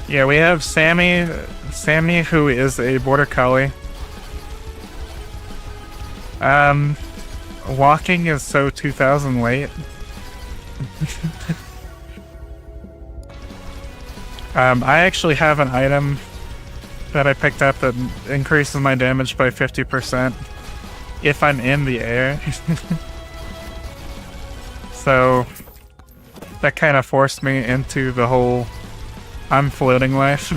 Yeah, we have Sammy, who is a border collie. Walking is so 2000 late. I actually have an item that I picked up that increases my damage by 50% if I'm in the air. So that kind of forced me into the whole I'm floating life.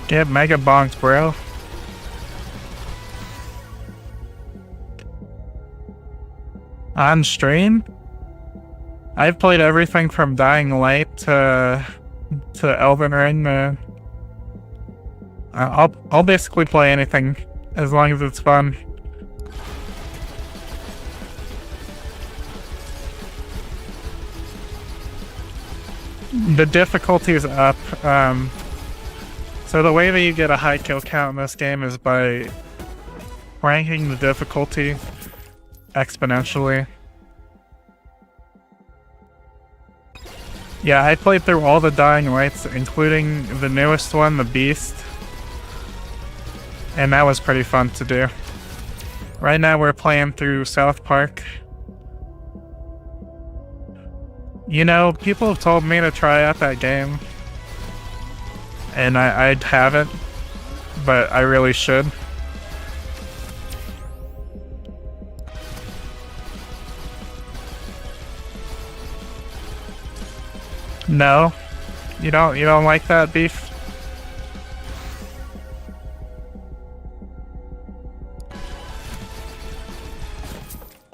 Get mega bonked, bro. On stream? I've played everything from Dying Light to Elden Ring. I'll basically play anything as long as it's fun. The difficulty is up. So the way that you get a high kill count in this game is by ranking the difficulty exponentially. Yeah, I played through all the Dying Lights, including the newest one, the Beast. And that was pretty fun to do. Right now we're playing through South Park. You know, people have told me to try out that game. And I haven't, but I really should. No? You don't like that, Beef?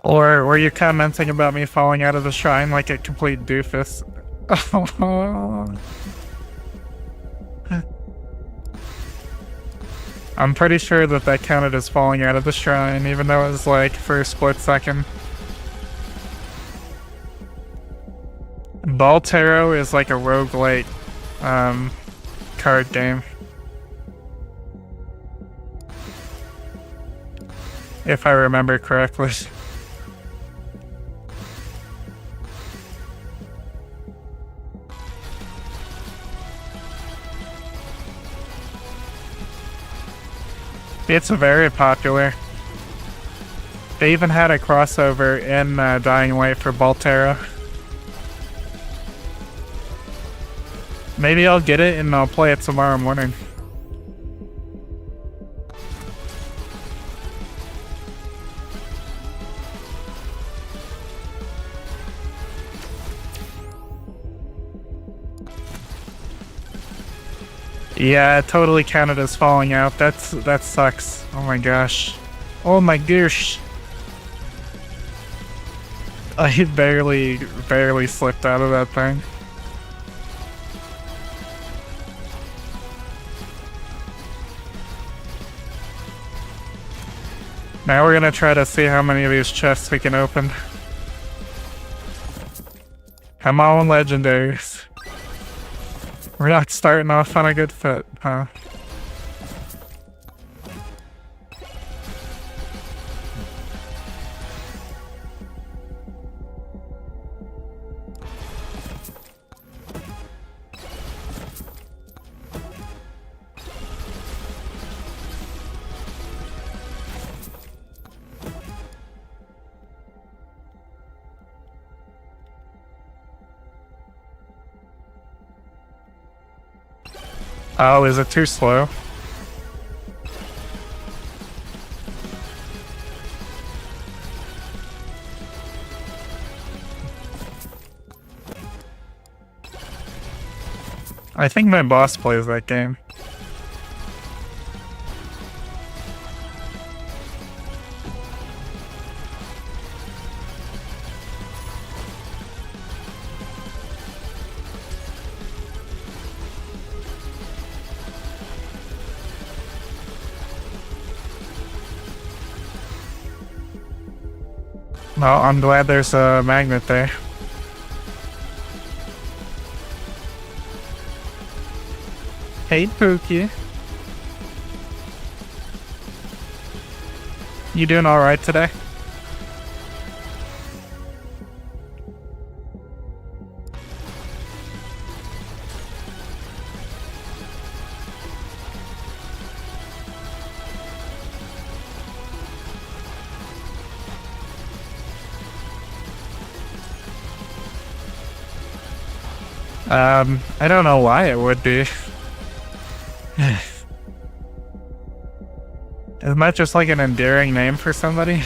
Or were you commenting about me falling out of the shrine like a complete doofus? I'm pretty sure that counted as falling out of the shrine, even though it was like for a split second. Ball Tarot is like a roguelite card game. If I remember correctly. It's very popular. They even had a crossover in Dying Light for Baltera. Maybe I'll get it and I'll play it tomorrow morning. Yeah, it totally counted as falling out. That sucks. Oh my gosh. Oh my gosh. I barely slipped out of that thing. Now we're gonna try to see how many of these chests we can open. Come on, legendaries. We're not starting off on a good foot, huh? Oh, is it too slow? I think my boss plays that game. Well, I'm glad there's a magnet there. Hey, Pookie. You doing alright today? I don't know why it would be. Isn't that just like an endearing name for somebody?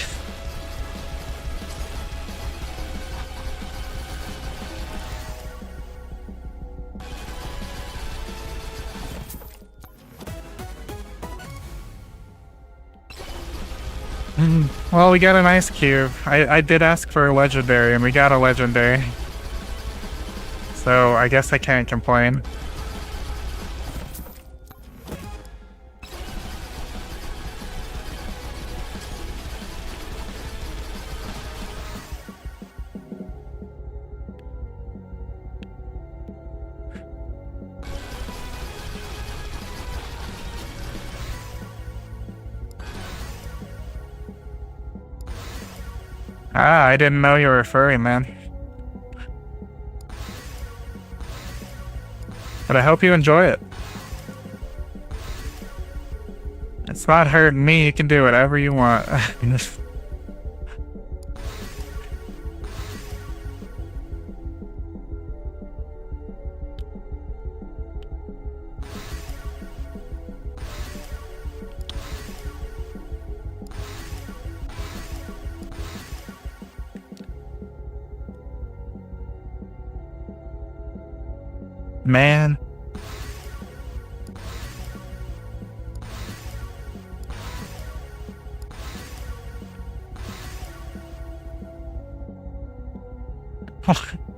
Well, we got an ice cube. I did ask for a legendary, and we got a legendary. So I guess I can't complain. Ah, I didn't know you were a furry, man. But I hope you enjoy it. It's not hurting me, you can do whatever you want. Man.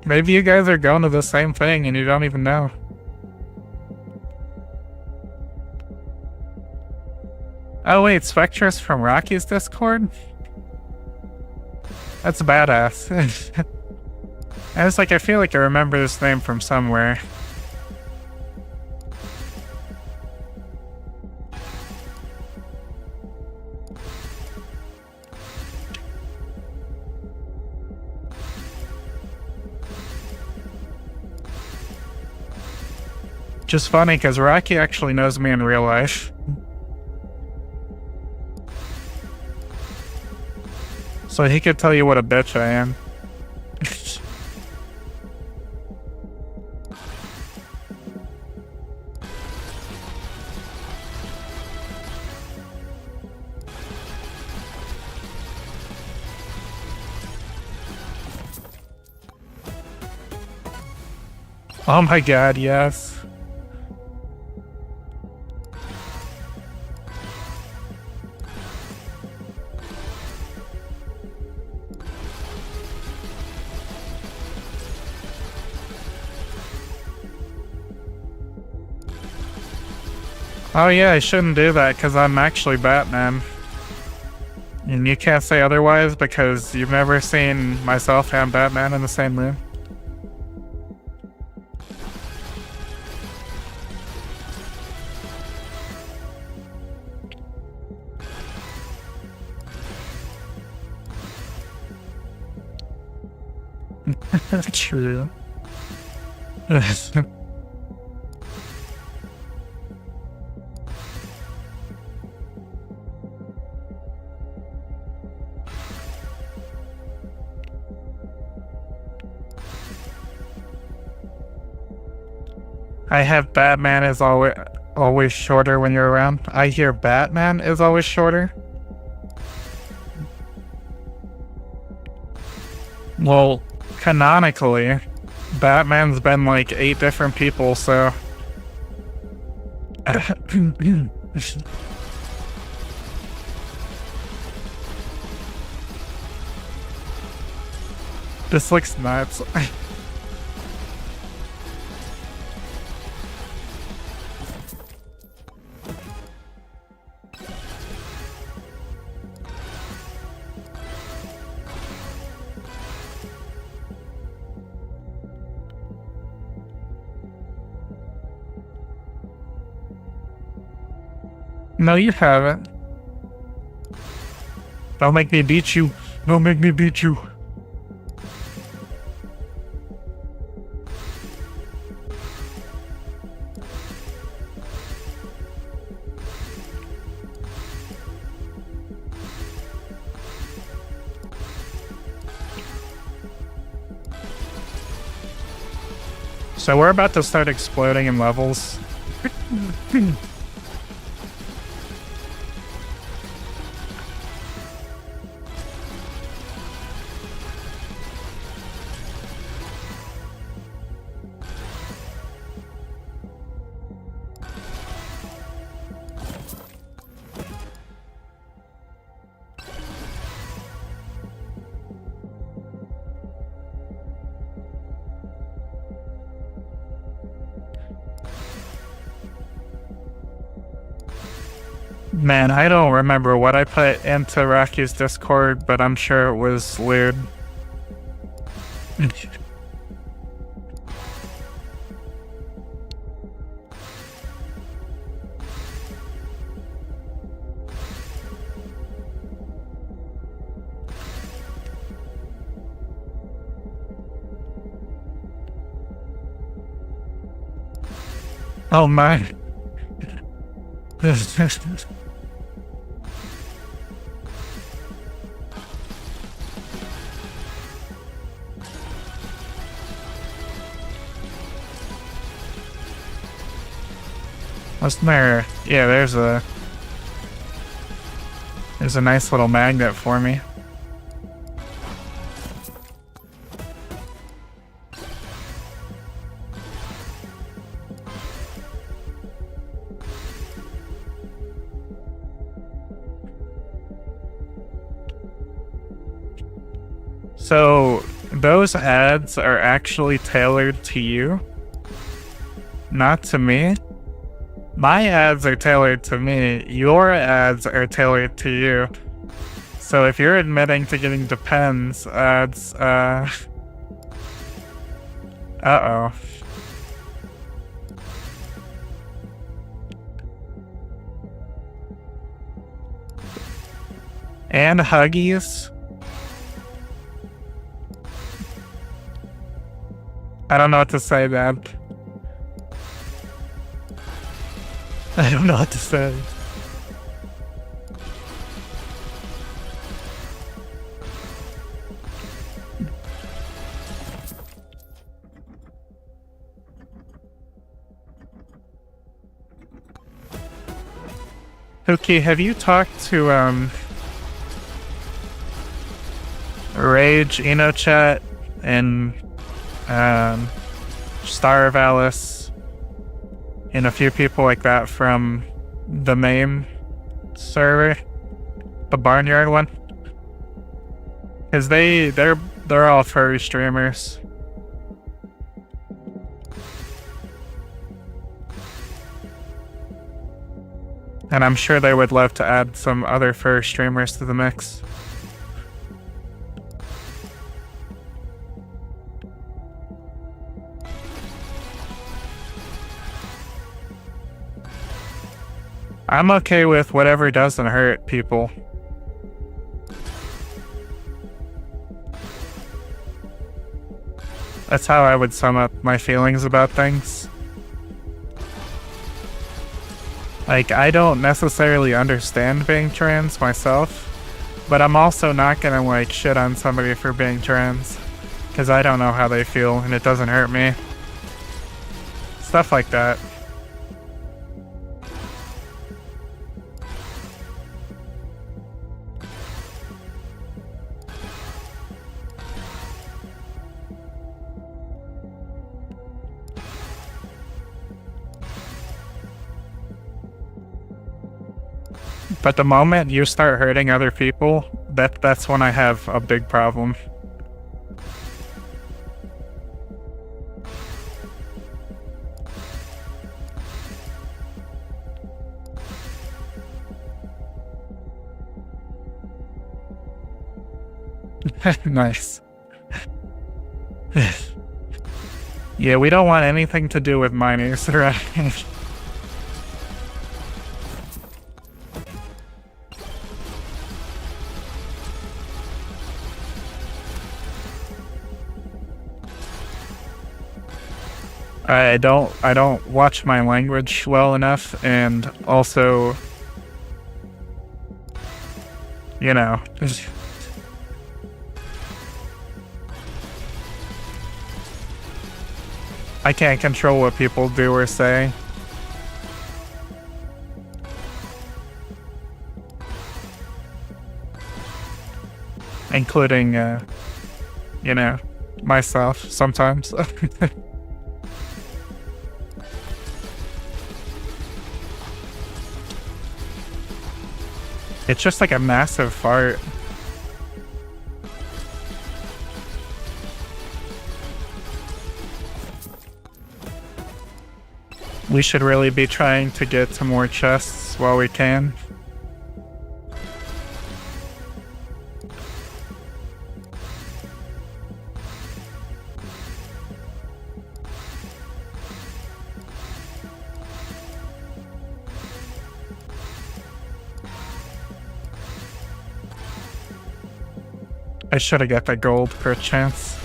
Maybe you guys are going to the same thing and you don't even know. Oh wait, Spectra's from Rocky's Discord? That's badass. I was like, I feel like I remember this name from somewhere. Just funny, because Rocky actually knows me in real life. So he could tell you what a bitch I am. Oh my god, yes. Oh yeah, I shouldn't do that because I'm actually Batman. And you can't say otherwise because you've never seen myself and Batman in the same room. True. I have Batman as always. always shorter when you're around. I hear Batman is always shorter. Well, canonically, Batman's been like 8 different people, so... This looks nuts. No, you haven't. Don't make me beat you. Don't make me beat you. So we're about to start exploding in levels. Man, I don't remember what I put into Rocky's Discord, but I'm sure it was weird. Oh my. What's there? Yeah, there's a nice little magnet for me. So those ads are actually tailored to you, not to me. My ads are tailored to me. Your ads are tailored to you. So if you're admitting to getting Depends ads, uh-oh. And Huggies. I don't know what to say, Dad. I don't know what to say. Okay, have you talked to, Rage, EnoChat, and, Star of Alice, and a few people like that from the main server, the Barnyard one? Cause they're all furry streamers. And I'm sure they would love to add some other furry streamers to the mix. I'm okay with whatever doesn't hurt people. That's how I would sum up my feelings about things. Like, I don't necessarily understand being trans myself, but I'm also not gonna, like, shit on somebody for being trans, because I don't know how they feel, and it doesn't hurt me. Stuff like that. But the moment you start hurting other people, that's when I have a big problem. Nice. Yeah, we don't want anything to do with miners, right? I don't watch my language well enough, and also, you know, I can't control what people do or say. Including, you know, myself sometimes. It's just like a massive fart. We should really be trying to get to more chests while we can. I should have got the gold for a chance.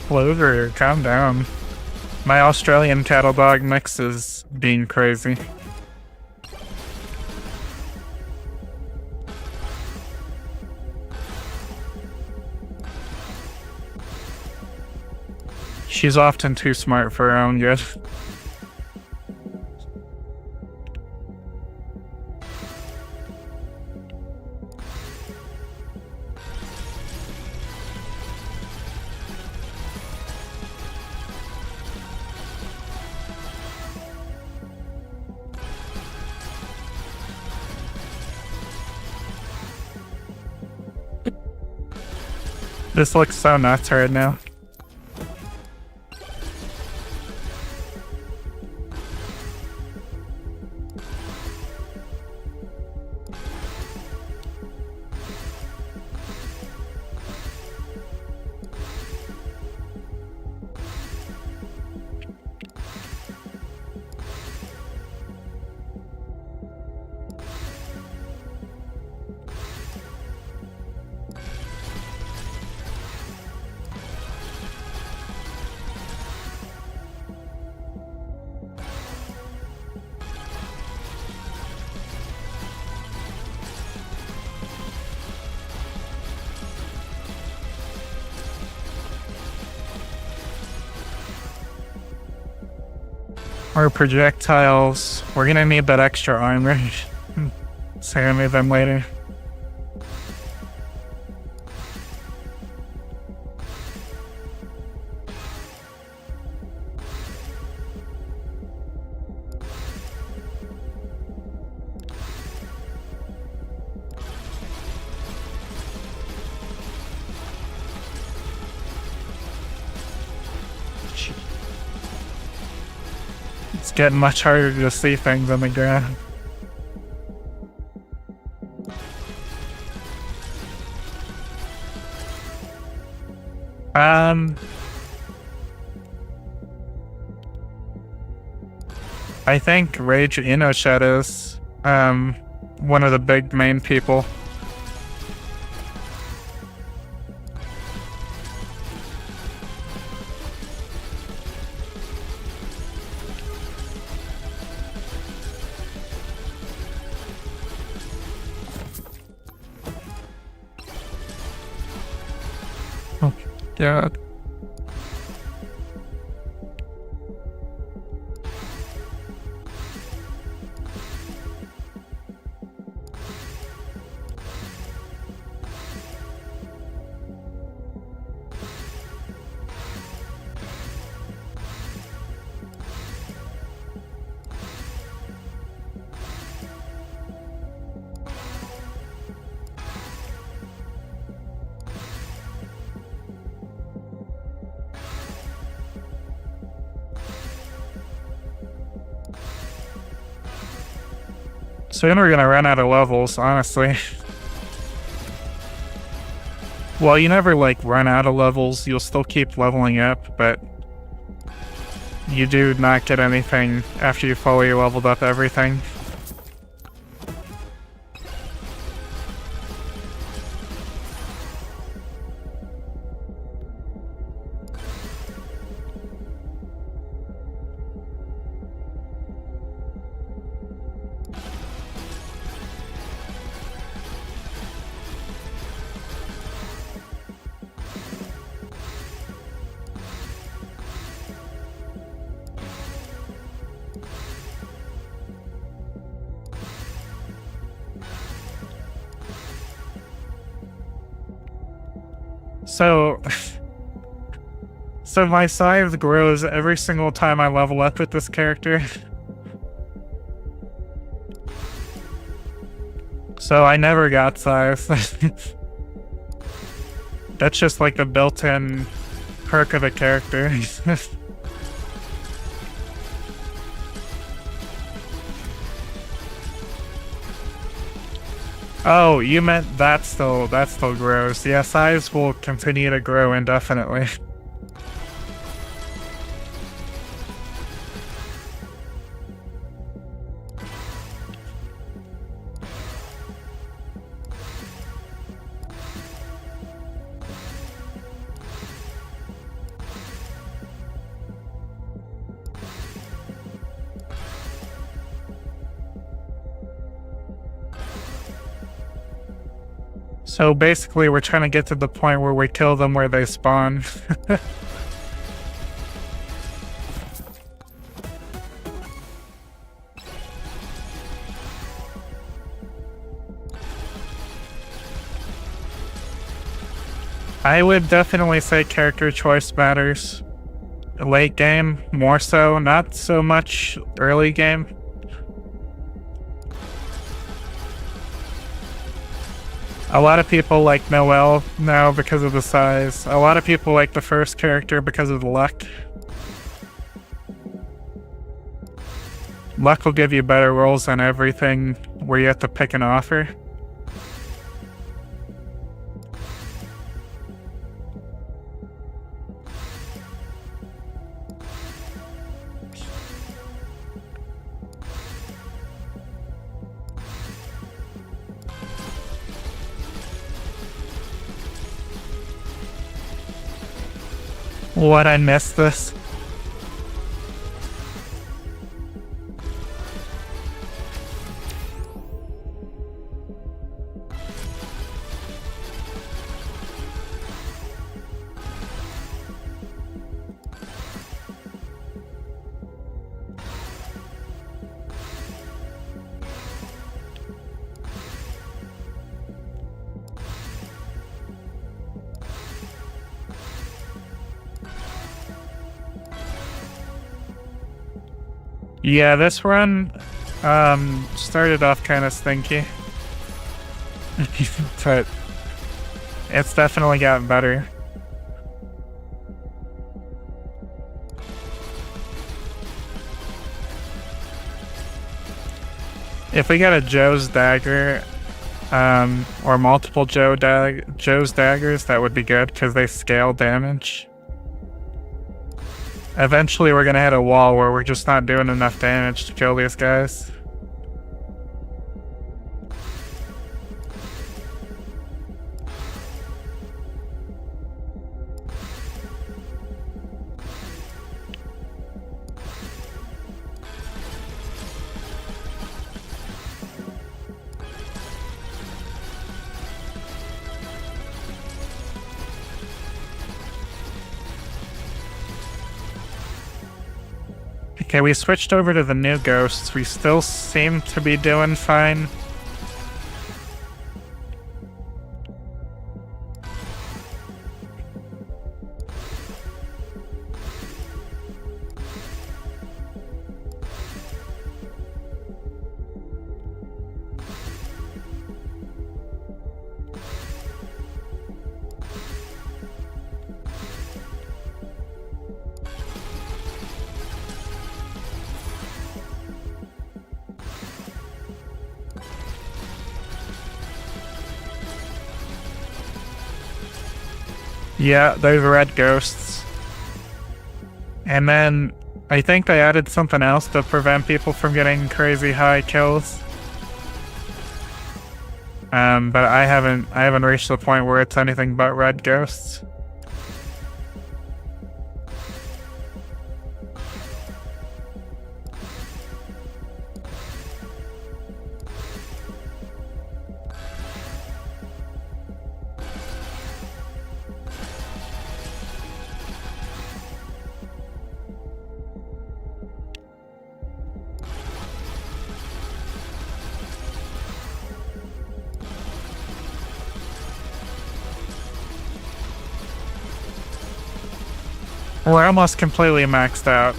Clover, calm down. My Australian cattle dog mix is being crazy. She's often too smart for her own good. This looks so nuts right now. Our projectiles. We're gonna need that extra armor. Save me them later. It's getting much harder to see things on the ground. I think Rage Inoshed is one of the big main people. Oh, God. Soon we're gonna run out of levels, honestly. Well, you never, like, run out of levels. You'll still keep leveling up, but you do not get anything after you fully leveled up everything. So my scythe grows every single time I level up with this character. So I never got scythe. That's just like the built-in perk of the character. Oh, you meant that still grows. Yeah, scythes will continue to grow indefinitely. So basically, we're trying to get to the point where we kill them where they spawn. I would definitely say character choice matters. Late game, more so, not so much early game. A lot of people like Noelle now because of the size. A lot of people like the first character because of the luck. Luck will give you better rolls on everything where you have to pick an offer. What, I missed this? Yeah, this run started off kind of stinky. But it's definitely gotten better. If we get a Joe's dagger, or multiple Joe's daggers, that would be good because they scale damage. Eventually we're gonna hit a wall where we're just not doing enough damage to kill these guys. Okay, we switched over to the new ghosts. We still seem to be doing fine. Yeah, those red ghosts. And then I think they added something else to prevent people from getting crazy high kills. But I haven't reached the point where it's anything but red ghosts. We're almost completely maxed out.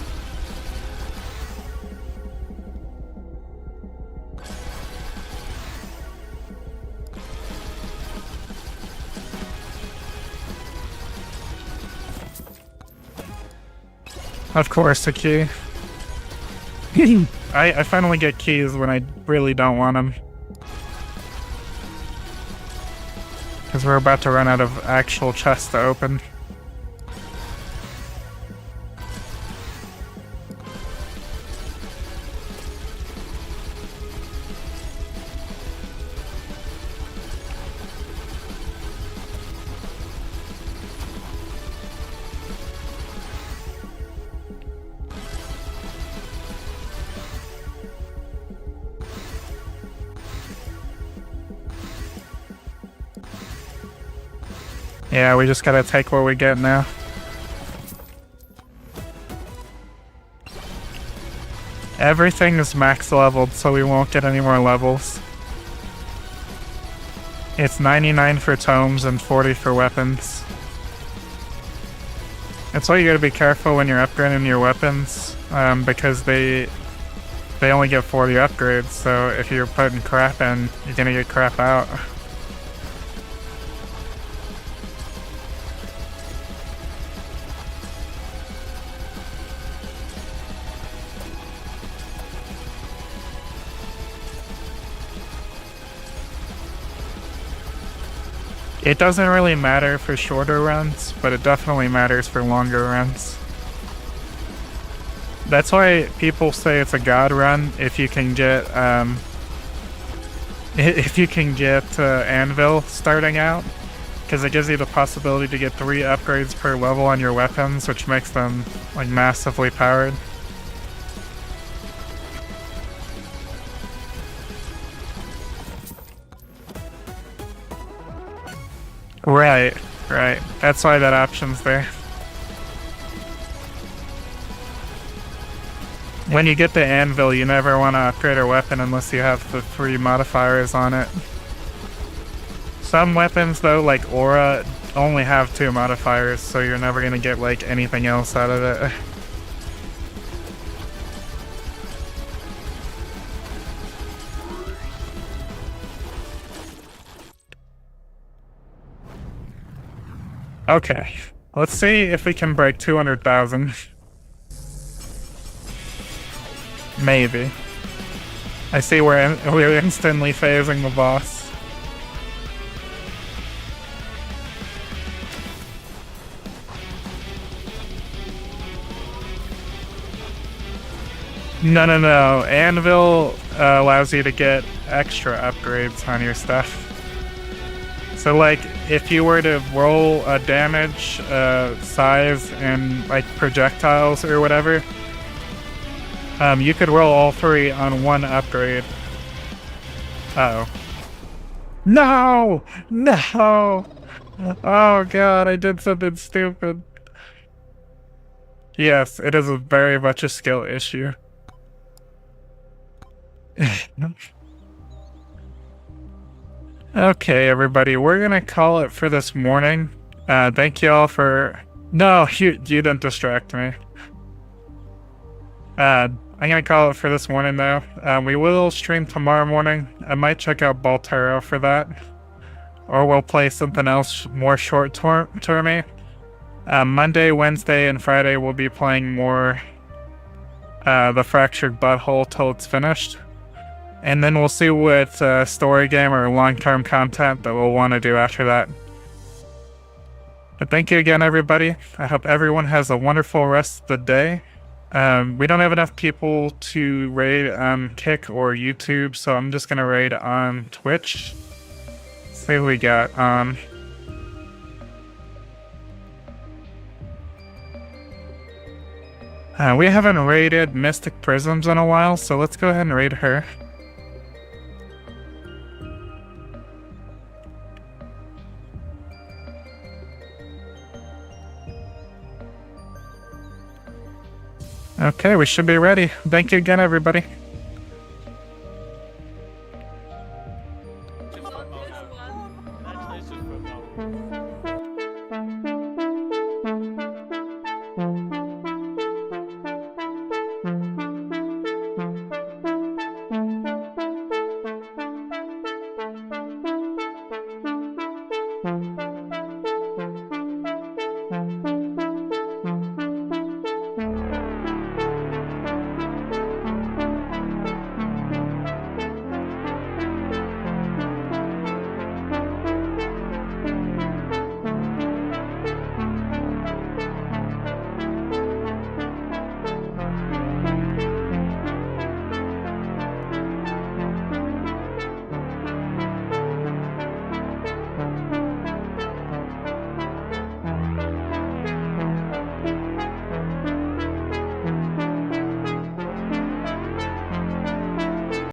Of course, a key. I finally get keys when I really don't want them. Because we're about to run out of actual chests to open. Yeah, we just gotta take what we get now. Everything is max leveled, so we won't get any more levels. It's 99 for tomes and 40 for weapons. That's why you gotta be careful when you're upgrading your weapons, because they only get 40 upgrades, so if you're putting crap in, you're gonna get crap out. It doesn't really matter for shorter runs, but it definitely matters for longer runs. That's why people say it's a god run if you can get Anvil starting out, because it gives you the possibility to get 3 upgrades per level on your weapons, which makes them like massively powered. Right. That's why that option's there. When you get the anvil, you never want to upgrade a weapon unless you have the 3 modifiers on it. Some weapons, though, like Aura, only have 2 modifiers, so you're never gonna get like anything else out of it. Okay, let's see if we can break 200,000. Maybe. I see we're instantly phasing the boss. No. Anvil allows you to get extra upgrades on your stuff. So like, if you were to roll a damage, size, and like projectiles or whatever, you could roll all 3 on 1 upgrade. Uh-oh. No! Oh god, I did something stupid. Yes, it is very much a skill issue. Okay, everybody, we're gonna call it for this morning. Thank you all for... No, you didn't distract me. I'm gonna call it for this morning, though. We will stream tomorrow morning. I might check out Baltero for that. Or we'll play something else more short-termy. Monday, Wednesday, and Friday we'll be playing more The Fractured Butthole till it's finished. And then we'll see what story game or long-term content that we'll want to do after that. But thank you again, everybody. I hope everyone has a wonderful rest of the day. We don't have enough people to raid on Kick or YouTube, so I'm just gonna raid on Twitch. See who we got. We haven't raided Mystic Prisms in a while, so let's go ahead and raid her. Okay, we should be ready. Thank you again, everybody.